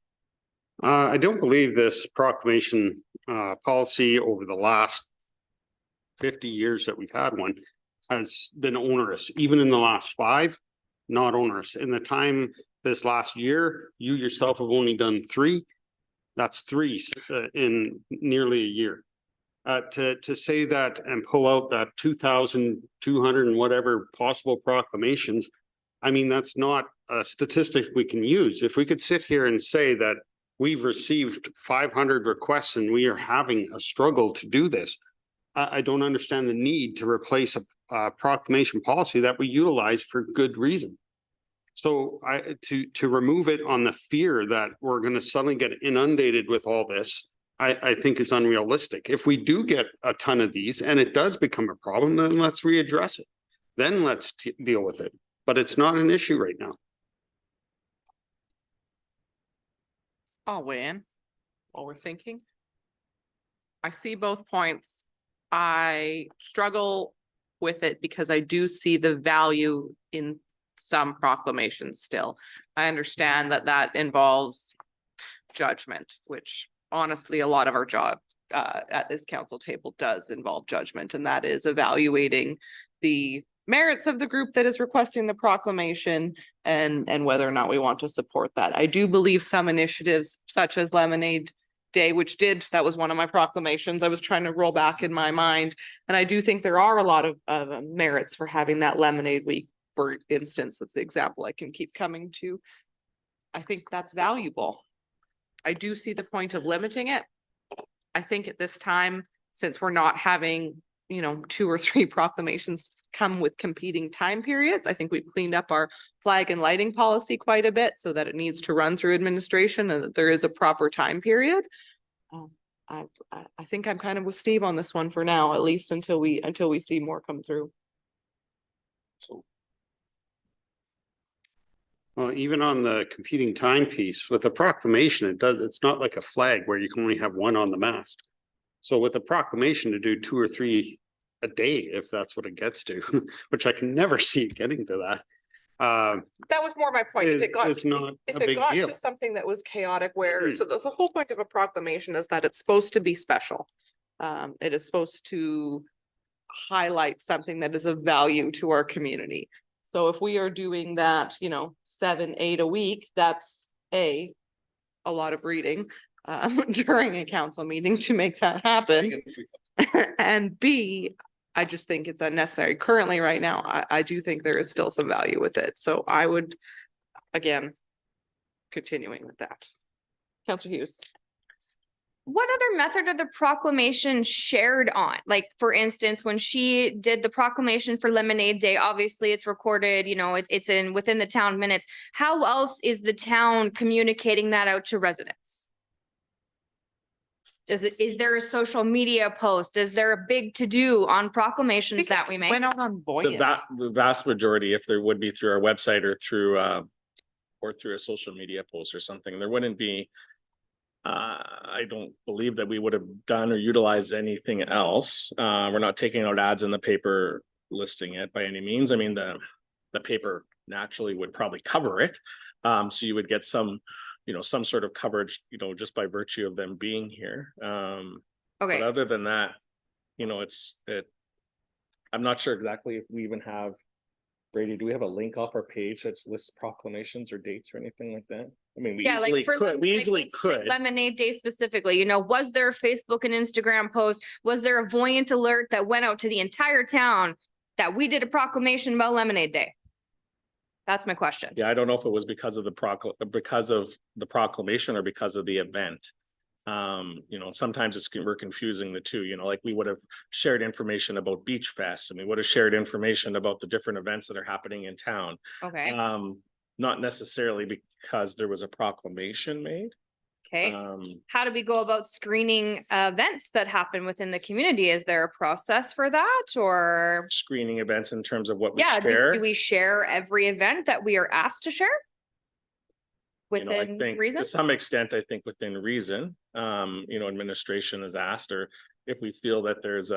Speaker 6: I don't believe this proclamation policy over the last 50 years that we've had one has been onerous, even in the last 5, not onerous. In the time this last year, you yourself have only done 3. That's 3 in nearly a year. To say that and pull out that 2,200 and whatever possible proclamations, I mean, that's not a statistic we can use. If we could sit here and say that we've received 500 requests and we are having a struggle to do this, I don't understand the need to replace a proclamation policy that we utilize for good reason. So to remove it on the fear that we're going to suddenly get inundated with all this, I think is unrealistic. If we do get a ton of these and it does become a problem, then let's readdress it. Then let's deal with it. But it's not an issue right now.
Speaker 1: I'll weigh in while we're thinking. I see both points. I struggle with it because I do see the value in some proclamations still. I understand that that involves judgment, which honestly, a lot of our job at this council table does involve judgment, and that is evaluating the merits of the group that is requesting the proclamation and whether or not we want to support that. I do believe some initiatives such as Lemonade Day, that was one of my proclamations I was trying to roll back in my mind. And I do think there are a lot of merits for having that Lemonade Week, for instance. That's the example I can keep coming to. I think that's valuable. I do see the point of limiting it. I think at this time, since we're not having, 2 or 3 proclamations come with competing time periods, I think we've cleaned up our flag and lighting policy quite a bit so that it needs to run through administration and that there is a proper time period. I think I'm kind of with Steve on this one for now, at least until we see more come through.
Speaker 6: Well, even on the competing time piece with a proclamation, it's not like a flag where you can only have one on the mast. So with a proclamation to do 2 or 3 a day, if that's what it gets to, which I can never see it getting to that.
Speaker 1: That was more my point. If it got,
Speaker 6: It's not
Speaker 1: if
Speaker 6: a
Speaker 1: it
Speaker 6: big
Speaker 1: got
Speaker 6: deal.
Speaker 1: to something that was chaotic where, so the whole point of a proclamation is that it's supposed to be special. It is supposed to highlight something that is of value to our community. So if we are doing that, 7, 8 a week, that's a lot of reading during a council meeting to make that happen. And B, I just think it's unnecessary. Currently, right now, I do think there is still some value with it. So I would, again, continuing with that. Councillor Hughes.
Speaker 4: What other method are the proclamations shared on? Like, for instance, when she did the proclamation for Lemonade Day, obviously it's recorded, it's within the town minutes. How else is the town communicating that out to residents? Is there a social media post? Is there a big to-do on proclamations that we make?
Speaker 1: Went out on Voyage.
Speaker 12: The vast majority, if there would be through our website or through a social media post or something, there wouldn't be. I don't believe that we would have done or utilized anything else. We're not taking out ads in the paper listing it by any means. I mean, the paper naturally would probably cover it. So you would get some sort of coverage, just by virtue of them being here.
Speaker 4: Okay.
Speaker 12: But other than that, I'm not sure exactly if we even have, Brady, do we have a link off our page that lists proclamations or dates or anything like that? I mean, we easily could.
Speaker 4: Lemonade Day specifically, was there a Facebook and Instagram post? Was there a Voyant alert that went out to the entire town that we did a proclamation about Lemonade Day? That's my question.
Speaker 12: Yeah, I don't know if it was because of the proclamation or because of the event. Sometimes we're confusing the two, like we would have shared information about Beach Fest and we would have shared information about the different events that are happening in town.
Speaker 4: Okay.
Speaker 12: Not necessarily because there was a proclamation made.
Speaker 4: Okay. How do we go about screening events that happen within the community? Is there a process for that, or
Speaker 12: screening events in terms of what we
Speaker 4: do
Speaker 12: share?
Speaker 4: we share every event that we are asked to share?
Speaker 12: I think
Speaker 4: reason?
Speaker 12: to some extent, I think within reason, administration is asked, or if we feel that there's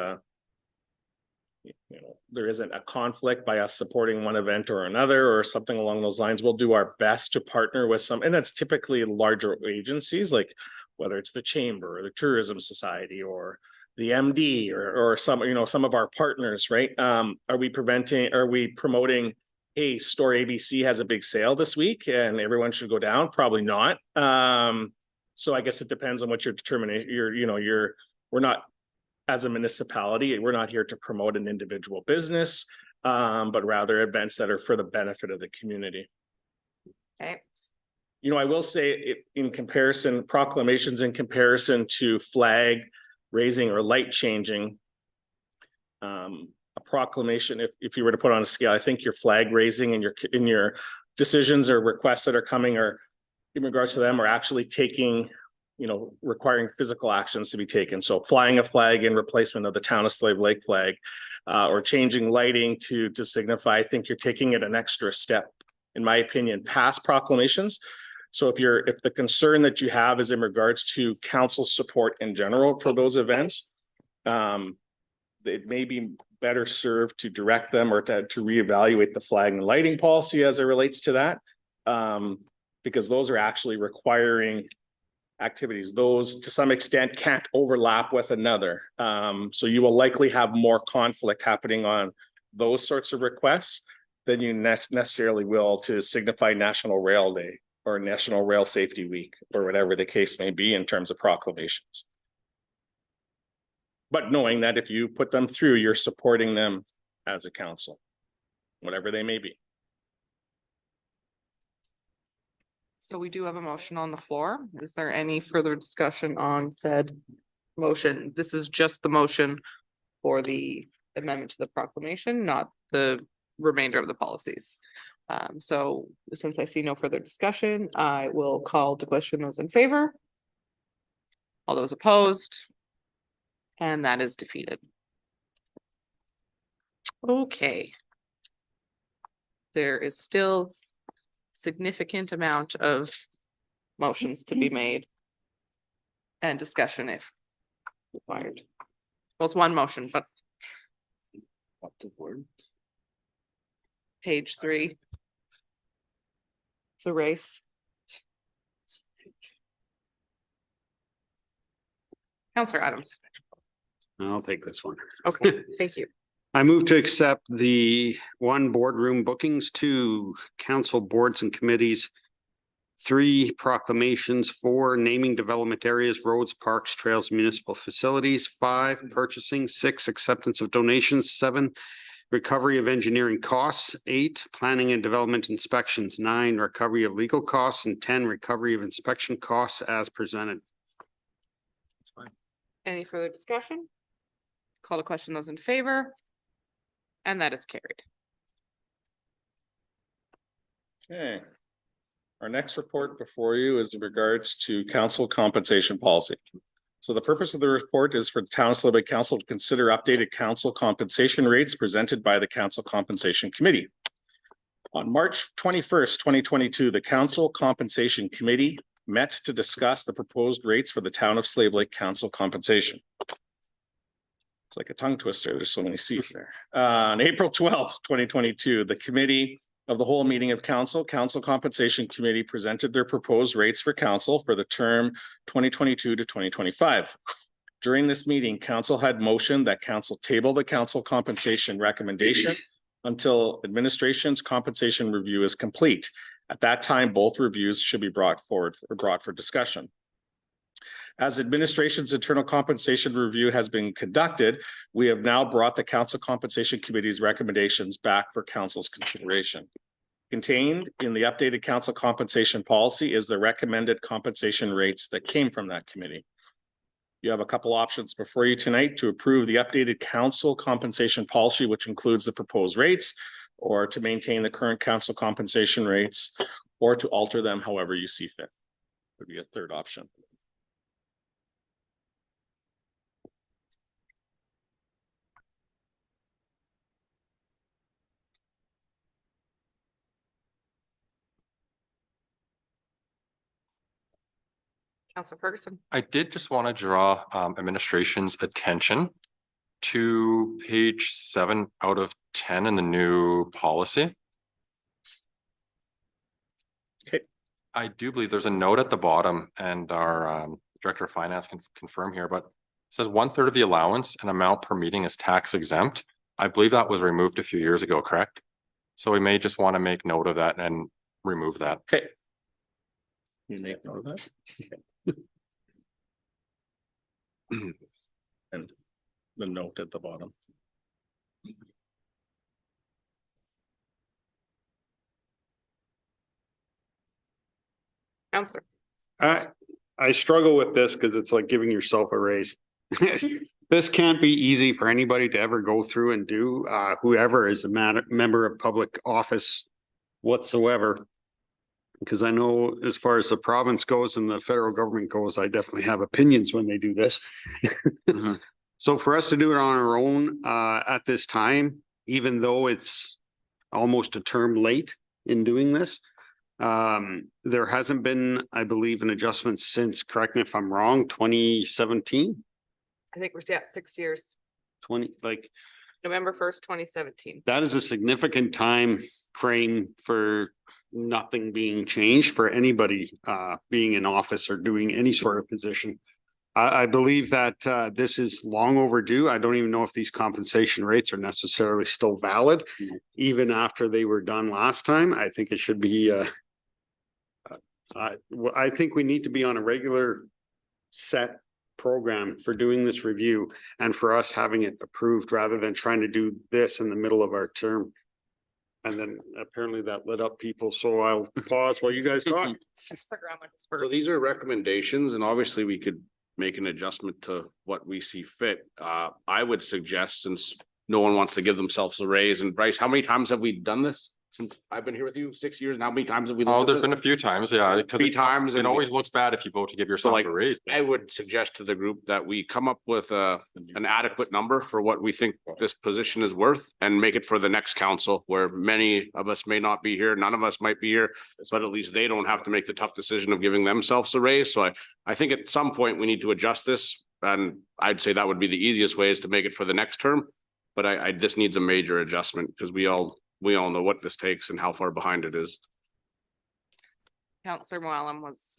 Speaker 12: there isn't a conflict by us supporting one event or another or something along those lines, we'll do our best to partner with some, and that's typically larger agencies, like whether it's the Chamber or the Tourism Society or the MD or some, some of our partners, right? Are we promoting, hey, Store ABC has a big sale this week and everyone should go down? Probably not. So I guess it depends on what you're determining. We're not, as a municipality, we're not here to promote an individual business, but rather events that are for the benefit of the community.
Speaker 1: Okay.
Speaker 12: I will say in comparison, proclamations in comparison to flag raising or light changing. A proclamation, if you were to put on a scale, I think your flag raising and your decisions or requests that are coming or in regards to them are actually taking, requiring physical actions to be taken. So flying a flag in replacement of the Town of Slave Lake flag, or changing lighting to signify, I think you're taking it an extra step, in my opinion, past proclamations. So if the concern that you have is in regards to council support in general for those events, it may be better served to direct them or to reevaluate the flag and lighting policy as it relates to that. Because those are actually requiring activities. Those to some extent can't overlap with another. So you will likely have more conflict happening on those sorts of requests than you necessarily will to signify National Rail Day or National Rail Safety Week or whatever the case may be in terms of proclamations. But knowing that if you put them through, you're supporting them as a council, whatever they may be.
Speaker 1: So we do have a motion on the floor. Is there any further discussion on said motion? This is just the motion for the amendment to the proclamation, not the remainder of the policies. So since I see no further discussion, I will call to question those in favor. All those opposed. And that is defeated. Okay. There is still significant amount of motions to be made and discussion if required. Well, it's one motion, but
Speaker 2: Up to board.
Speaker 1: page 3. It's a race. Counselor Adams.
Speaker 6: I'll take this one.
Speaker 1: Okay, thank you.
Speaker 6: I move to accept the 1 boardroom bookings, 2 council boards and committees, 3 proclamations, 4 naming development areas, roads, parks, trails, municipal facilities, 5 purchasing, 6 acceptance of donations, 7 recovery of engineering costs, 8 planning and development inspections, 9 recovery of legal costs, and 10 recovery of inspection costs as presented.
Speaker 12: That's fine.
Speaker 1: Any further discussion? Call to question those in favor. And that is carried.
Speaker 12: Okay. Our next report before you is in regards to council compensation policy. So the purpose of the report is for the Town of Slave Lake Council to consider updated council compensation rates presented by the Council Compensation Committee. On March 21st, 2022, the Council Compensation Committee met to discuss the proposed rates for the Town of Slave Lake Council compensation. It's like a tongue twister. There's so many C's there. On April 12th, 2022, the committee of the whole meeting of council compensation committee presented their proposed rates for council for the term 2022 to 2025. During this meeting, council had motioned that council table the council compensation recommendation until administration's compensation review is complete. At that time, both reviews should be brought for discussion. As administration's internal compensation review has been conducted, we have now brought the Council Compensation Committee's recommendations back for council's consideration. Contained in the updated council compensation policy is the recommended compensation rates that came from that committee. You have a couple options before you tonight to approve the updated council compensation policy, which includes the proposed rates, or to maintain the current council compensation rates, or to alter them however you see fit. Would be a third option.
Speaker 1: Councilor Ferguson.
Speaker 10: I did just want to draw administration's attention to page 7 out of 10 in the new policy.
Speaker 12: Okay.
Speaker 10: I do believe there's a note at the bottom, and our Director of Finance can confirm here, but it says 1/3 of the allowance and amount per meeting is tax exempt. I believe that was removed a few years ago, correct? So we may just want to make note of that and remove that.
Speaker 12: Okay. You make note of that. And the note at the bottom.
Speaker 1: Counselor.
Speaker 6: I struggle with this because it's like giving yourself a raise. This can't be easy for anybody to ever go through and do, whoever is a member of public office whatsoever. Because I know as far as the province goes and the federal government goes, I definitely have opinions when they do this. So for us to do it on our own, at this time, even though it's almost a term late in doing this, there hasn't been, I believe, an adjustment since, correct me if I'm wrong, 2017,
Speaker 1: I think we're at 6 years,
Speaker 6: 20, like,
Speaker 1: November 1st, 2017.
Speaker 6: that is a significant time frame for nothing being changed for anybody, being in office or doing any sort of position. I believe that, this is long overdue. I don't even know if these compensation rates are necessarily still valid, even after they were done last time. I think it should be, I think we need to be on a regular set program for doing this review and for us having it approved rather than trying to do this in the middle of our term. And then apparently that lit up people, so I'll pause while you guys talk.
Speaker 2: So these are recommendations, and obviously we could make an adjustment to what we see fit. I would suggest, since no one wants to give themselves a raise, and Bryce, how many times have we done this since I've been here with you? 6 years, and how many times have we?
Speaker 10: Oh,
Speaker 2: looked at
Speaker 10: there's
Speaker 2: this?
Speaker 10: been a few times, yeah. 'Cause
Speaker 2: 3 times.
Speaker 10: It
Speaker 2: and
Speaker 10: always looks bad if you vote to give yourself
Speaker 2: like,
Speaker 10: a raise.
Speaker 2: I would suggest to the group that we come up with an adequate number for what we think this position is worth and make it for the next council, where many of us may not be here, none of us might be here, but at least they don't have to make the tough decision of giving themselves a raise. So I think at some point we need to adjust this, and I'd say that would be the easiest way, is to make it for the next term. But I this needs a major adjustment because we all know what this takes and how far behind it is.
Speaker 1: Counselor Moallem was.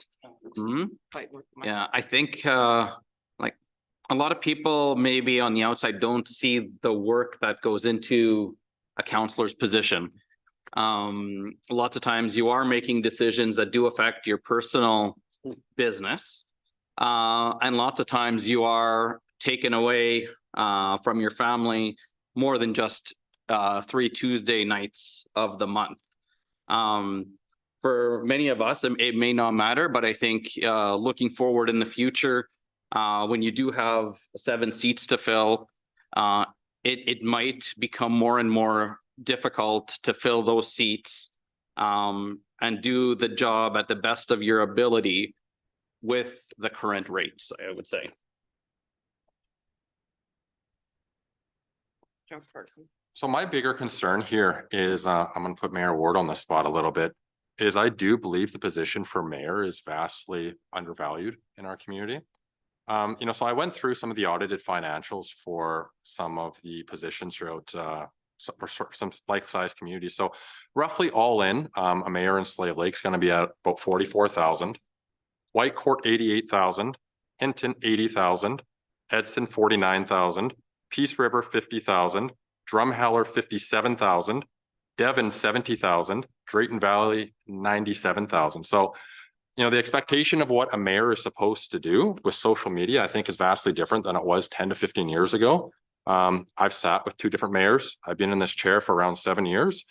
Speaker 1: fighting with my-
Speaker 7: Yeah, I think like a lot of people maybe on the outside don't see the work that goes into a counselor's position. Lots of times you are making decisions that do affect your personal business. And lots of times you are taken away from your family more than just 3 Tuesday nights of the month. For many of us, it may not matter, but I think looking forward in the future, when you do have 7 seats to fill, it might become more and more difficult to fill those seats and do the job at the best of your ability with the current rates, I would say.
Speaker 1: Counselor Ferguson.
Speaker 10: So my bigger concern here is, I'm gonna put Mayor Ward on the spot a little bit, is I do believe the position for mayor is vastly undervalued in our community. So I went through some of the audited financials for some of the positions throughout some life-size communities. So roughly all in, a mayor in Slave Lake is gonna be at about 44,000. White Court 88,000, Hinton 80,000, Edson 49,000, Peace River 50,000, Drumheller 57,000, Devon 70,000, Drayton Valley 97,000. So, the expectation of what a mayor is supposed to do with social media, I think, is vastly different than it was 10 to 15 years ago. I've sat with 2 different mayors. I've been in this chair for around 7 years.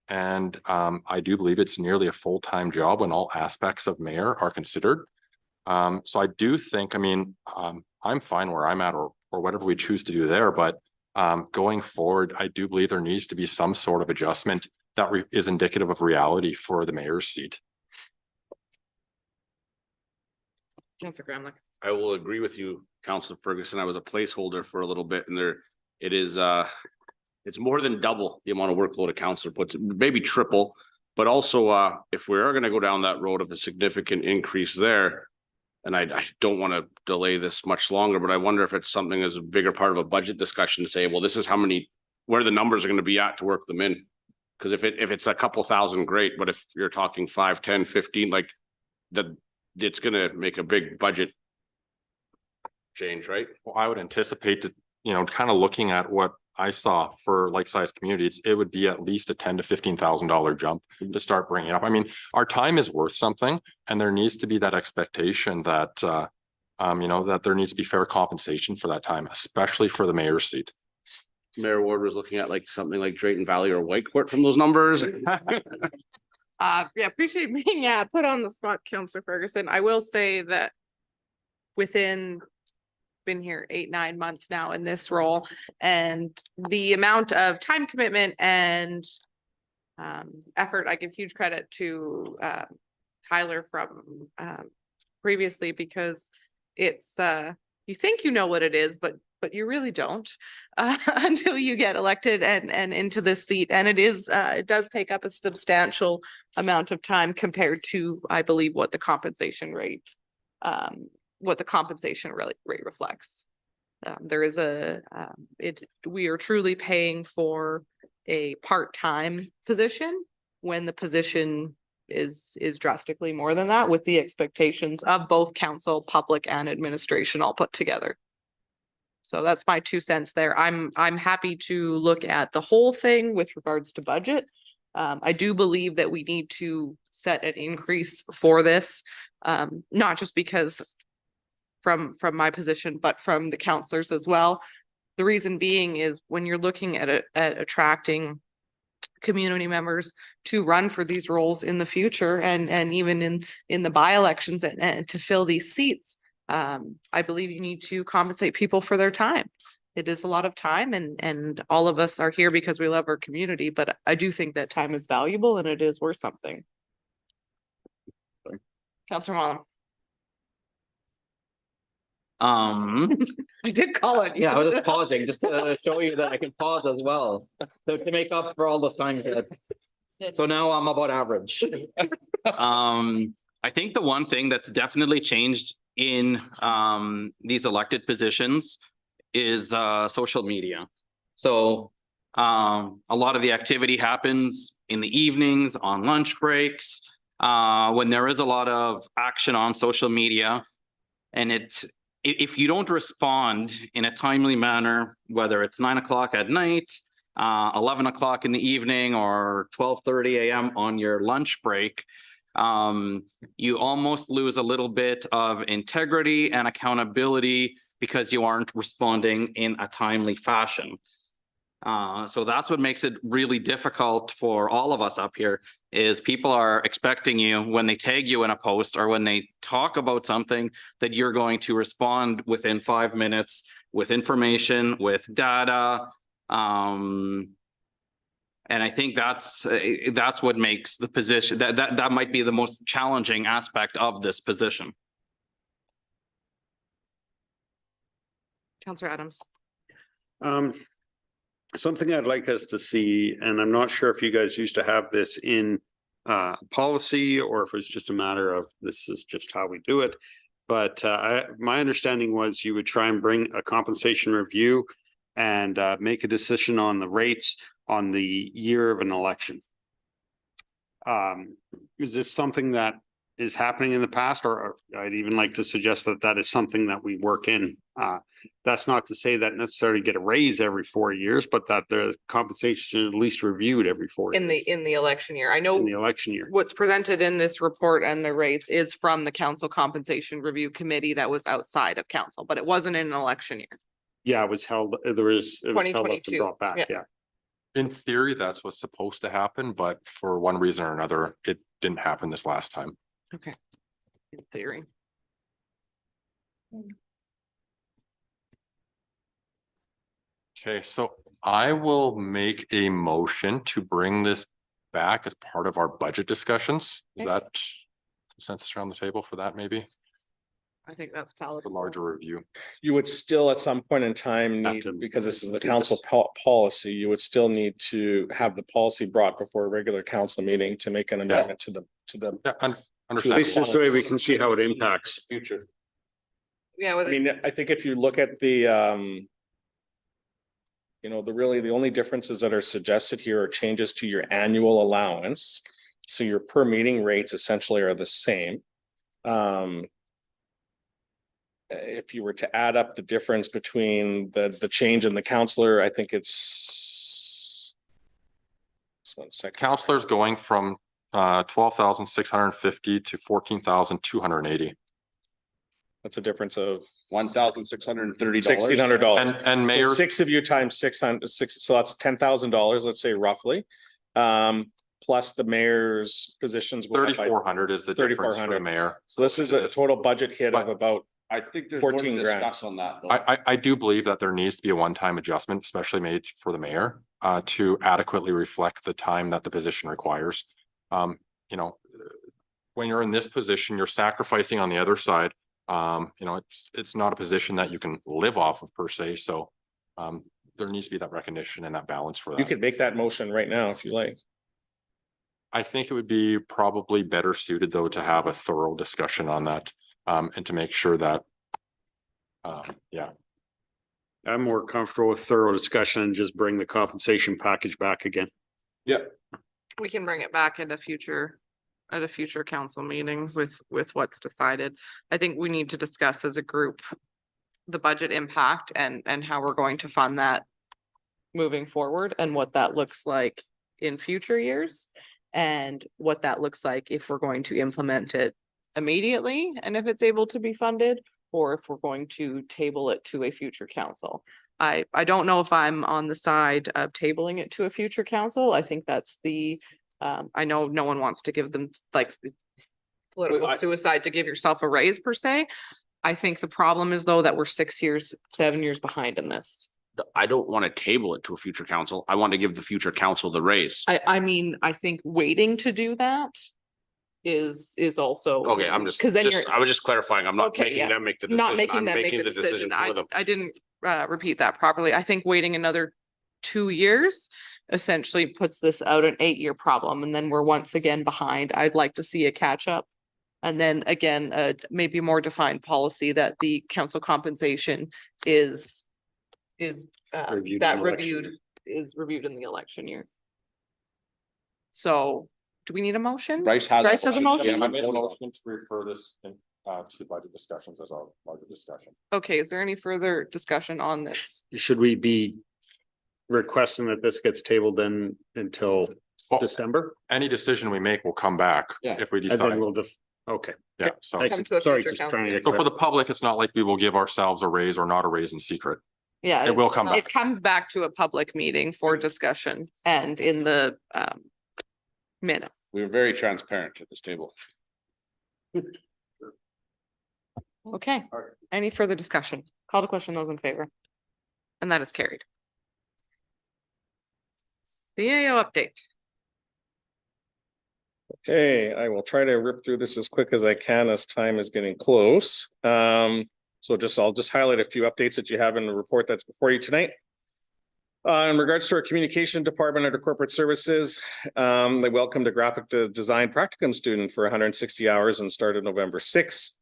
Speaker 10: And I do believe it's nearly a full-time job when all aspects of mayor are considered. So I do think, I'm fine where I'm at or whatever we choose to do there, but going forward, I do believe there needs to be some sort of adjustment that is indicative of reality for the mayor's seat.
Speaker 1: Counselor Gramlich.
Speaker 2: I will agree with you, Councilor Ferguson. I was a placeholder for a little bit, and it is it's more than double the amount of workload a councilor puts, maybe triple. But also, if we are going to go down that road of a significant increase there, and I don't want to delay this much longer, but I wonder if it's something as a bigger part of a budget discussion to say, well, this is how many, where the numbers are going to be at to work them in. Because if it's a couple thousand, great, but if you're talking 5, 10, 15, like that, it's going to make a big budget change, right?
Speaker 10: Well, I would anticipate to, kind of looking at what I saw for like-sized communities, it would be at least a $10,000 to $15,000 jump to start bringing up. I mean, our time is worth something, and there needs to be that expectation that, that there needs to be fair compensation for that time, especially for the mayor's seat.
Speaker 2: Mayor Ward was looking at like something like Drayton Valley or Whitecourt from those numbers.
Speaker 1: Appreciate being put on the spot, Councillor Ferguson. I will say that been here 8-9 months now in this role, and the amount of time commitment and effort, I give huge credit to Tyler from previously, because it's you think you know what it is, but you really don't until you get elected and into this seat. And it does take up a substantial amount of time compared to, I believe, what the compensation rate reflects. There is we are truly paying for a part-time position when the position is drastically more than that, with the expectations of both council, public, and administration all put together. So that's my 2 cents there. I'm happy to look at the whole thing with regards to budget. I do believe that we need to set an increase for this, not just because from my position, but from the councillors as well. The reason being is when you're looking at attracting community members to run for these roles in the future, and even in the by-elections and to fill these seats, I believe you need to compensate people for their time. It is a lot of time, and all of us are here because we love our community, but I do think that time is valuable and it is worth something. Councillor Mallam. I did call it.
Speaker 7: Yeah, I was just pausing just to show you that I can pause as well, to make up for all those times. So now I'm about average. I think the one thing that's definitely changed in these elected positions is social media. So a lot of the activity happens in the evenings, on lunch breaks, when there is a lot of action on social media, and if you don't respond in a timely manner, whether it's 9 o'clock at night, 11 o'clock in the evening, or 12:30 a.m. on your lunch break, you almost lose a little bit of integrity and accountability because you aren't responding in a timely fashion. So that's what makes it really difficult for all of us up here, is people are expecting you, when they tag you in a post or when they talk about something, that you're going to respond within 5 minutes with information, with data. And I think that's what makes the position, that might be the most challenging aspect of this position.
Speaker 1: Councillor Adams.
Speaker 6: Something I'd like us to see, and I'm not sure if you guys used to have this in policy or if it's just a matter of this is just how we do it. But my understanding was you would try and bring a compensation review and make a decision on the rates on the year of an election. Is this something that is happening in the past, or I'd even like to suggest that that is something that we work in. That's not to say that necessarily get a raise every 4 years, but that the compensation is at least reviewed every 4 years.
Speaker 1: In the election year. I know
Speaker 6: In the election year.
Speaker 1: what's presented in this report and the rates is from the council compensation review committee that was outside of council, but it wasn't in an election year.
Speaker 6: Yeah, it was held, it was held up and
Speaker 1: 2022,
Speaker 6: brought back,
Speaker 1: yeah.
Speaker 6: yeah.
Speaker 10: In theory, that's what's supposed to happen, but for one reason or another, it didn't happen this last time.
Speaker 1: Okay. In theory.
Speaker 10: Okay, so I will make a motion to bring this back as part of our budget discussions. Is that consensus around the table for that, maybe?
Speaker 1: I think that's
Speaker 10: A
Speaker 1: palatable.
Speaker 10: larger review.
Speaker 12: You would still at some point in time
Speaker 6: Have
Speaker 12: need,
Speaker 6: to
Speaker 12: because this is the
Speaker 6: do
Speaker 12: council policy, you would still need to have the policy brought before a regular council meeting to make an amendment to the
Speaker 10: Yeah,
Speaker 6: At least this way we can see how it impacts.
Speaker 2: Future.
Speaker 1: Yeah,
Speaker 12: I
Speaker 1: with
Speaker 12: mean, I think if you look at the the only differences that are suggested here are changes to your annual allowance. So your per meeting rates essentially are the same. If you were to add up the difference between the change in the counselor, I think it's. Just 1 second.
Speaker 10: Counselors going from 12,650 to 14,280.
Speaker 12: That's a difference of
Speaker 2: $1,630.
Speaker 12: $1,600.
Speaker 10: And mayors,
Speaker 12: Six of you times 600, so that's $10,000, let's say roughly. Plus the mayor's positions. go up by-
Speaker 10: 3,400 is the difference for the
Speaker 12: 3,400.
Speaker 10: mayor.
Speaker 12: So this is a total budget hit of
Speaker 10: But-
Speaker 12: about,
Speaker 2: I think there's more to
Speaker 12: 14 grand.
Speaker 2: discuss on that. though.
Speaker 10: I do believe that there needs to be a one-time adjustment, especially made for the mayor, to adequately reflect the time that the position requires. You know, when you're in this position, you're sacrificing on the other side. You know, it's not a position that you can live off of per se, so there needs to be that recognition and that balance for
Speaker 12: you
Speaker 10: that.
Speaker 12: could make that motion right now if you like.
Speaker 10: I think it would be probably better suited though to have a thorough discussion on that, and to make sure that yeah,
Speaker 6: I'm more comfortable with thorough discussion and just bring the compensation package back again.
Speaker 1: we can bring it back at a future council meeting with what's decided. I think we need to discuss as a group the budget impact and how we're going to fund that moving forward and what that looks like in future years and what that looks like if we're going to implement it immediately and if it's able to be funded, or if we're going to table it to a future council. I don't know if I'm on the side of tabling it to a future council. I think that's I know no one wants to give them like political suicide to give yourself a raise per se. I think the problem is though that we're 6 years, 7 years behind in this.
Speaker 2: I don't want to table it to a future council. I want to give the future council the raise.
Speaker 1: I mean, I think waiting to do that is also.
Speaker 2: Okay, I'm just,
Speaker 1: Because then you're
Speaker 2: I was just clarifying. I'm not
Speaker 1: Okay,
Speaker 2: making
Speaker 1: yeah.
Speaker 2: them make the decision.
Speaker 1: not making
Speaker 2: I'm
Speaker 1: them make
Speaker 2: making
Speaker 1: the decision.
Speaker 2: for them.
Speaker 1: I didn't repeat that properly. I think waiting another 2 years essentially puts this out an 8-year problem and then we're once again behind. I'd like to see a catch up. And then again, maybe more defined policy that the council compensation is
Speaker 6: Reviewed
Speaker 1: that
Speaker 6: in election
Speaker 1: reviewed in the election year. So do we need a motion?
Speaker 2: Bryce has.
Speaker 1: Bryce has a motion?
Speaker 10: I made a motion to refer this to budget discussions as our budget discussion.
Speaker 1: Okay, is there any further discussion on this?
Speaker 6: Should we be requesting that this gets tabled then until
Speaker 10: Well,
Speaker 6: December?
Speaker 10: any decision we make will come back
Speaker 2: Yeah.
Speaker 10: if we
Speaker 6: And
Speaker 10: decide.
Speaker 6: then we'll okay.
Speaker 10: Yeah, so.
Speaker 6: Thanks.
Speaker 1: Come to a
Speaker 6: Sorry,
Speaker 1: future
Speaker 6: just
Speaker 1: council
Speaker 6: trying to
Speaker 1: meeting.
Speaker 6: get
Speaker 10: So for the public, it's not like we will give ourselves a raise or not a raise in secret.
Speaker 1: Yeah.
Speaker 10: It will come
Speaker 1: It
Speaker 10: back.
Speaker 1: comes back to a public meeting for discussion and in the minutes.
Speaker 2: We were very transparent at this table.
Speaker 1: Okay, any further discussion? Call to question those in favor. And that is carried. CAO update.
Speaker 12: Okay, I will try to rip through this as quick as I can as time is getting close. So I'll just highlight a few updates that you have in the report that's before you tonight. In regards to our communication department under corporate services, they welcomed a graphic design practicum student for 160 hours and started November 6th.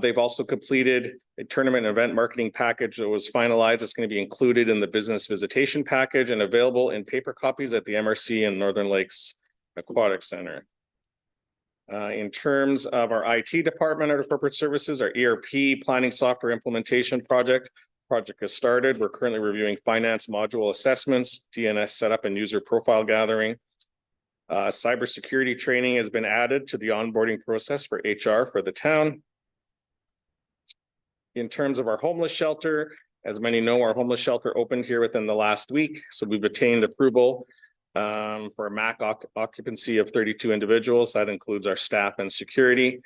Speaker 12: They've also completed a tournament and event marketing package that was finalized. It's going to be included in the business visitation package and available in paper copies at the MRC and Northern Lakes Aquatic Center. In terms of our IT department under corporate services, our ERP planning software implementation project has started. We're currently reviewing finance module assessments, DNS setup and user profile gathering. Cybersecurity training has been added to the onboarding process for HR for the town. In terms of our homeless shelter, as many know, our homeless shelter opened here within the last week. So we've attained approval for a MAC occupancy of 32 individuals. That includes our staff and security.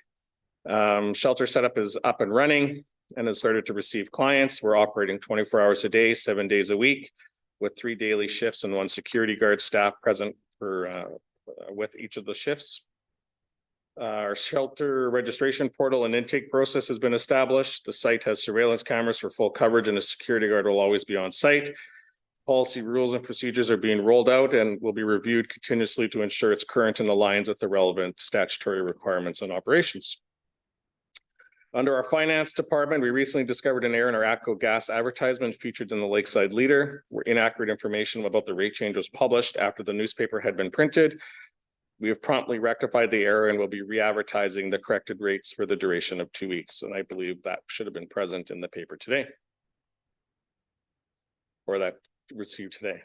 Speaker 12: Shelter setup is up and running and has started to receive clients. We're operating 24 hours a day, 7 days a week, with 3 daily shifts and 1 security guard staff present with each of the shifts. Our shelter registration portal and intake process has been established. The site has surveillance cameras for full coverage and a security guard will always be on site. policy, rules, and procedures are being rolled out and will be reviewed continuously to ensure it's current and aligns with the relevant statutory requirements and operations. Under our finance department, we recently discovered an error in our ATCO gas advertisement featured in the Lakeside Leader, where inaccurate information about the rate change was published after the newspaper had been printed. We have promptly rectified the error and will be re-advertising the corrected rates for the duration of 2 weeks. And I believe that should have been present in the paper today. Or that received today.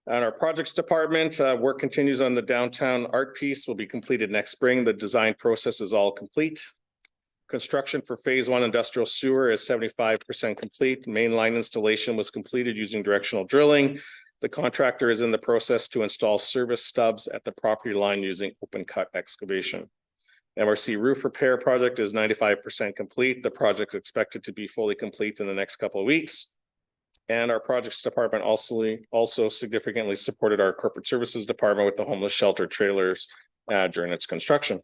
Speaker 12: And our projects department, work continues on the downtown art piece, will be completed next spring. The design process is all complete. Construction for phase 1 industrial sewer is 75% complete. Main line installation was completed using directional drilling. The contractor is in the process to install service stubs at the property line using open cut excavation. MRC roof repair project is 95% complete. The project is expected to be fully complete in the next couple of weeks. And our projects department also significantly supported our corporate services department with the homeless shelter trailers during its construction.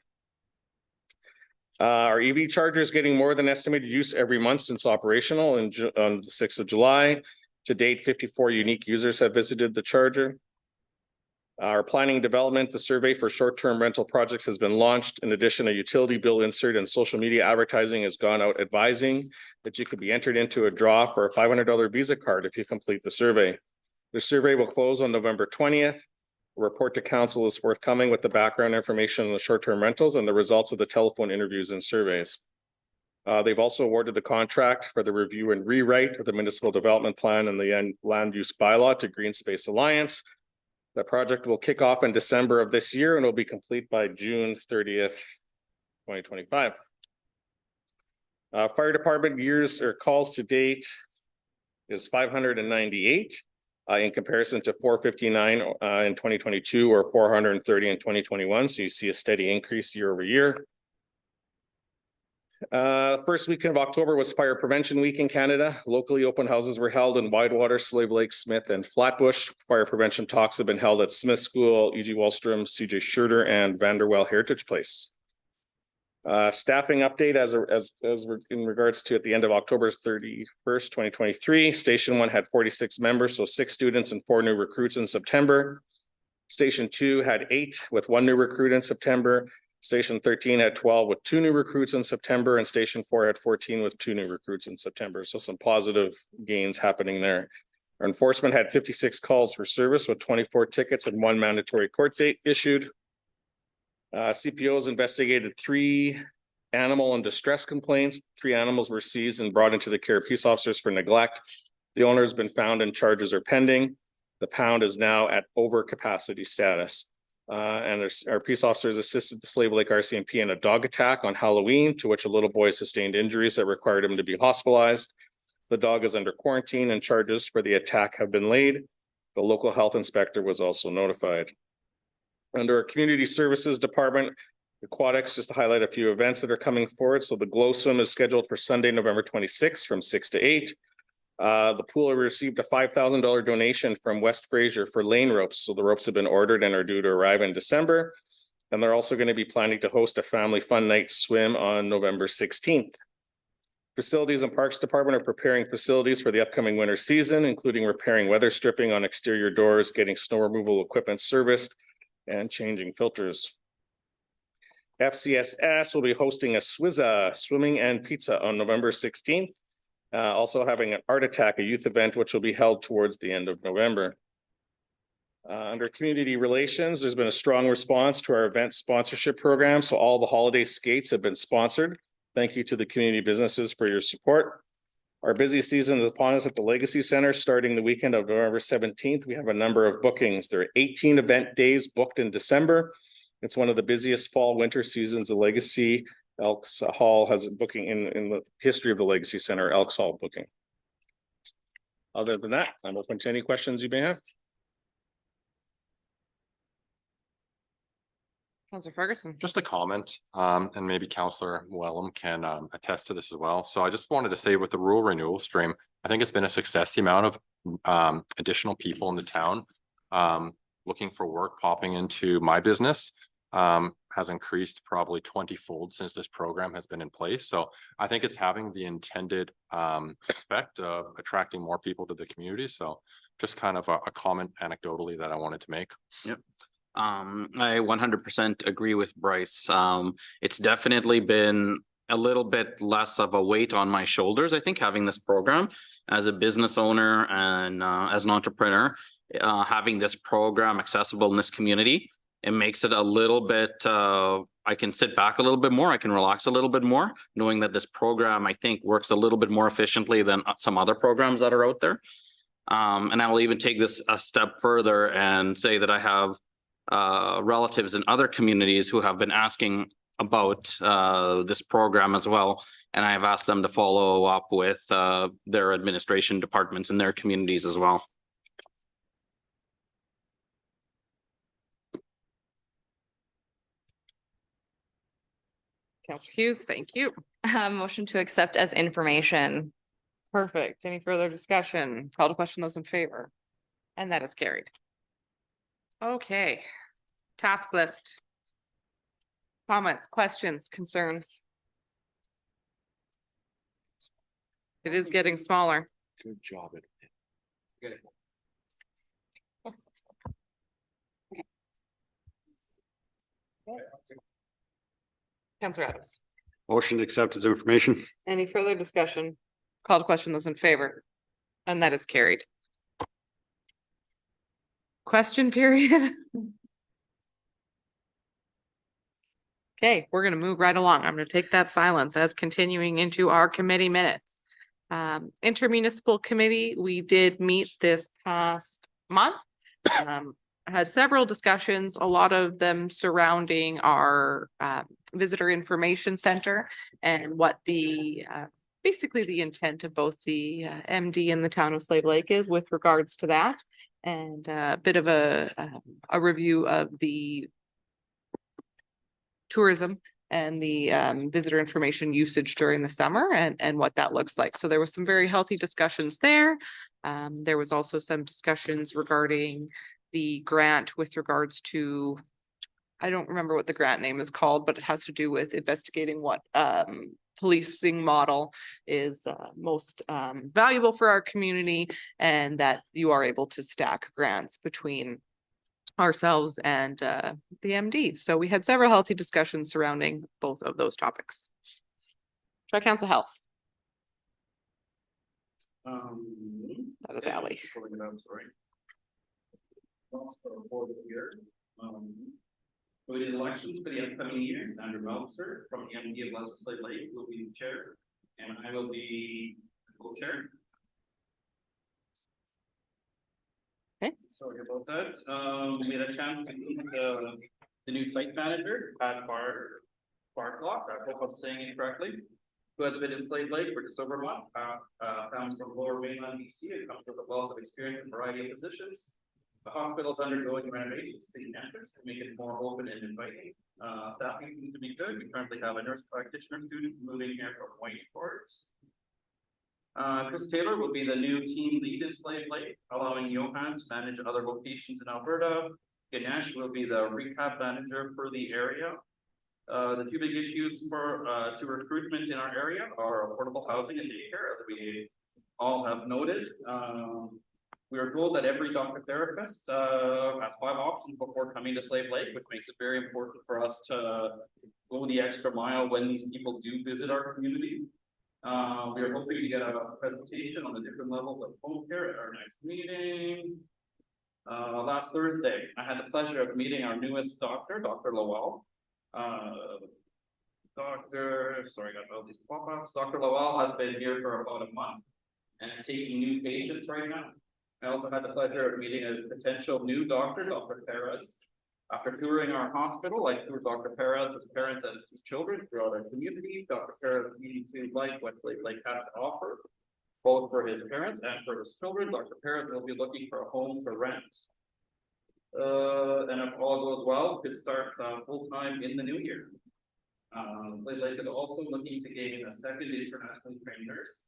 Speaker 12: Our EV charger is getting more than estimated use every month since operational and on the 6th of July. To date, 54 unique users have visited the charger. Our planning development, the survey for short-term rental projects has been launched. In addition, a utility bill insert and social media advertising has gone out advising that you could be entered into a draw for a $500 Visa card if you complete the survey. The survey will close on November 20th. A report to council is forthcoming with the background information on the short-term rentals and the results of the telephone interviews and surveys. They've also awarded the contract for the review and rewrite of the municipal development plan and the land use bylaw to Green Space Alliance. The project will kick off in December of this year and will be complete by June 30th, 2025. Fire department years or calls to date is 598. In comparison to 459 in 2022 or 430 in 2021. So you see a steady increase year over year. First weekend of October was Fire Prevention Week in Canada. Locally, open houses were held in Widewater, Slave Lake, Smith, and Flatbush. Fire prevention talks have been held at Smith School, E.G. Wallstrom, C.J. Schurter, and Vanderwell Heritage Place. Staffing update as we're in regards to at the end of October 31st, 2023. Station 1 had 46 members, so 6 students and 4 new recruits in September. Station 2 had 8 with 1 new recruit in September. Station 13 had 12 with 2 new recruits in September, and Station 4 had 14 with 2 new recruits in September. So some positive gains happening there. Our enforcement had 56 calls for service with 24 tickets and 1 mandatory court date issued. CPOs investigated 3 animal and distress complaints. 3 animals were seized and brought into the care of peace officers for neglect. The owner has been found and charges are pending. The pound is now at overcapacity status. And our peace officers assisted the Slave Lake RCMP in a dog attack on Halloween, to which a little boy sustained injuries that required him to be hospitalized. The dog is under quarantine and charges for the attack have been laid. The local health inspector was also notified. Under our community services department, aquatics, just to highlight a few events that are coming forward. So the Glow Swim is scheduled for Sunday, November 26th from 6 to 8. The pool received a $5,000 donation from West Fraser for lane ropes. So the ropes have been ordered and are due to arrive in December. And they're also going to be planning to host a family fun night swim on November 16th. Facilities and Parks Department are preparing facilities for the upcoming winter season, including repairing weather stripping on exterior doors, getting snow removal equipment serviced, and changing filters. FCSS will be hosting a Swizza swimming and pizza on November 16th. Also having an Art Attack, a youth event, which will be held towards the end of November. Under community relations, there's been a strong response to our event sponsorship program. So all the holiday skates have been sponsored. Thank you to the community businesses for your support. Our busy season is upon us at the Legacy Center, starting the weekend of November 17th. We have a number of bookings. There are 18 event days booked in December. It's one of the busiest fall winter seasons. The Legacy Elks Hall has a booking in the history of the Legacy Center, Elks Hall booking. Other than that, I'm open to any questions you may have.
Speaker 1: Councillor Ferguson.
Speaker 10: Just a comment, and maybe Councillor Wellham can attest to this as well. So I just wanted to say with the rural renewal stream, I think it's been a success, the amount of additional people in the town looking for work popping into my business has increased probably 20-fold since this program has been in place. So I think it's having the intended effect of attracting more people to the community. So just kind of a comment anecdotally that I wanted to make.
Speaker 7: I 100% agree with Bryce. It's definitely been a little bit less of a weight on my shoulders, I think, having this program as a business owner and as an entrepreneur, having this program accessible in this community. It makes it a little bit, I can sit back a little bit more. I can relax a little bit more, knowing that this program, I think, works a little bit more efficiently than some other programs that are out there. And I will even take this a step further and say that I have relatives in other communities who have been asking about this program as well. And I have asked them to follow up with their administration departments in their communities as well.
Speaker 1: Counselor Hughes, thank you.
Speaker 4: Motion to accept as information.
Speaker 1: Perfect. Any further discussion? Call to question those in favor. And that is carried. Okay. Task list. Comments, questions, concerns? It is getting smaller.
Speaker 2: Good job.
Speaker 1: Counselor Adams.
Speaker 6: Motion to accept as information.
Speaker 1: Any further discussion? Call to question those in favor. And that is carried. Question period. Okay, we're gonna move right along. I'm gonna take that silence as continuing into our committee minutes. Intermunicipal committee, we did meet this past month. Had several discussions, a lot of them surrounding our visitor information center and what the basically the intent of both the MD and the town of Slave Lake is with regards to that. And a bit of a review of the tourism and the visitor information usage during the summer and what that looks like. So there was some very healthy discussions there. There was also some discussions regarding the grant with regards to, I don't remember what the grant name is called, but it has to do with investigating what policing model is most valuable for our community, and that you are able to stack grants between ourselves and the MD. So we had several healthy discussions surrounding both of those topics. Tri-Council Health. That is Ally.
Speaker 7: We did elections for the upcoming years. Andrew Meltzer from the MD of Legislative Lake will be the chair, and I will be co-chair.
Speaker 1: Okay.
Speaker 7: Sorry about that. We had a chance to meet the new site manager at Barclough. I hope I'm saying it correctly. Who has been in Slave Lake for just over a month. Comes from Lower Mainland, BC. It comes with a wealth of experience in a variety of positions. The hospital is undergoing renovations to the campus to make it more open and inviting. Staffing seems to be good. We currently have a nurse practitioner student moving here from Whiteford. Chris Taylor will be the new team lead in Slave Lake, allowing Johan to manage other locations in Alberta. Ganesh will be the rehab manager for the area. The two big issues for to recruitment in our area are affordable housing and daycare, as we all have noted. We are told that every doctor therapist has 5 options before coming to Slave Lake, which makes it very important for us to go the extra mile when these people do visit our community. We are hoping to get a presentation on the different levels of home care at our next meeting. Last Thursday, I had the pleasure of meeting our newest doctor, Dr. Lowell. Sorry, I got all these pop-ups. Dr. Lowell has been here for about a month and is taking new patients right now. I also had the pleasure of meeting a potential new doctor, Dr. Perez. After touring our hospital, I toured Dr. Perez's parents and his children throughout our community. Dr. Perez needed to like what Slave Lake has to offer, both for his parents and for his children. Dr. Perez will be looking for a home to rent. And if all goes well, could start full-time in the new year. Slave Lake is also looking to gain a second internationally trained nurse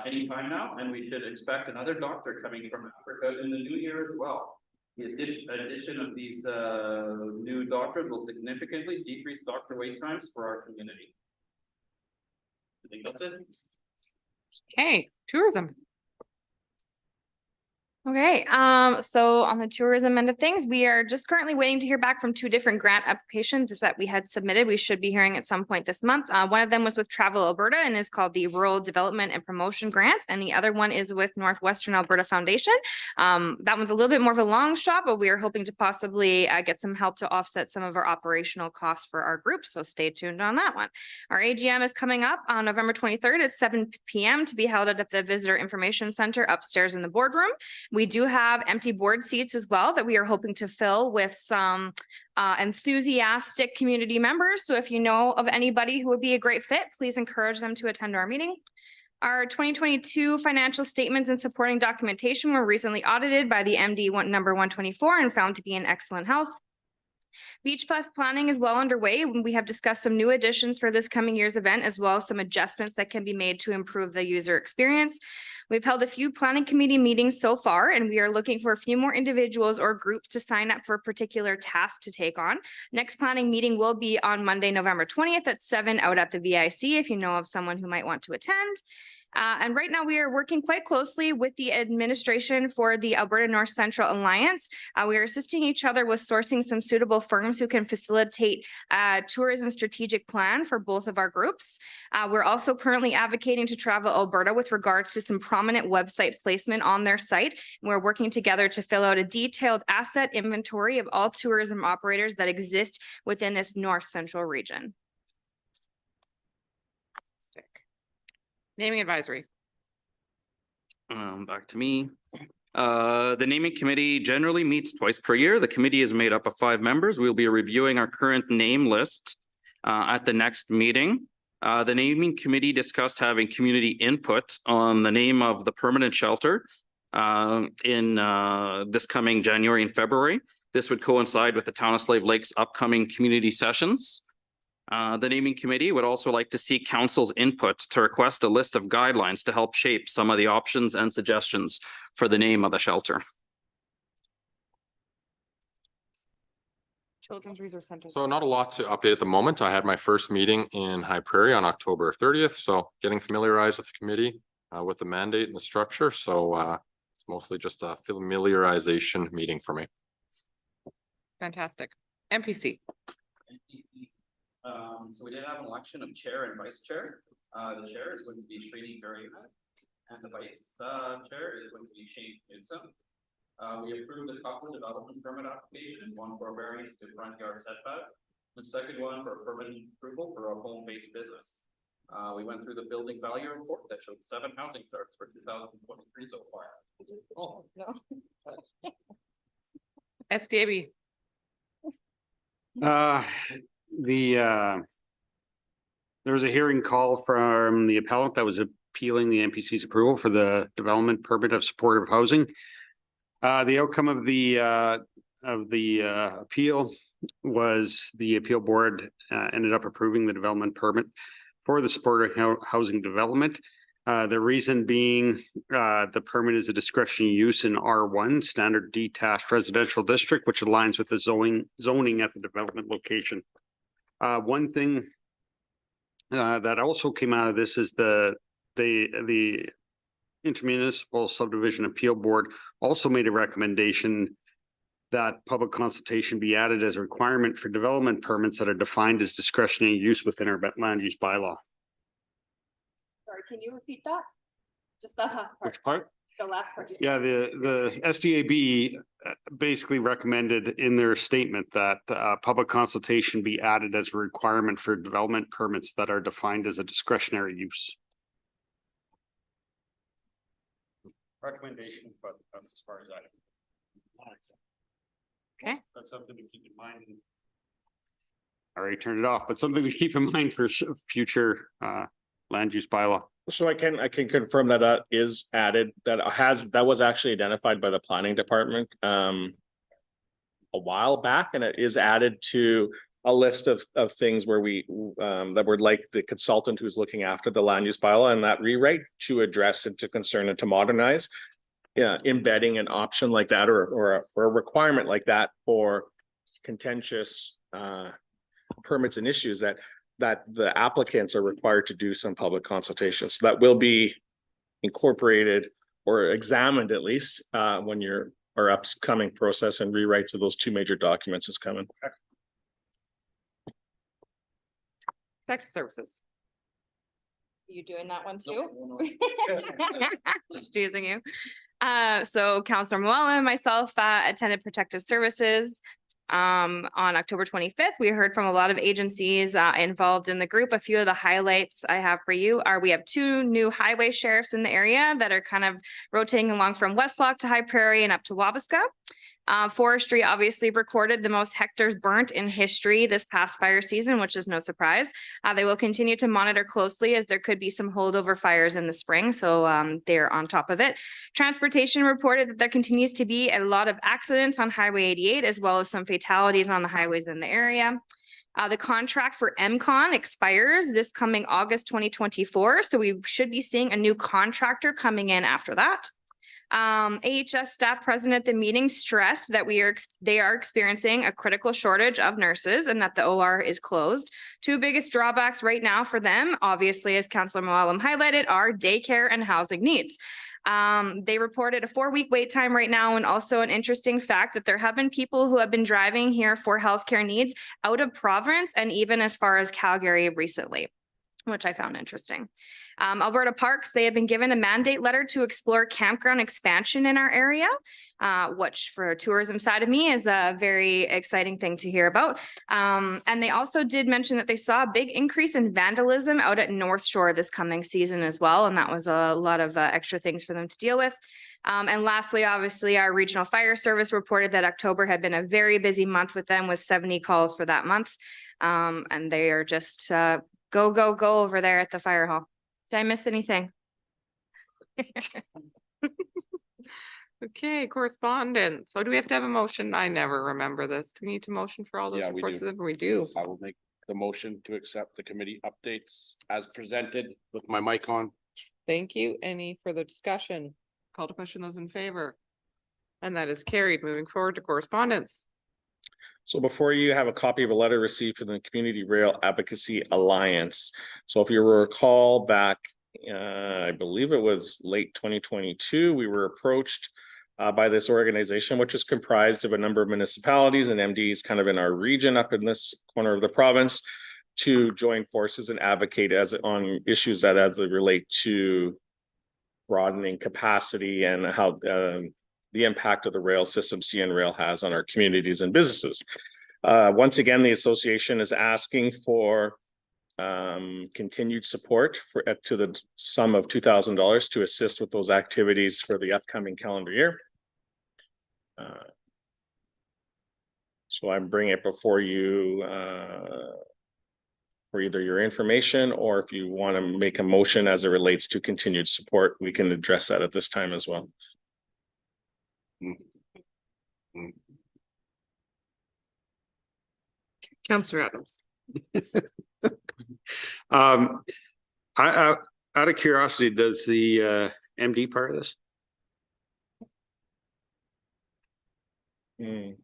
Speaker 7: anytime now, and we should expect another doctor coming from Africa in the new year as well. The addition of these new doctors will significantly decrease doctor wait times for our community. I think that's it.
Speaker 1: Okay, tourism.
Speaker 4: Okay, so on the tourism end of things, we are just currently waiting to hear back from two different grant applications that we had submitted. We should be hearing at some point this month. One of them was with Travel Alberta and is called the Rural Development and Promotion Grant, and the other one is with Northwestern Alberta Foundation. That one's a little bit more of a long shot, but we are hoping to possibly get some help to offset some of our operational costs for our group, so stay tuned on that one. Our AGM is coming up on November 23rd at 7 p.m. to be held at the Visitor Information Center upstairs in the boardroom. We do have empty board seats as well that we are hoping to fill with some enthusiastic community members. So if you know of anybody who would be a great fit, please encourage them to attend our meeting. Our 2022 financial statements and supporting documentation were recently audited by the MD number 124 and found to be in excellent health. Beach Fest planning is well underway. We have discussed some new additions for this coming year's event, as well as some adjustments that can be made to improve the user experience. We've held a few planning committee meetings so far, and we are looking for a few more individuals or groups to sign up for a particular task to take on. Next planning meeting will be on Monday, November 20th at 7 out at the VIC, if you know of someone who might want to attend. And right now we are working quite closely with the administration for the Alberta North Central Alliance. We are assisting each other with sourcing some suitable firms who can facilitate a tourism strategic plan for both of our groups. We're also currently advocating to Travel Alberta with regards to some prominent website placement on their site. We're working together to fill out a detailed asset inventory of all tourism operators that exist within this North Central region.
Speaker 1: Naming advisory.
Speaker 7: Back to me. The naming committee generally meets twice per year. The committee is made up of 5 members. We'll be reviewing our current name list at the next meeting. The naming committee discussed having community input on the name of the permanent shelter in this coming January and February. This would coincide with the Town of Slave Lake's upcoming community sessions. The naming committee would also like to see council's input to request a list of guidelines to help shape some of the options and suggestions for the name of the shelter.
Speaker 1: Children's Resource Center.
Speaker 10: So not a lot to update at the moment. I had my first meeting in High Prairie on October 30th. So getting familiarized with the committee, with the mandate and the structure. So it's mostly just a familiarization meeting for me.
Speaker 1: Fantastic. MPC.
Speaker 7: So we did have an election of chair and vice chair. The chair is going to be Srini Duraiha, and the vice chair is going to be Shane Newsom. We approved the couple development permit application, one for variance to front yard setback, the second one for permanent approval for a home-based business. We went through the building value report that showed 7 housing starts for 2023 so far.
Speaker 1: Oh, no. SDAB.
Speaker 6: There was a hearing call from the appellant that was appealing the MPC's approval for the development permit of supportive housing. The outcome of the appeal was the appeal board ended up approving the development permit for the supportive housing development. The reason being the permit is a discretionary use in R1 standard detached residential district, which aligns with the zoning at the development location. One thing that also came out of this is the intermunicipal subdivision appeal board also made a recommendation that public consultation be added as a requirement for development permits that are defined as discretionary use within our land use bylaw.
Speaker 4: Sorry, can you repeat that? Just that last part.
Speaker 6: Which part?
Speaker 4: The last part.
Speaker 6: Yeah, the SDAB basically recommended in their statement that public consultation be added as a requirement for development permits that are defined as a discretionary use. Recommendation, but that's as far as I.
Speaker 1: Okay.
Speaker 6: That's something to keep in mind. I already turned it off, but something to keep in mind for future land use bylaw.
Speaker 12: So I can confirm that that is added, that was actually identified by the planning department a while back, and it is added to a list of things where we that were like the consultant who's looking after the land use bylaw and that rewrite to address and to concern and to modernize. embedding an option like that or a requirement like that for contentious permits and issues that the applicants are required to do some public consultation. So that will be incorporated or examined at least when our upcoming process and rewrites of those two major documents is coming.
Speaker 1: Protective services.
Speaker 4: You doing that one too?
Speaker 1: Just teasing you.
Speaker 4: So Counselor Muala and myself attended Protective Services on October 25th. We heard from a lot of agencies involved in the group. A few of the highlights I have for you are we have 2 new highway sheriffs in the area that are kind of rotating along from Westlock to High Prairie and up to Wabasca. Forestry obviously recorded the most hectares burnt in history this past fire season, which is no surprise. They will continue to monitor closely as there could be some holdover fires in the spring, so they're on top of it. Transportation reported that there continues to be a lot of accidents on Highway 88 as well as some fatalities on the highways in the area. The contract for MCON expires this coming August 2024, so we should be seeing a new contractor coming in after that. AHS staff present at the meeting stressed that they are experiencing a critical shortage of nurses and that the OR is closed. 2 biggest drawbacks right now for them, obviously, as Councillor Mualim highlighted, are daycare and housing needs. They reported a 4-week wait time right now, and also an interesting fact that there have been people who have been driving here for healthcare needs out of province and even as far as Calgary recently, which I found interesting. Alberta Parks, they have been given a mandate letter to explore campground expansion in our area, which for a tourism side of me is a very exciting thing to hear about. And they also did mention that they saw a big increase in vandalism out at North Shore this coming season as well. And that was a lot of extra things for them to deal with. And lastly, obviously, our regional fire service reported that October had been a very busy month with them with 70 calls for that month. And they are just go over there at the fire hall. Did I miss anything?
Speaker 1: Okay, correspondence. So do we have to have a motion? I never remember this. Do we need to motion for all those
Speaker 2: Yeah, we
Speaker 1: reports?
Speaker 2: do.
Speaker 1: We do.
Speaker 2: I will make the motion to accept the committee updates as presented with my mic on.
Speaker 1: Thank you. Any further discussion? Call to question those in favor. And that is carried. Moving forward to correspondence.
Speaker 12: So before you have a copy of a letter received from the Community Rail Advocacy Alliance. So if you recall back, I believe it was late 2022, we were approached by this organization, which is comprised of a number of municipalities and MDs kind of in our region up in this corner of the province to join forces and advocate on issues that as they relate to broadening capacity and how the impact of the rail system CN Rail has on our communities and businesses. Once again, the association is asking for continued support to the sum of $2,000 to assist with those activities for the upcoming calendar year. So I'm bringing it before you for either your information, or if you want to make a motion as it relates to continued support, we can address that at this time as well.
Speaker 1: Councillor Adams.
Speaker 6: Out of curiosity, does the MD part of this?
Speaker 12: You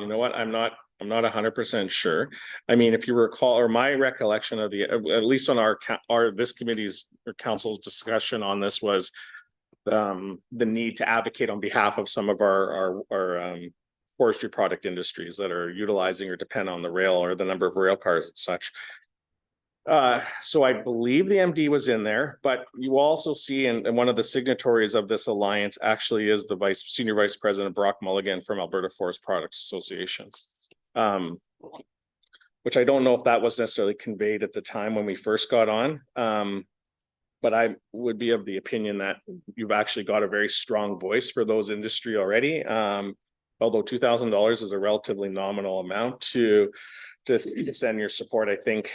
Speaker 12: know what? I'm not 100% sure. I mean, if you recall, or my recollection of at least on this committee's or council's discussion on this was the need to advocate on behalf of some of our forestry product industries that are utilizing or depend on the rail or the number of rail cars and such. So I believe the MD was in there, but you also see and one of the signatories of this alliance actually is the Senior Vice President Brock Mulligan from Alberta Forest Products Association. Which I don't know if that was necessarily conveyed at the time when we first got on. But I would be of the opinion that you've actually got a very strong voice for those industry already. Although $2,000 is a relatively nominal amount to send your support, I think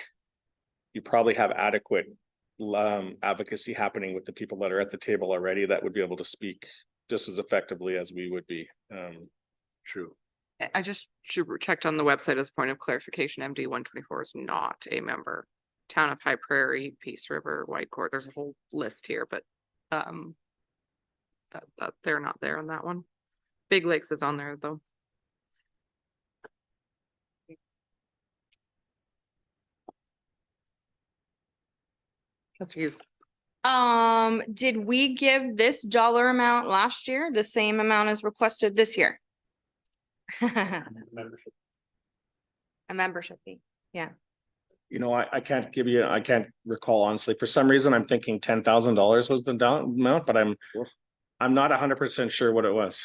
Speaker 12: you probably have adequate advocacy happening with the people that are at the table already that would be able to speak just as effectively as we would be.
Speaker 2: True.
Speaker 1: I just checked on the website as a point of clarification. MD 124 is not a member. Town of High Prairie, Peace River, Whitecourt, there's a whole list here, but that they're not there on that one. Big Lakes is on there though. That's Hughes.
Speaker 4: Did we give this dollar amount last year, the same amount as requested this year? A membership fee, yeah.
Speaker 12: You know, I can't give you, I can't recall honestly. For some reason, I'm thinking $10,000 was the down amount, but I'm not 100% sure what it was.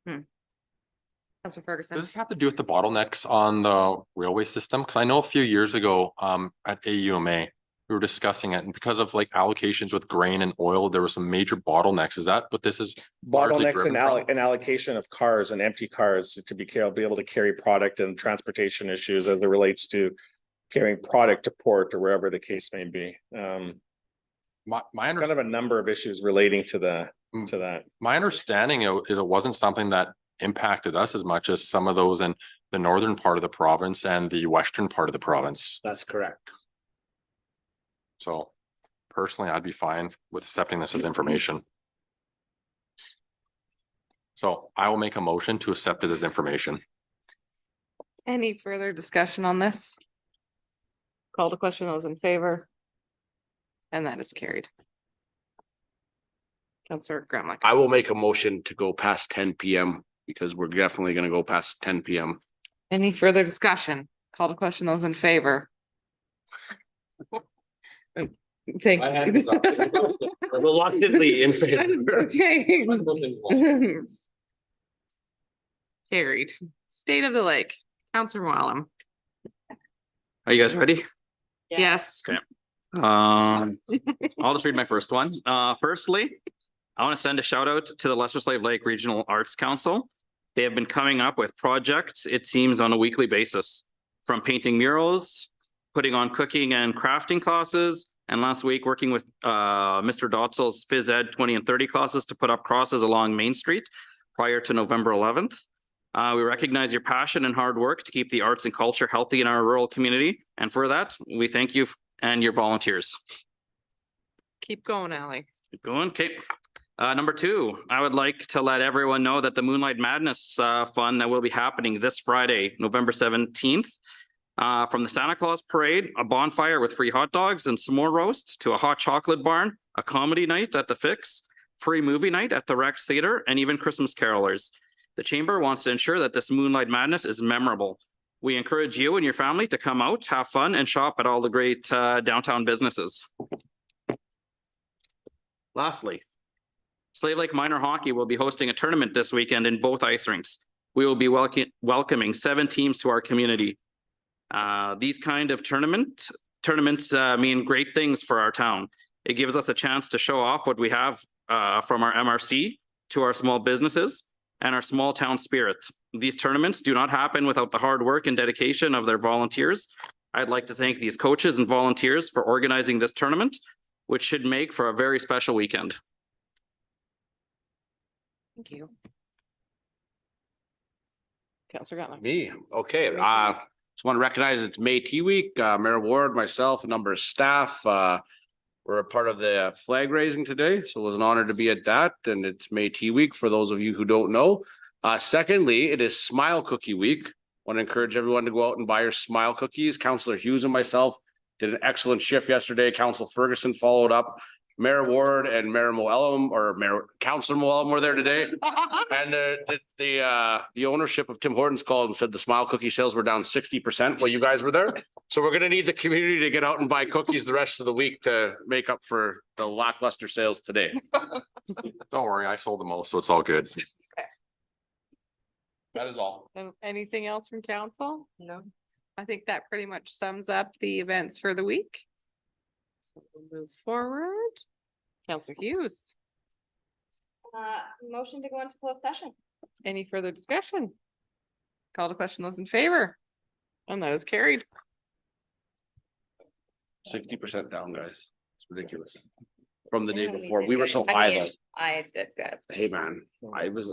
Speaker 1: Councilor Ferguson.
Speaker 10: Does this have to do with the bottlenecks on the railway system? Because I know a few years ago, at AUMA, we were discussing it, and because of like allocations with grain and oil, there were some major bottlenecks. Is that what this is? largely
Speaker 12: Bottlenecks
Speaker 10: driven
Speaker 12: and
Speaker 10: from?
Speaker 12: allocation of cars and empty cars to be able to carry product and transportation issues as it relates to carrying product to port or wherever the case may be.
Speaker 10: My
Speaker 12: It's kind of a number of issues relating to that.
Speaker 10: My understanding is it wasn't something that impacted us as much as some of those in the northern part of the province and the western part of the province.
Speaker 2: That's correct.
Speaker 10: So personally, I'd be fine with accepting this as information. So I will make a motion to accept it as information.
Speaker 1: Any further discussion on this? Call to question, those in favor. And that is carried. Councilor Graham.
Speaker 2: I will make a motion to go past 10 PM because we're definitely gonna go past 10 PM.
Speaker 1: Any further discussion? Call to question, those in favor. Thank
Speaker 2: My hand
Speaker 1: you.
Speaker 2: is up. Reluctantly in favor.
Speaker 1: Okay. Carried. State of the Lake, Councilor Wallam.
Speaker 7: Are you guys ready?
Speaker 1: Yes.
Speaker 7: Okay. I'll just read my first one. Firstly, I want to send a shout out to the Lesser Slave Lake Regional Arts Council. They have been coming up with projects, it seems, on a weekly basis, from painting murals, putting on cooking and crafting classes, and last week working with Mr. Dotzel's Phys Ed 20 and 30 classes to put up crosses along Main Street prior to November 11th. We recognize your passion and hard work to keep the arts and culture healthy in our rural community. And for that, we thank you and your volunteers.
Speaker 1: Keep going, Ally.
Speaker 7: Keep going. Okay. Number two, I would like to let everyone know that the Moonlight Madness Fun that will be happening this Friday, November 17th, from the Santa Claus Parade, a bonfire with free hot dogs and s'more roast, to a hot chocolate barn, a comedy night at the Fix, free movie night at the Rex Theater, and even Christmas carolers. The Chamber wants to ensure that this Moonlight Madness is memorable. We encourage you and your family to come out, have fun, and shop at all the great downtown businesses. Lastly, Slave Lake Minor Hockey will be hosting a tournament this weekend in both ice rinks. We will be welcoming 7 teams to our community. These kind of tournaments mean great things for our town. It gives us a chance to show off what we have from our MRC to our small businesses and our small town spirit. These tournaments do not happen without the hard work and dedication of their volunteers. I'd like to thank these coaches and volunteers for organizing this tournament, which should make for a very special weekend.
Speaker 1: Thank you. Councilor Gottlieb.
Speaker 2: Me, okay, just want to recognize it's Métis Week, Mayor Ward, myself, a number of staff, we're a part of the flag raising today, so it was an honor to be at that, and it's Métis Week for those of you who don't know. Secondly, it is Smile Cookie Week. Want to encourage everyone to go out and buy your Smile cookies. Councillor Hughes and myself did an excellent shift yesterday. Councillor Ferguson followed up. Mayor Ward and Mayor Moellum, or Mayor Councillor Moellum were there today. And the ownership of Tim Hortons called and said the Smile cookie sales were down 60% while you guys were there. So we're gonna need the community to get out and buy cookies the rest of the week to make up for the lackluster sales today.
Speaker 10: Don't worry, I sold the most, so it's all good.
Speaker 2: That is all.
Speaker 1: Anything else from council? No. I think that pretty much sums up the events for the week. So we'll move forward. Councilor Hughes,
Speaker 4: Motion to go into closed session.
Speaker 1: any further discussion? Call to question, those in favor. And that is carried.
Speaker 2: 60% down, guys. It's ridiculous. From the day before, we were so high though.
Speaker 4: I did good.
Speaker 2: Hey, man, I was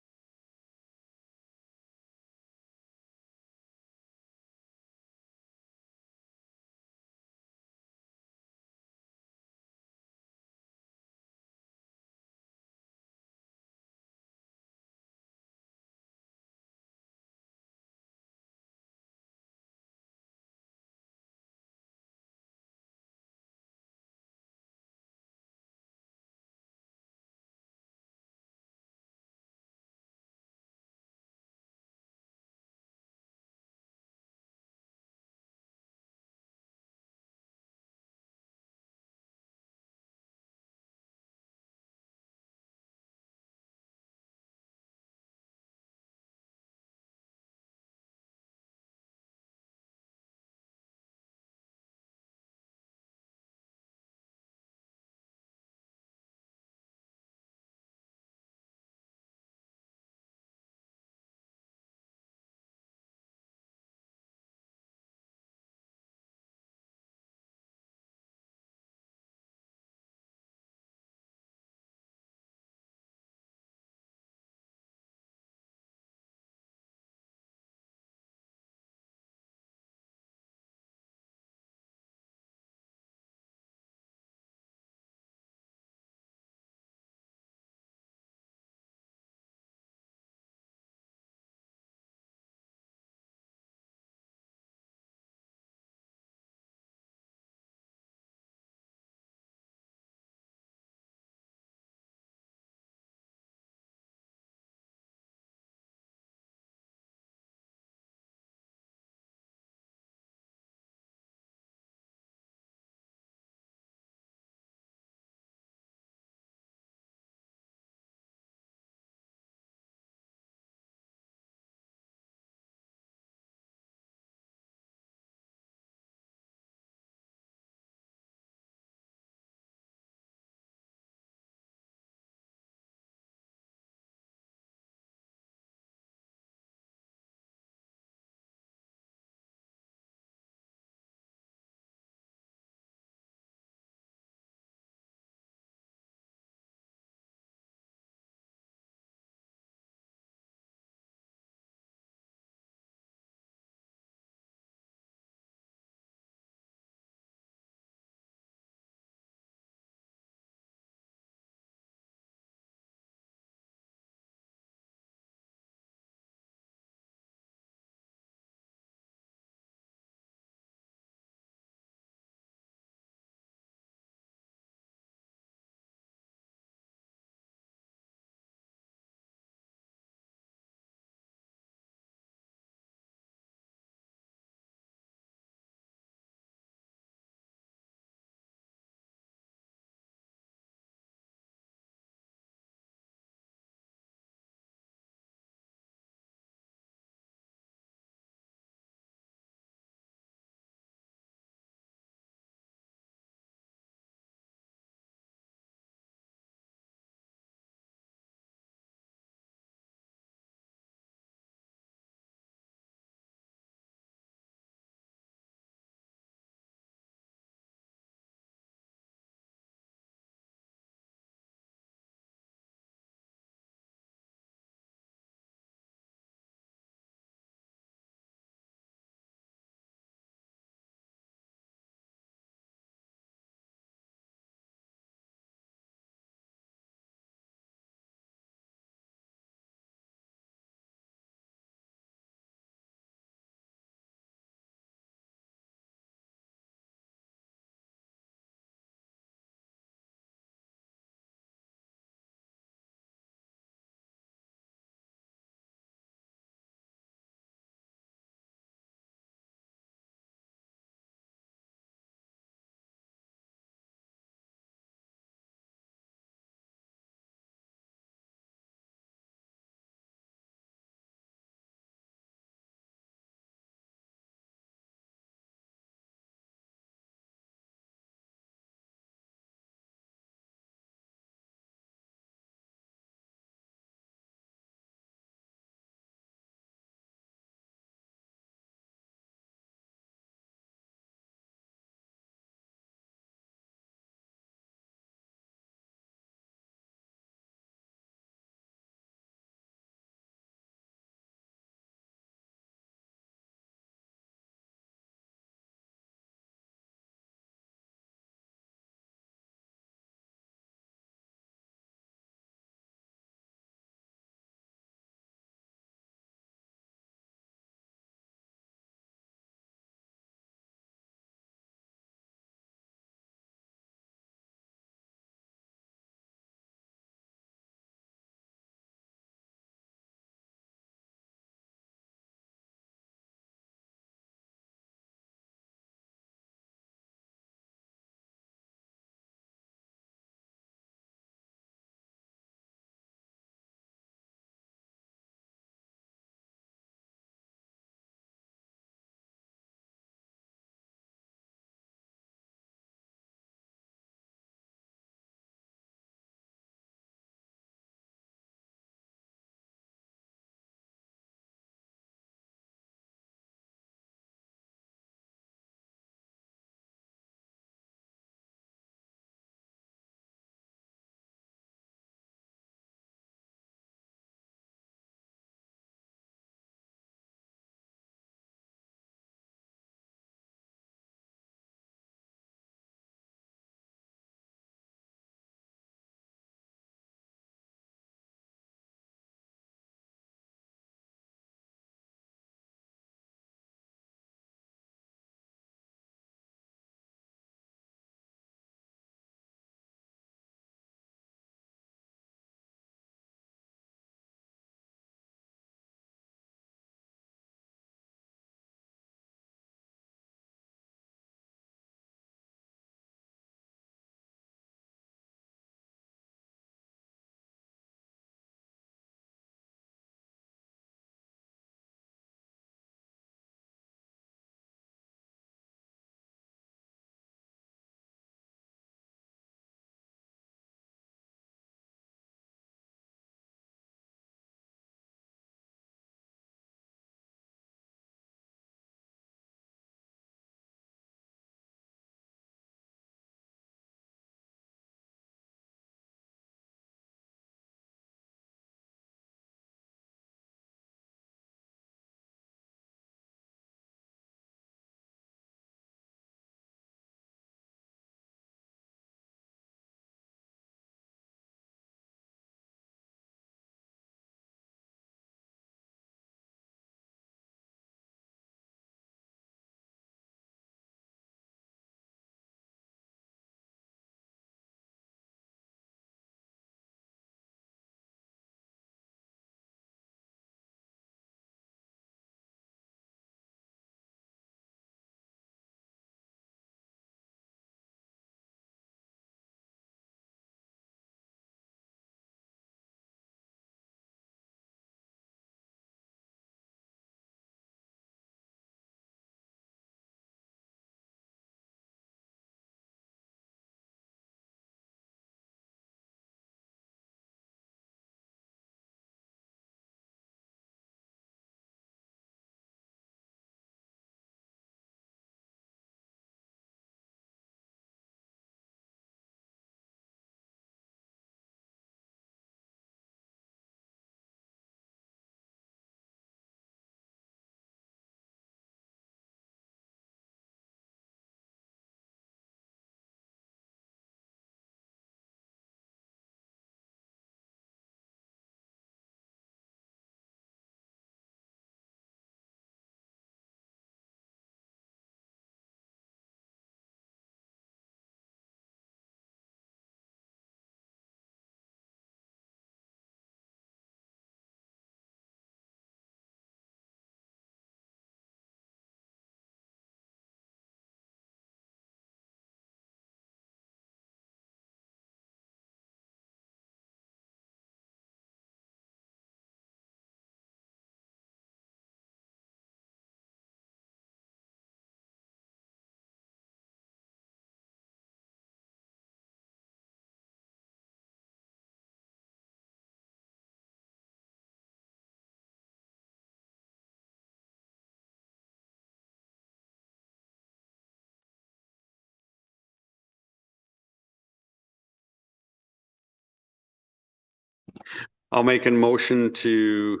Speaker 6: I'll make a motion to,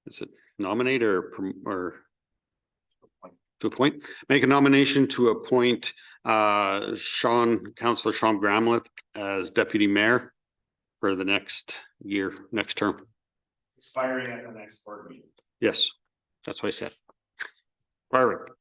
Speaker 6: is it nominate or to appoint, make a nomination to appoint Councillor Sean Gramlich as deputy mayor for the next year, next term.
Speaker 12: Expiring at the next board meeting.
Speaker 6: Yes, that's what I said. Perfect.